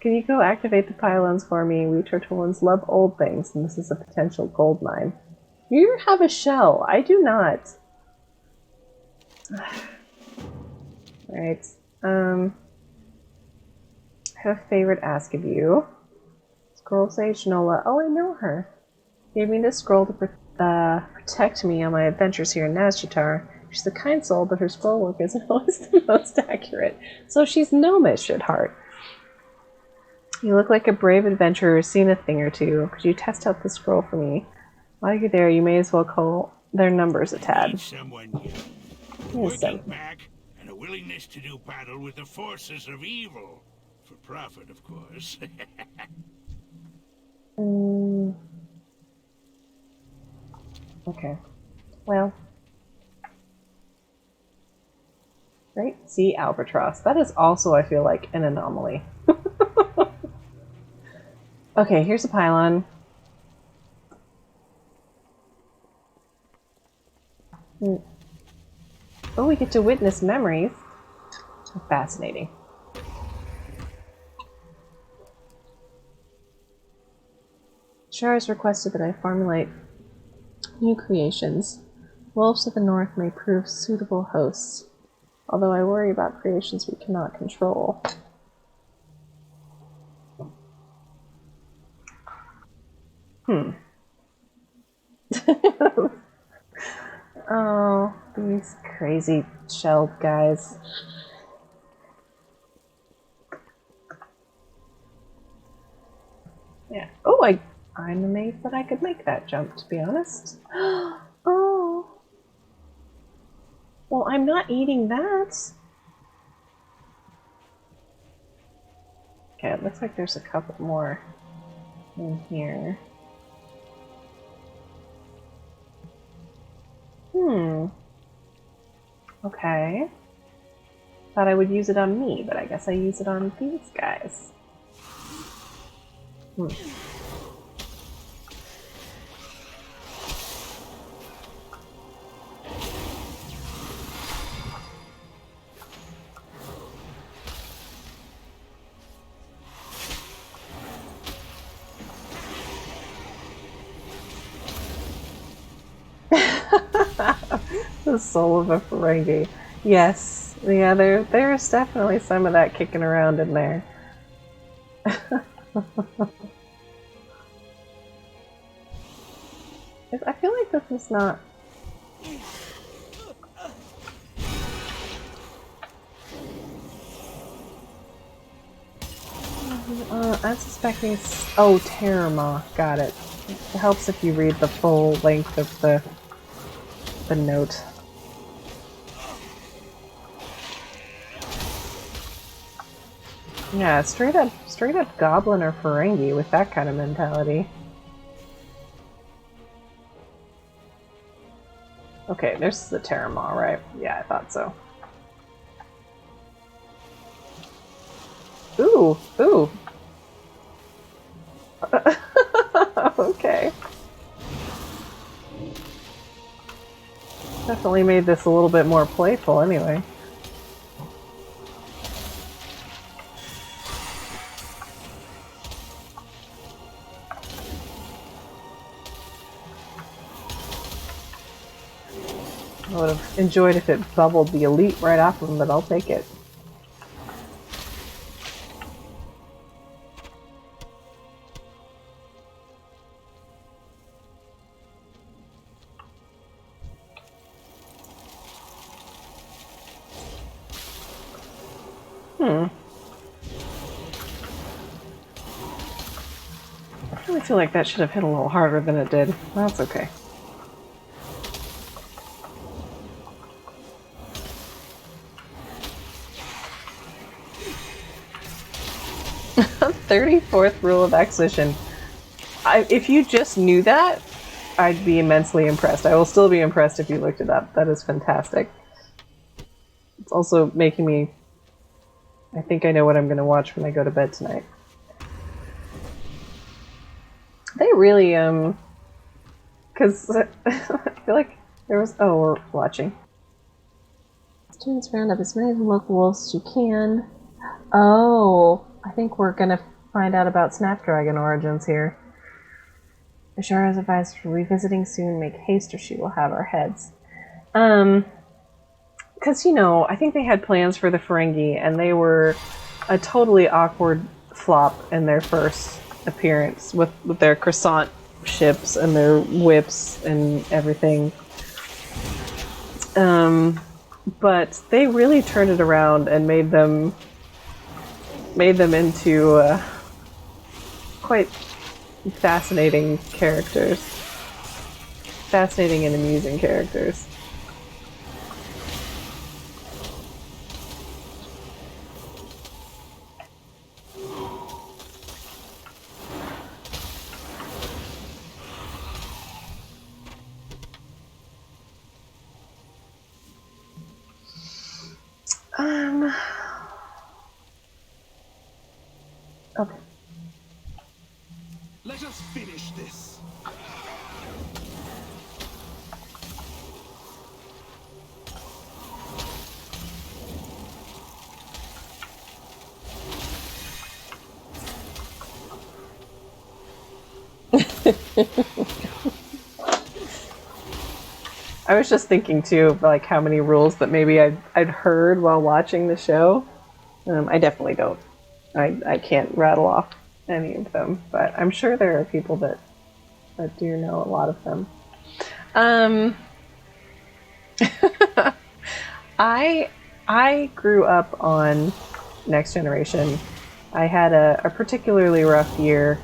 Can you go activate the pylons for me? We Tortolans love old things, and this is a potential gold mine. You have a shell. I do not. Right. I have a favorite ask of you. Scroll Sage Nola. Oh, I know her. Gave me this scroll to protect me on my adventures here in Nazjatar. She's a kind soul, but her scroll work isn't always the most accurate. So she's gnomish at heart. You look like a brave adventurer who's seen a thing or two. Could you test out the scroll for me? While you're there, you may as well call their numbers a tad. Someone young, Yes, working back, and a willingness to do battle with the forces of evil. For profit, of course. Okay. Well. Right? Sea albatross. That is also, I feel like, an anomaly. Okay, here's a pylon. Oh, we get to witness memories. Fascinating. Shar has requested that I formulate new creations. Wolves of the North may prove suitable hosts, although I worry about creations we cannot control. Oh, these crazy shelled guys. Yeah. Oh, I'm amazed that I could make that jump, to be honest. Oh. Well, I'm not eating that. Okay, it looks like there's a couple more in here. Okay. Thought I would use it on me, but I guess I use it on these guys. The soul of a Ferengi. Yes. Yeah, there's definitely some of that kicking around in there. I feel like this is not... I'm suspecting... Oh, Terramaw. Got it. It helps if you read the full length of the note. Yeah, straight up goblin or Ferengi with that kind of mentality. Okay, there's the Terramaw, right? Yeah, I thought so. Ooh, ooh. Okay. Definitely made this a little bit more playful anyway. I would have enjoyed if it bubbled the elite right off of him, but I'll take it. I really feel like that should have hit a little harder than it did. That's okay. "34th rule of acquisition." If you just knew that, I'd be immensely impressed. I will still be impressed if you looked it up. That is fantastic. It's also making me... I think I know what I'm going to watch when I go to bed tonight. They really, because I feel like there was... Oh, we're watching. Students round up as many of the local wolves as you can. Oh, I think we're going to find out about Snapdragon origins here. Ashara is advised for revisiting soon. Make haste or she will have our heads. Because, you know, I think they had plans for the Ferengi, and they were a totally awkward flop in their first appearance with their croissant ships and their whips and everything. But they really turned it around and made them into quite fascinating characters. Fascinating and amusing characters. Okay. Let us finish this. I was just thinking too of like how many rules that maybe I'd heard while watching the show. I definitely don't. I can't rattle off any of them, but I'm sure there are people that do know a lot of them. I grew up on Next Generation. I had a particularly rough year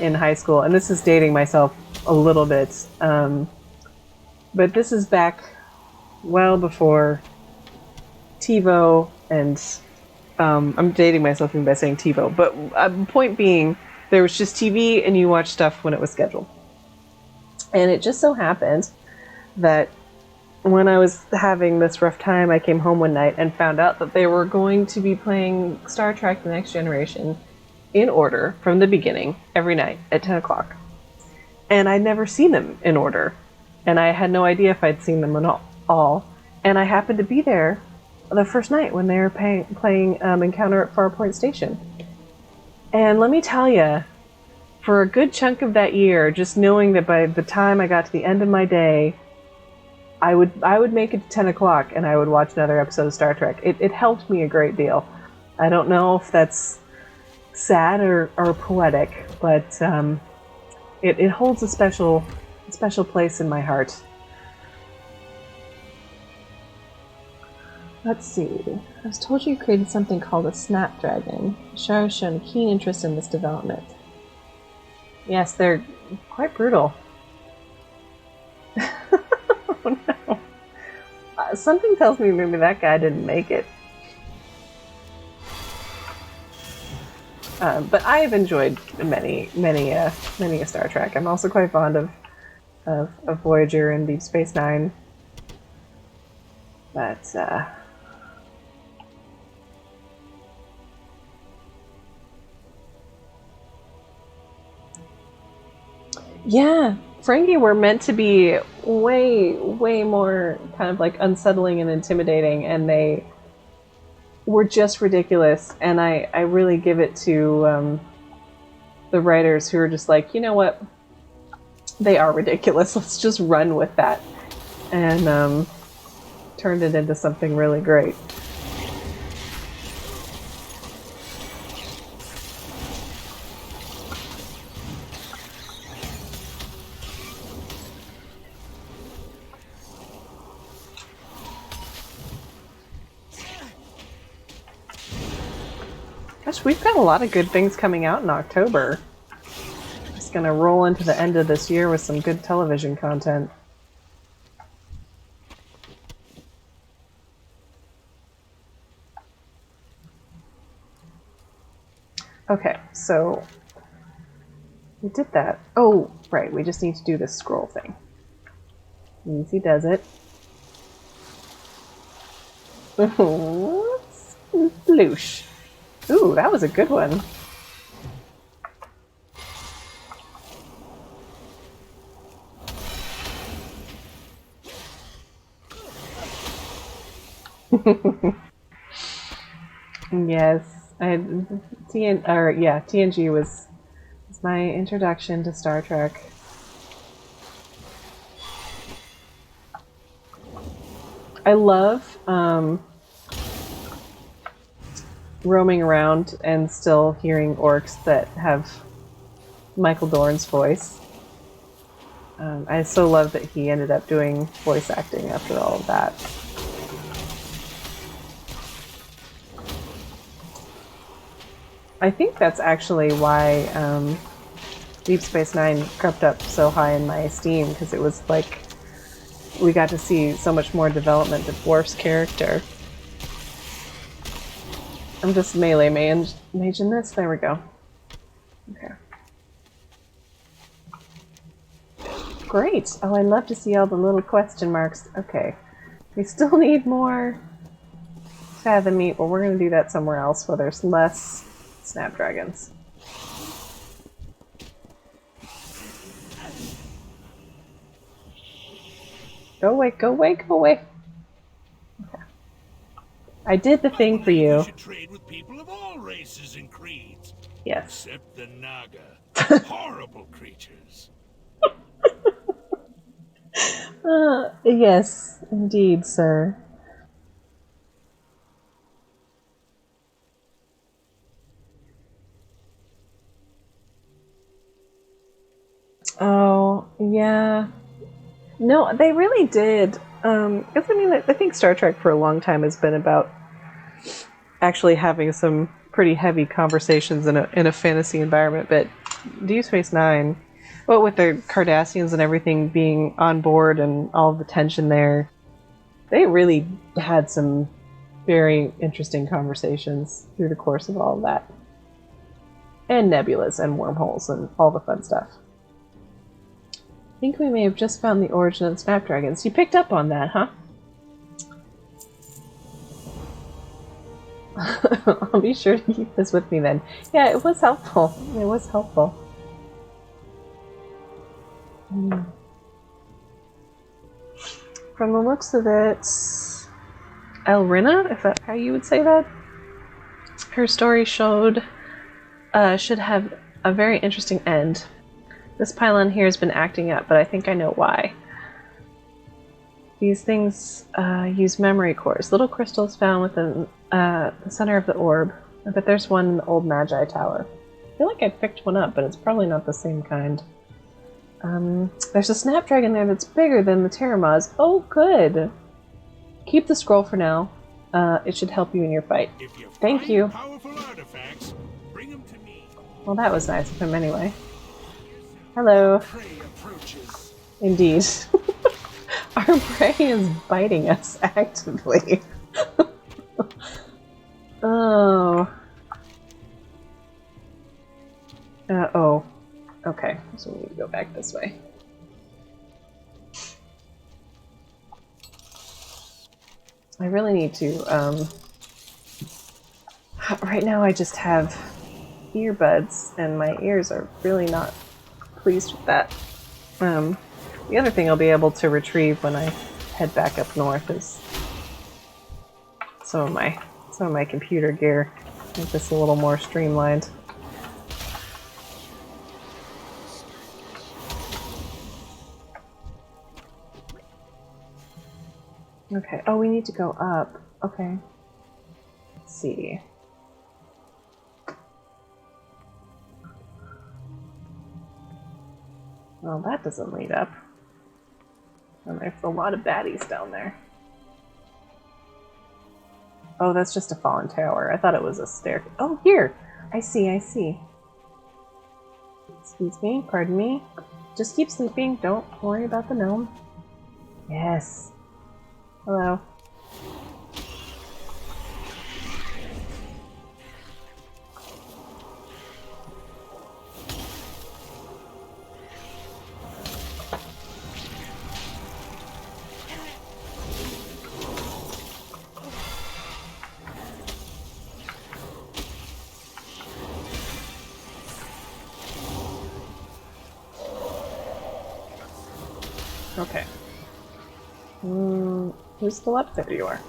in high school, and this is dating myself a little bit. But this is back well before TiVo, and I'm dating myself even by saying TiVo. But point being, there was just TV, and you watched stuff when it was scheduled. And it just so happened that when I was having this rough time, I came home one night and found out that they were going to be playing Star Trek: The Next Generation in order from the beginning every night at 10 o'clock. And I'd never seen them in order. And I had no idea if I'd seen them at all. And I happened to be there the first night when they were playing Encounter at Farpoint Station. And let me tell you, for a good chunk of that year, just knowing that by the time I got to the end of my day, I would make it to 10 o'clock and I would watch another episode of Star Trek. It helped me a great deal. I don't know if that's sad or poetic, but it holds a special place in my heart. Let's see. I was told you created something called a Snapdragon. Shara has shown a keen interest in this development. Yes, they're quite brutal. Oh no. Something tells me maybe that guy didn't make it. But I have enjoyed many a Star Trek. I'm also quite fond of Voyager and Deep Space Nine. But yeah, Ferengi were meant to be way more kind of like unsettling and intimidating, and they were just ridiculous. And I really give it to the writers who are just like, you know what? They are ridiculous. Let's just run with that. And turned it into something really great. Gosh, we've got a lot of good things coming out in October. Just gonna roll into the end of this year with some good television content. Okay, so we did that. Oh, right, we just need to do this scroll thing. Easy does it. Sploosh. Ooh, that was a good one. Yes, TNG was my introduction to Star Trek. I love roaming around and still hearing orcs that have Michael Dorn's voice. I so love that he ended up doing voice acting after all of that. I think that's actually why Deep Space Nine crept up so high in my esteem, because it was like we got to see so much more development of Worf's character. I'm just melee maging this. There we go. Okay. Great. Oh, I'd love to see all the little question marks. Okay. We still need more fathom meat, but we're going to do that somewhere else where there's less snapdragons. Go away, go away, go away. Okay. I did the thing for you. You should trade with people of all races and creeds. Yes. Except the Naga. Horrible creatures. Yes, indeed, sir. Oh, yeah. No, they really did. 'Cause I mean, I think Star Trek for a long time has been about actually having some pretty heavy conversations in a fantasy environment, but Deep Space Nine, well, with the Cardassians and everything being on board and all the tension there, they really had some very interesting conversations through the course of all of that. And nebulas and wormholes and all the fun stuff. I think we may have just found the origin of the snapdragons. You picked up on that, huh? I'll be sure to keep this with me then. Yeah, it was helpful. It was helpful. From the looks of it, Elrina, if that's how you would say that, her story should have a very interesting end. This pylon here has been acting up, but I think I know why. These things use memory cores, little crystals found within the center of the orb. I bet there's one in the old Magi Tower. I feel like I picked one up, but it's probably not the same kind. There's a snapdragon there that's bigger than the Terramaz. Oh, good! Keep the scroll for now. It should help you in your fight. Thank you. Powerful artifacts, bring them to me. Well, that was nice of him anyway. Hello. Indeed. Our prey is biting us actively. Oh. Oh. Okay, so we need to go back this way. I really need to, right now I just have earbuds, and my ears are really not pleased with that. The other thing I'll be able to retrieve when I head back up north is some of my computer gear. Make this a little more streamlined. Okay. Oh, we need to go up. Okay. Let's see. Well, that doesn't lead up. And there's a lot of baddies down there. Oh, that's just a fallen tower. I thought it was a staircase. Oh, here! I see, I see. Excuse me, pardon me. Just keep sleeping. Don't worry about the gnome. Yes. Hello. Okay. Who's still up? There you are.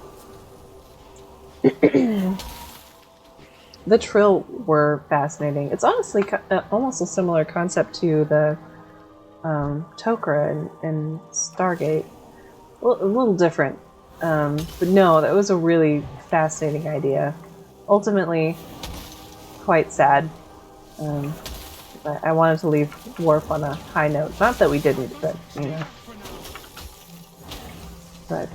The Trill were fascinating. It's honestly almost a similar concept to the Tok'ra in Stargate. Well, a little different. But no, that was a really fascinating idea. Ultimately, quite sad. I wanted to leave Warp on a high note. Not that we didn't, but, you know. But,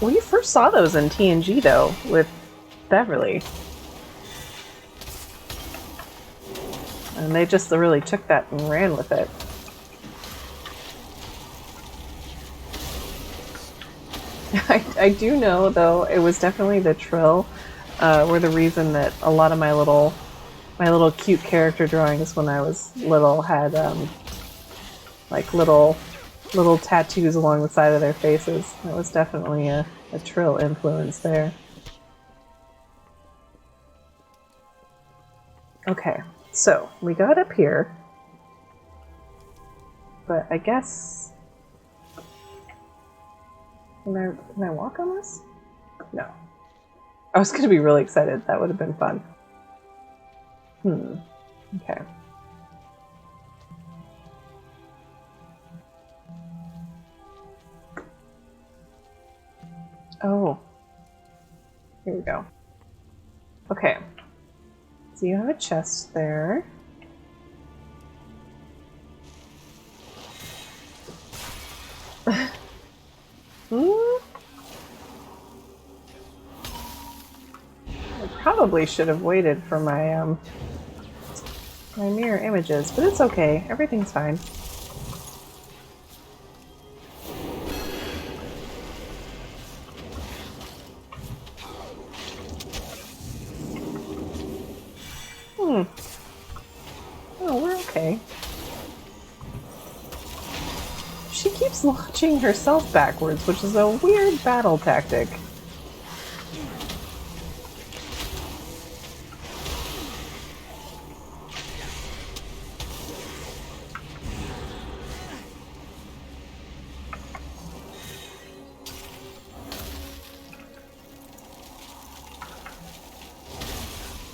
we first saw those in TNG, though, with Beverly. And they just really took that and ran with it. I do know, though, it was definitely the Trill were the reason that a lot of my little cute character drawings when I was little had like little tattoos along the side of their faces. That was definitely a Trill influence there. Okay, so we got up here, but I guess can I walk on this? No. I was gonna be really excited. That would have been fun. Okay. Oh. Here we go. Okay. So you have a chest there. I probably should have waited for my my mirror images, but it's okay. Everything's fine. Oh, we're okay. She keeps launching herself backwards, which is a weird battle tactic.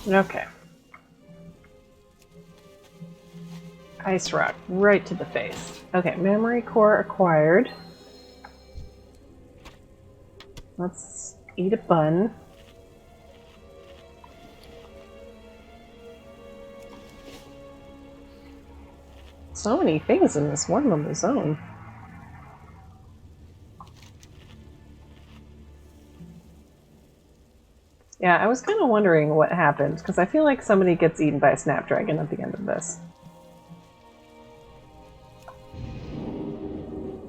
Okay. Ice rock, right to the face. Okay, memory core acquired. Let's eat a bun. So many things in this one little zone. Yeah, I was kind of wondering what happened, because I feel like somebody gets eaten by a snapdragon at the end of this.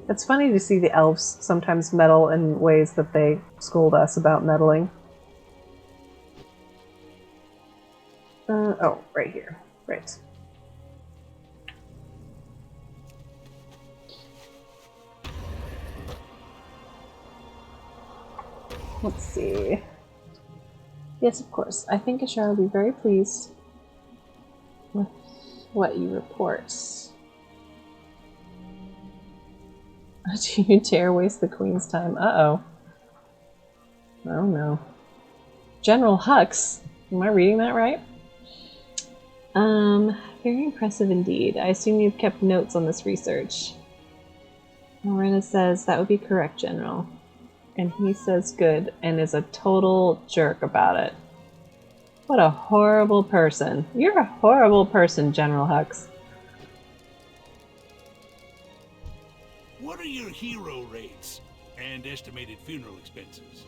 It's funny to see the elves sometimes meddle in ways that they scold us about meddling. Oh, right here. Right. Let's see. Yes, of course. I think Ashara will be very pleased with what you report. Do you dare waste the Queen's time? Uh-oh. Oh no. General Hux. Am I reading that right? Very impressive indeed. I assume you've kept notes on this research. Morena says that would be correct, General. And he says good and is a total jerk about it. What a horrible person. You're a horrible person, General Hux. What are your hero rates and estimated funeral expenses?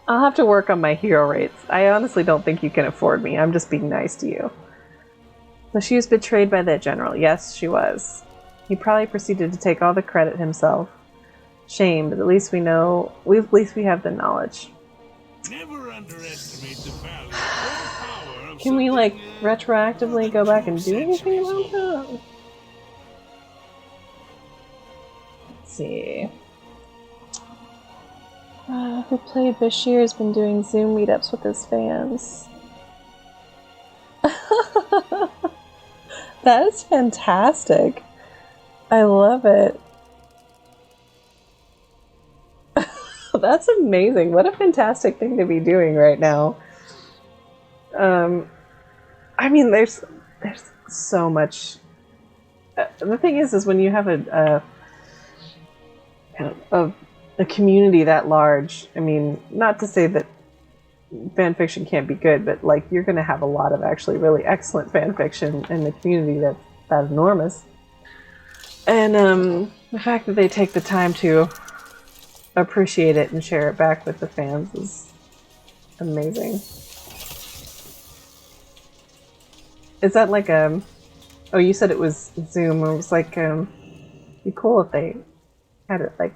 I'll have to work on my hero rates. I honestly don't think you can afford me. I'm just being nice to you. So she was betrayed by that general. Yes, she was. He probably proceeded to take all the credit himself. Shame, but at least we know. At least we have the knowledge. Never underestimate the value or power of Can we, like, retroactively go back and do anything about that? Let's see. Who played Bashir has been doing Zoom meetups with his fans. That is fantastic. I love it. That's amazing. What a fantastic thing to be doing right now. I mean, there's so much. The thing is when you have a a community that large, I mean, not to say that fan fiction can't be good, but like you're going to have a lot of actually really excellent fan fiction in the community that's that enormous. And the fact that they take the time to appreciate it and share it back with the fans is amazing. Is that like a... Oh, you said it was Zoom. It was like, it'd be cool if they had it like...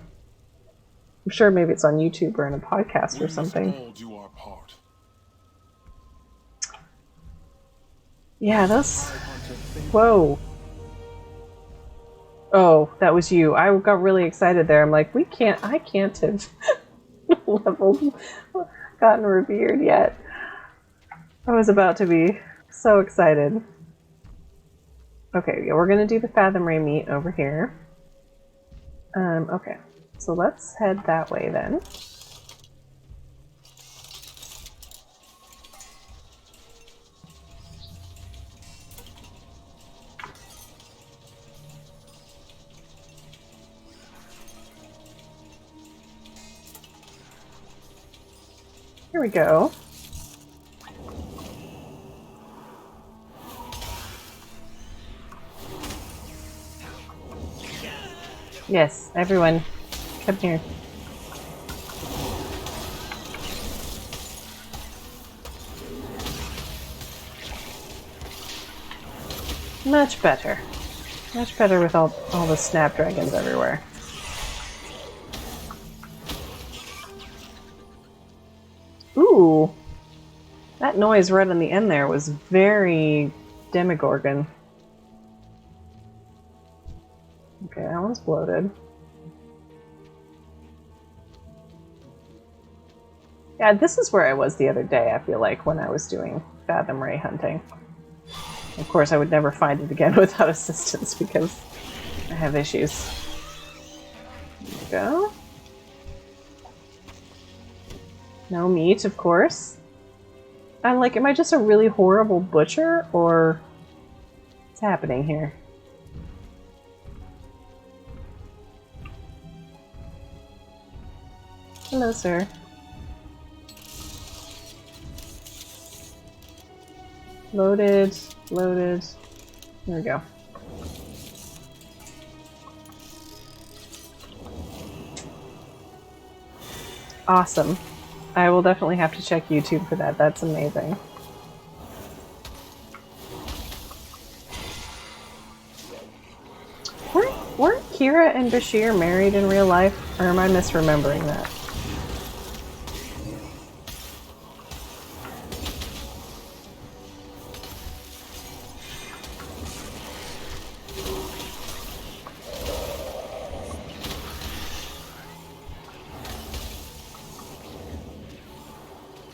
I'm sure maybe it's on YouTube or in a podcast or something. We must all do our part. Yeah, those... Whoa. Oh, that was you. I got really excited there. I'm like, I can't have leveled, gotten revered yet. I was about to be so excited. Okay, yeah, we're gonna do the Fathom Ray meet over here. Okay, so let's head that way then. Here we go. Yes, everyone, come here. Much better. Much better with all the snapdragons everywhere. Ooh! That noise right on the end there was very Demogorgon. Okay, that one's bloated. Yeah, this is where I was the other day, I feel like, when I was doing Fathom Ray hunting. Of course, I would never find it again without assistance because I have issues. There we go. No meat, of course. I'm like, am I just a really horrible butcher, or what's happening here? Hello, sir. Loaded, loaded. There we go. Awesome. I will definitely have to check YouTube for that. That's amazing. Weren't Kira and Bashir married in real life? Or am I misremembering that?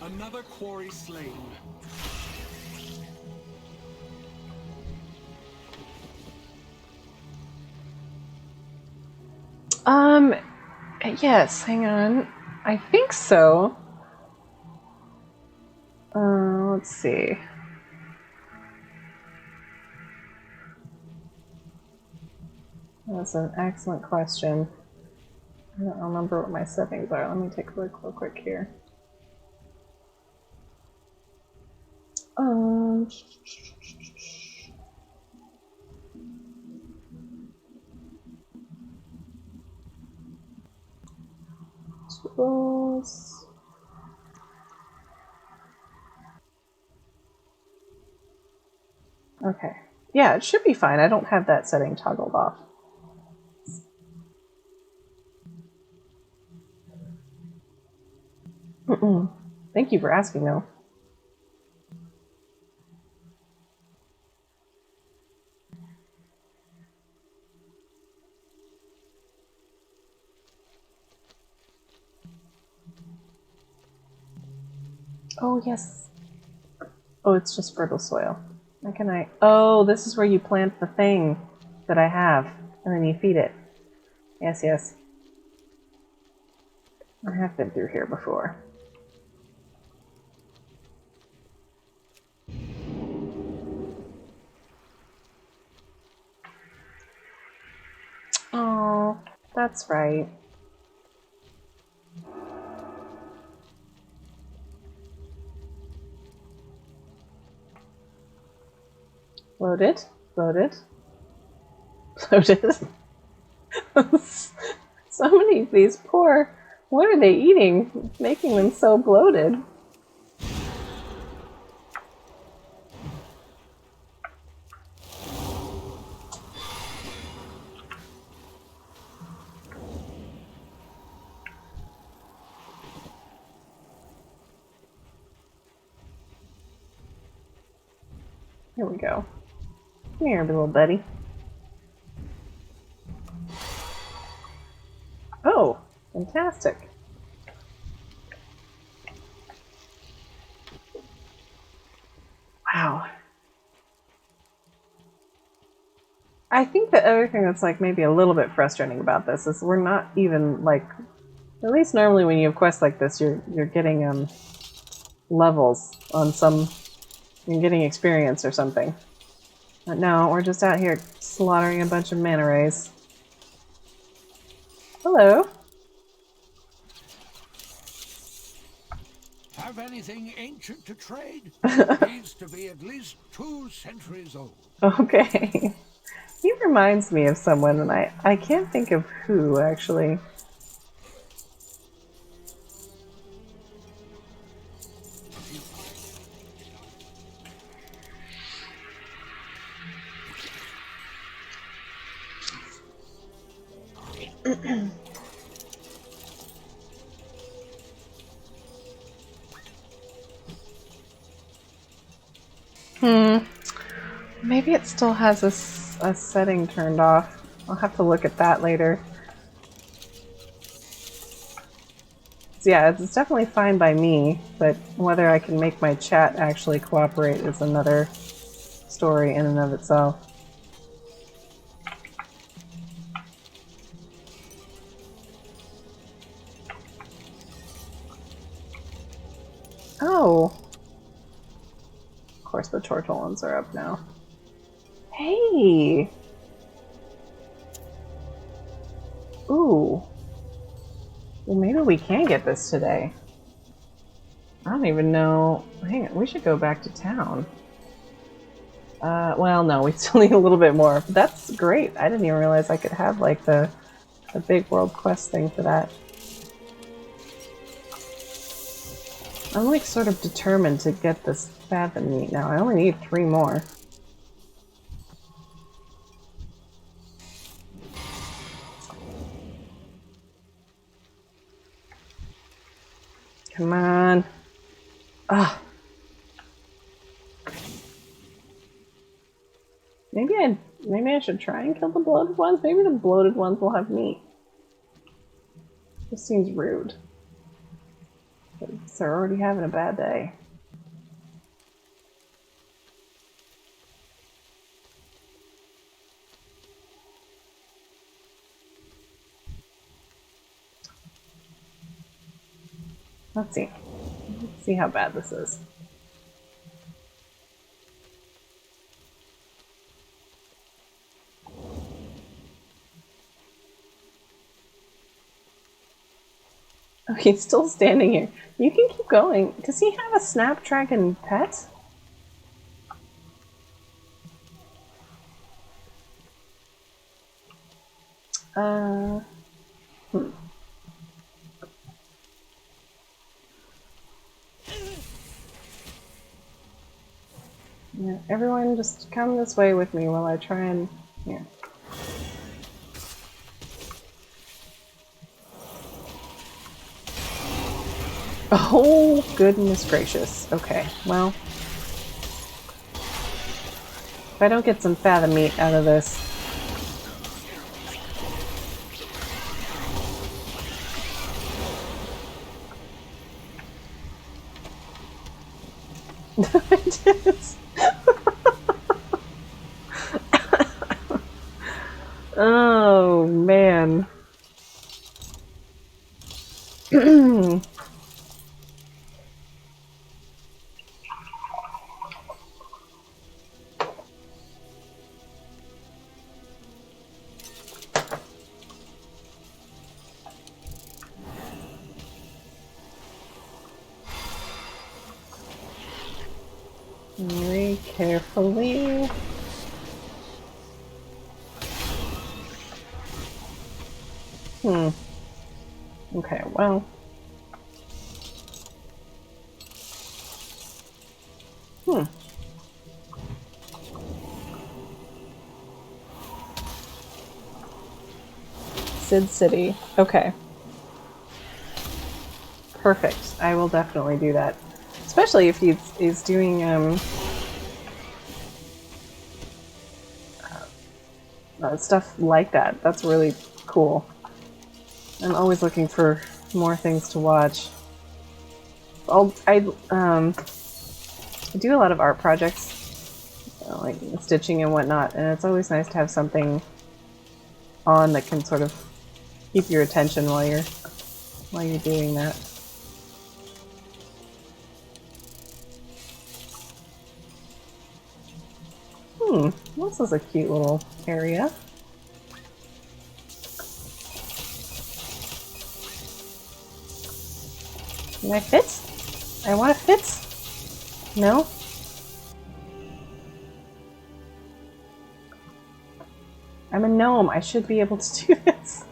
Another quarry slain. Yes, hang on. I think so. Let's see. That's an excellent question. I don't remember what my settings are. Let me take a look real quick here. Tools. Okay. Yeah, it should be fine. I don't have that setting toggled off. Thank you for asking, though. Oh, yes. Oh, it's just fertile soil. How can I... Oh, this is where you plant the thing that I have, and then you feed it. Yes, yes. I have been through here before. Oh, that's right. Loaded. Loaded. Loaded. So many of these poor... What are they eating? Making them so bloated. Here we go. Come here, little buddy. Oh, fantastic. Wow. I think the other thing that's like maybe a little bit frustrating about this is we're not even like, at least normally when you have quests like this, you're getting levels on some, you're getting experience or something. But no, we're just out here slaughtering a bunch of manta rays. Hello. Have anything ancient to trade? Needs to be at least 2 centuries old. Okay. He reminds me of someone, and I can't think of who, actually. Maybe it still has a setting turned off. I'll have to look at that later. So yeah, it's definitely fine by me, but whether I can make my chat actually cooperate is another story in and of itself. Oh! Of course the Tortolans are up now. Hey! Ooh. Well, maybe we can get this today. I don't even know. Hang on, we should go back to town. Well, no, we still need a little bit more. But that's great. I didn't even realize I could have, like, the big world quest thing for that. I'm, like, sort of determined to get this fathom meat now. I only need 3 more. Come on. Ah. Maybe I should try and kill the bloated ones. Maybe the bloated ones will have meat. This seems rude. They're already having a bad day. Let's see. Let's see how bad this is. Oh, he's still standing here. You can keep going. Does he have a snapdragon pet? Yeah, everyone just come this way with me while I try and... Here. Oh, goodness gracious. Okay, well. If I don't get some fathom meat out of this... Oh, man. Very carefully. Hmm. Okay, well. Hmm. Sid City. Okay. Perfect. I will definitely do that. Especially if he's doing stuff like that. That's really cool. I'm always looking for more things to watch. I do a lot of art projects, like stitching and whatnot, and it's always nice to have something on that can sort of keep your attention while you're doing that. This is a cute little area. Can I fit? I want to fit? No? I'm a gnome. I should be able to do this.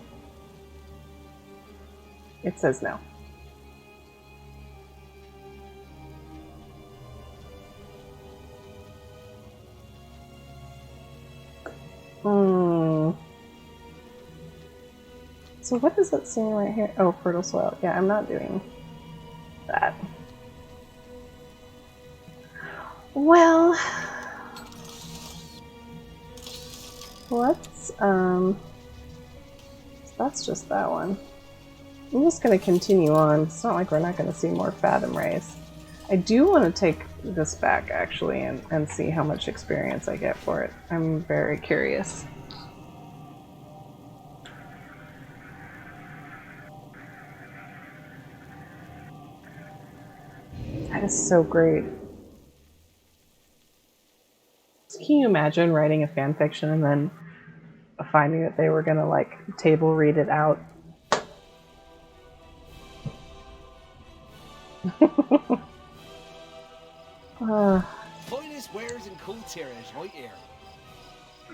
It says no. So what is that saying right here? Oh, fertile soil. Yeah, I'm not doing that. Well, let's, that's just that one. I'm just going to continue on. It's not like we're not going to see more Fathom Rays. I do want to take this back, actually, and see how much experience I get for it. I'm very curious. That is so great. Can you imagine writing a fan fiction and then finding that they were going to, like, table read it out? Finest wares and cool tiers right here.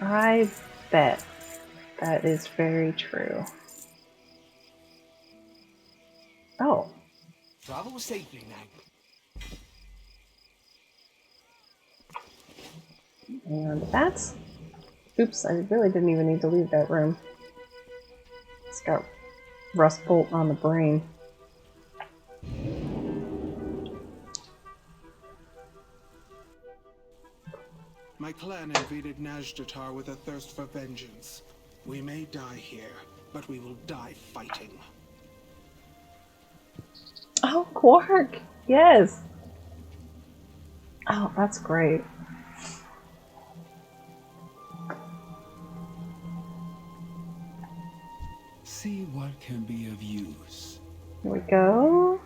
I bet that is very true. Oh. Travel safely now. And that's... Oops, I really didn't even need to leave that room. It's got Rustbolt on the brain. My clan invaded Najdatar with a thirst for vengeance. We may die here, but we will die fighting. Oh, Quark! Yes! Oh, that's great. See what can be of use. Here we go.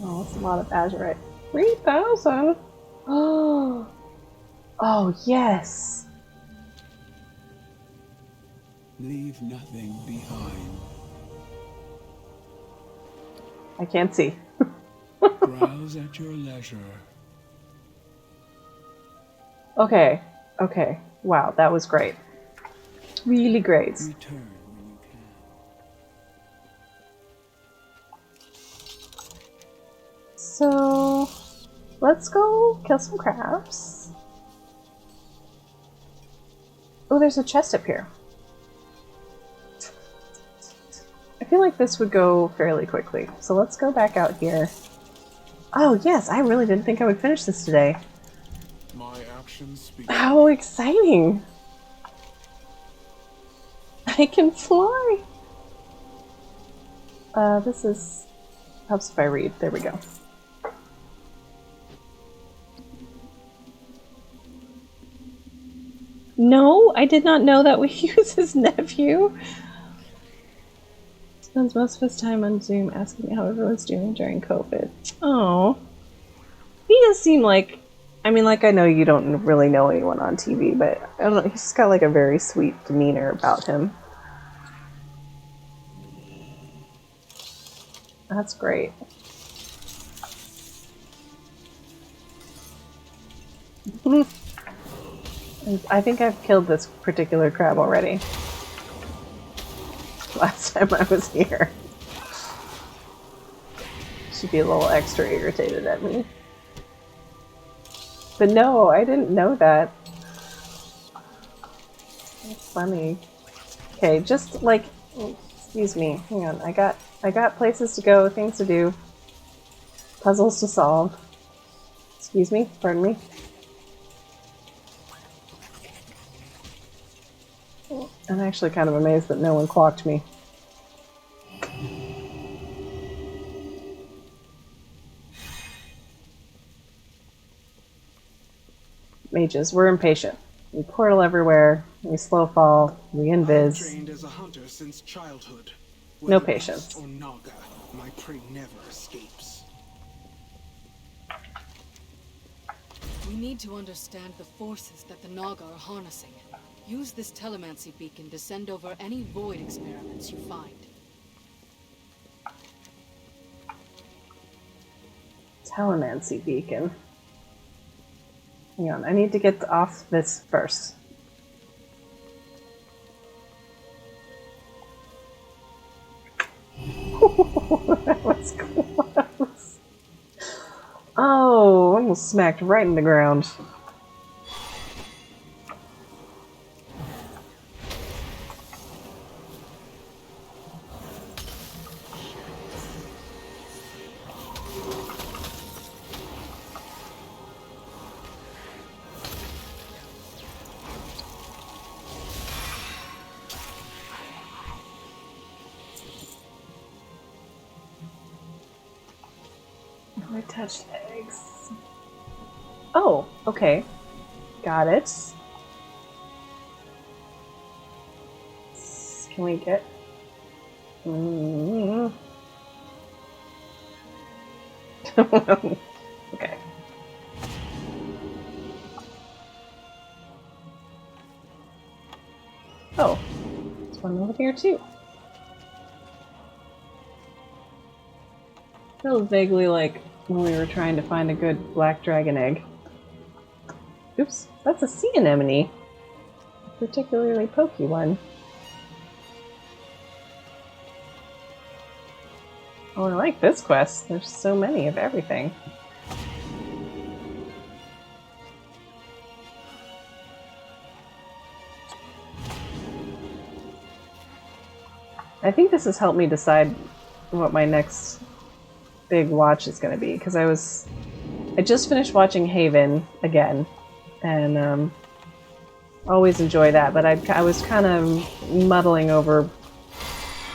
Oh, that's a lot of azurite. 3,000? Oh! Oh, yes! Leave nothing behind. I can't see. Browse at your leisure. Okay, okay. Wow, that was great. Really great. Return when you can. So, let's go kill some crabs. Oh, there's a chest up here. I feel like this would go fairly quickly. So let's go back out here. Oh yes, I really didn't think I would finish this today. My actions speak. How exciting! I can fly! This is... helps if I read. There we go. No, I did not know that we use his nephew. Spends most of his time on Zoom asking me how everyone's doing during COVID. Oh, he does seem like, I mean, like, I know you don't really know anyone on TV, but I don't know, he's just got like a very sweet demeanor about him. That's great. I think I've killed this particular crab already. last time I was here. She'd be a little extra irritated at me. But no, I didn't know that. That's funny. Okay, just like, excuse me, hang on. I got places to go, things to do, puzzles to solve. Excuse me, pardon me. I'm actually kind of amazed that no one clocked me. Mages, we're impatient. We portal everywhere, we slow fall, we invis. I've trained as a hunter since childhood. No Whether patience. beast or naga, my prey never escapes. We need to understand the forces that the Naga are harnessing. Use this telemancy beacon to send over any void experiments you find. Telemancy beacon. Hang on, I need to get off this first. That was close. Oh, almost smacked right in the ground. I touched eggs. Oh, okay. Got it. Can we get... Okay. Oh, there's one over here too. Feels vaguely like when we were trying to find a good black dragon egg. Oops, that's a sea anemone. A particularly pokey one. Oh, I like this quest. There's so many of everything. I think this has helped me decide what my next big watch is going to be, because I just finished watching Haven again, and always enjoy that, but I was kind of muddling over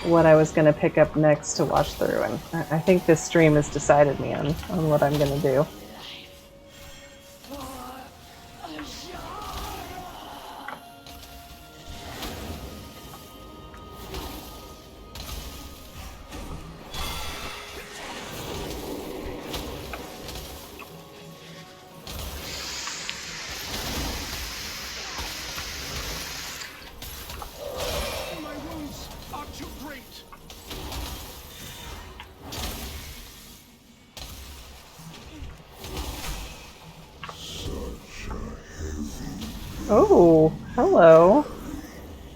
what I was going to pick up next to watch through, and I think this stream has decided me on what I'm going to do. Oh, hello.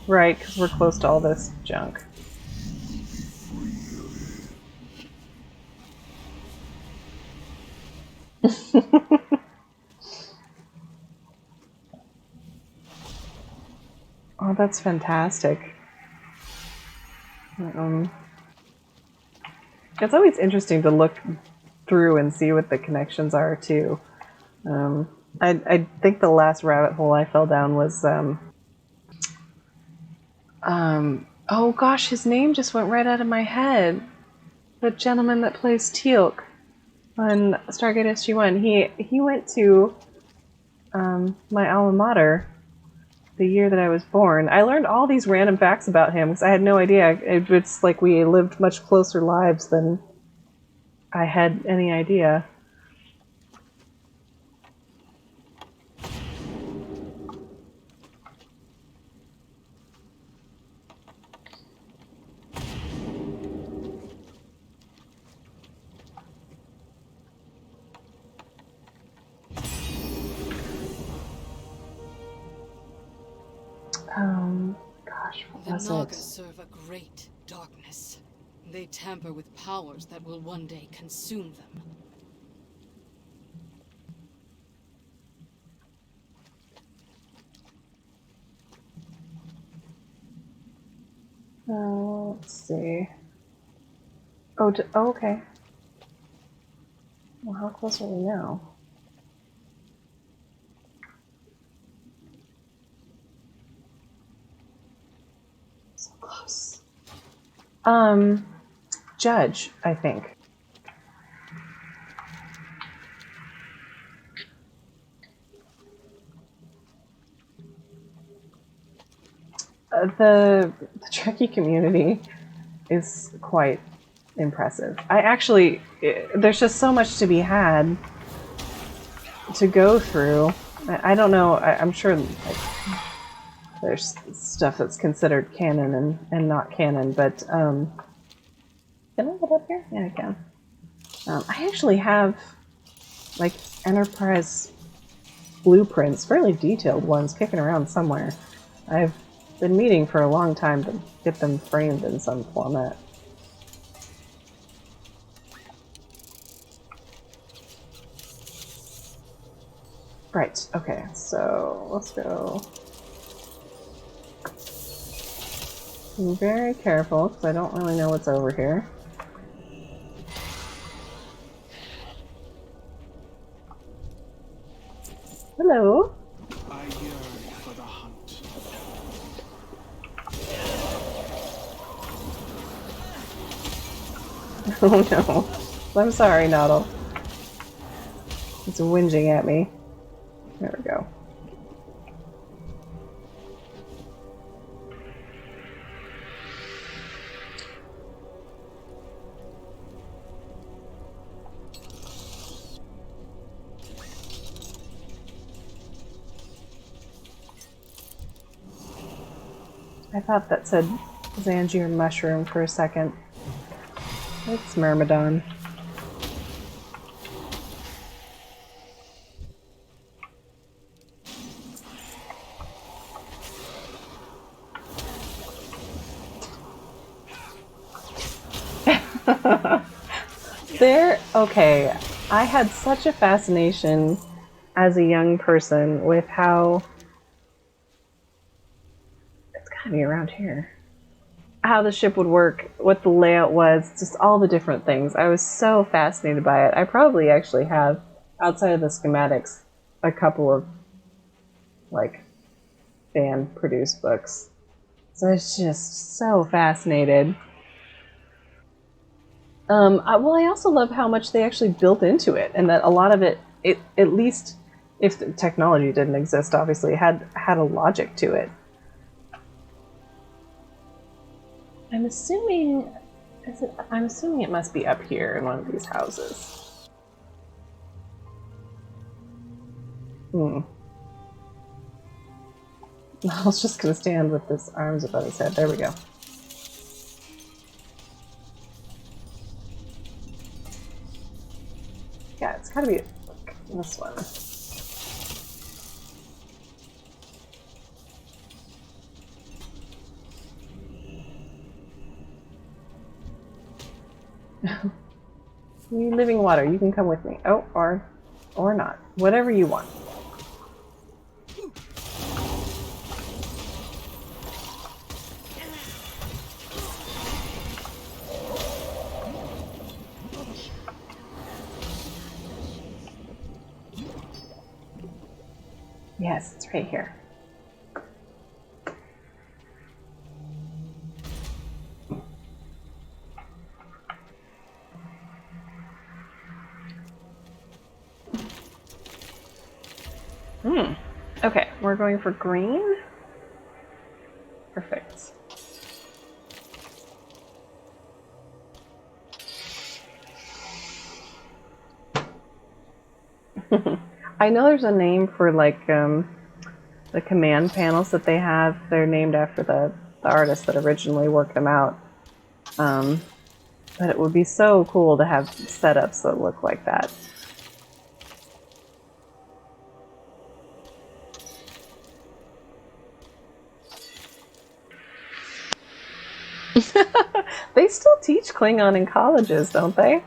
Right, because we're close to all this junk. Oh, that's fantastic. It's always interesting to look through and see what the connections are, too. I think the last rabbit hole I fell down was, oh gosh, his name just went right out of my head. The gentleman that plays Teal'c on Stargate SG-1. He went to, my alma mater the year that I was born. I learned all these random facts about him because I had no idea. It's like we lived much closer lives than I had any idea. gosh, what The was Naga it? serve a great darkness. They tamper with powers that will one day consume them. Let's see. Oh, oh, okay. Well, how close are we now? So close. Judge, I think. The Trekkie community is quite impressive. There's just so much to be had to go through. I don't know. I'm sure like, there's stuff that's considered canon and not canon, but can I get up here? Yeah, I can. I actually have like Enterprise blueprints, fairly detailed ones, kicking around somewhere. I've been meaning for a long time to get them framed in some format. Right, okay, so let's go. Be very careful, because I don't really know what's over here. Hello? I yearn for the hunt. Oh no. I'm sorry, Noddle. It's whinging at me. There we go. I thought that said Zangier mushroom for a second. It's Myrmidon. Okay. I had such a fascination as a young person with how, it's gotta be around here, how the ship would work, what the layout was, just all the different things. I was so fascinated by it. I probably actually have, outside of the schematics, a couple of, like, fan-produced books. So I was just so fascinated. Well, I also love how much they actually built into it, and that a lot of it, at least if the technology didn't exist, obviously, had a logic to it. I'm assuming it must be up here in one of these houses. I was just gonna stand with his arms above his head. There we go. Yeah, it's gotta be like, this one. You living water, you can come with me. Oh, or not. Whatever you want. Yes, it's right here. Okay, we're going for green. Perfect. I know there's a name for like the command panels that they have. They're named after the artist that originally worked them out. But it would be so cool to have setups that look like that. They still teach Klingon in colleges, don't they?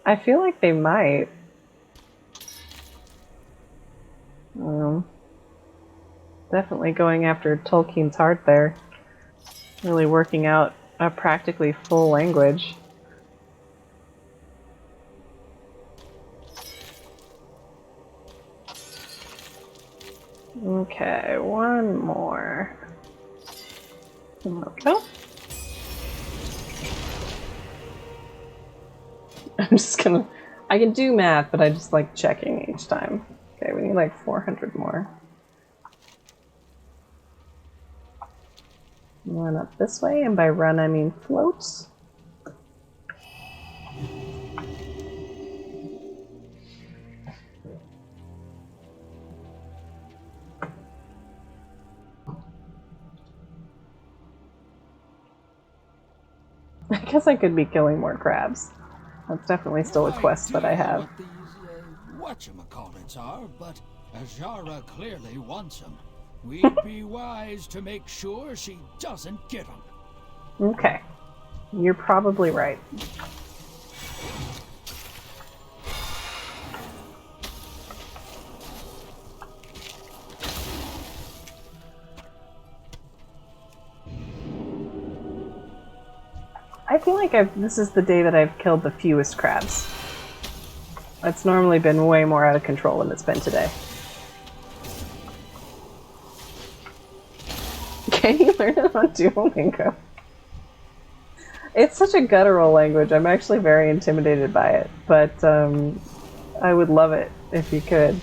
I feel like they might. Definitely going after Tolkien's heart there. Really working out a practically full language. Okay, one more. There we go. I'm just gonna... I can do math, but I just like checking each time. Okay, we need like 400 more. Run up this way, and by run I mean floats. I guess I could be killing more crabs. That's definitely still a quest that I have. What these whatchamacallits are, but Azara clearly wants them. We'd be wise to make sure she doesn't get them. Okay. You're probably right. I feel like this is the day that I've killed the fewest crabs. It's normally been way more out of control than it's been today. Can you learn it on Duolingo? It's such a guttural language. I'm actually very intimidated by it, but I would love it if you could.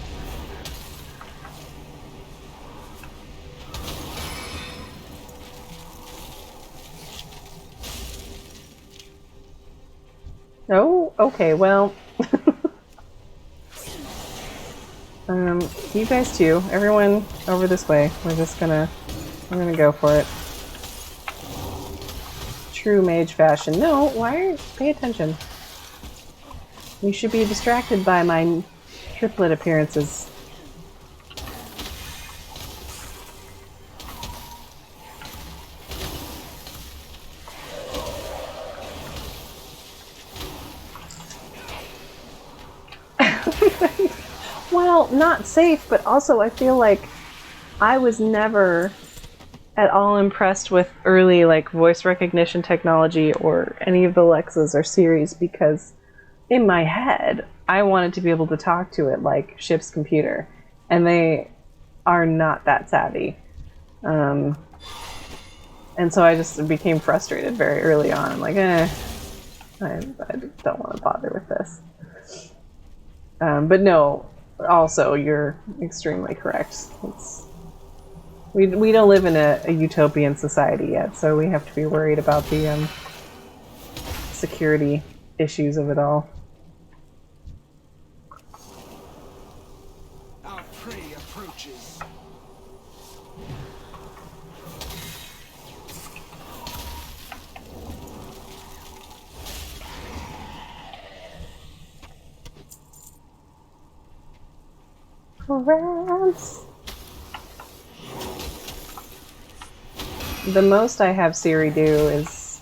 Oh, okay, well... you guys too. Everyone over this way. We're gonna go for it. True mage fashion. No, pay attention. You should be distracted by my triplet appearances. Well, not safe, but also I feel like I was never at all impressed with early like voice recognition technology or any of the Alexas or Siris, because in my head I wanted to be able to talk to it like ship's computer, and they are not that savvy. And so I just became frustrated very early on. I'm like, I don't want to bother with this. But no, also, you're extremely correct. We don't live in a utopian society yet, so we have to be worried about the security issues of it all. Our prey approaches. Crabs. The most I have Siri do is...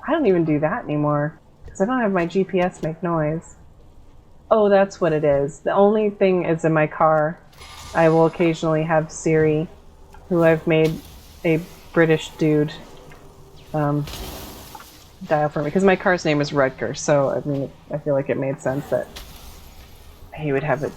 I don't even do that anymore, because I don't have my GPS make noise. Oh, that's what it is. The only thing is in my car, I will occasionally have Siri, who I've made a British dude, dial for me. Because my car's name is Rutger, so I mean, I feel like it made sense that he would have it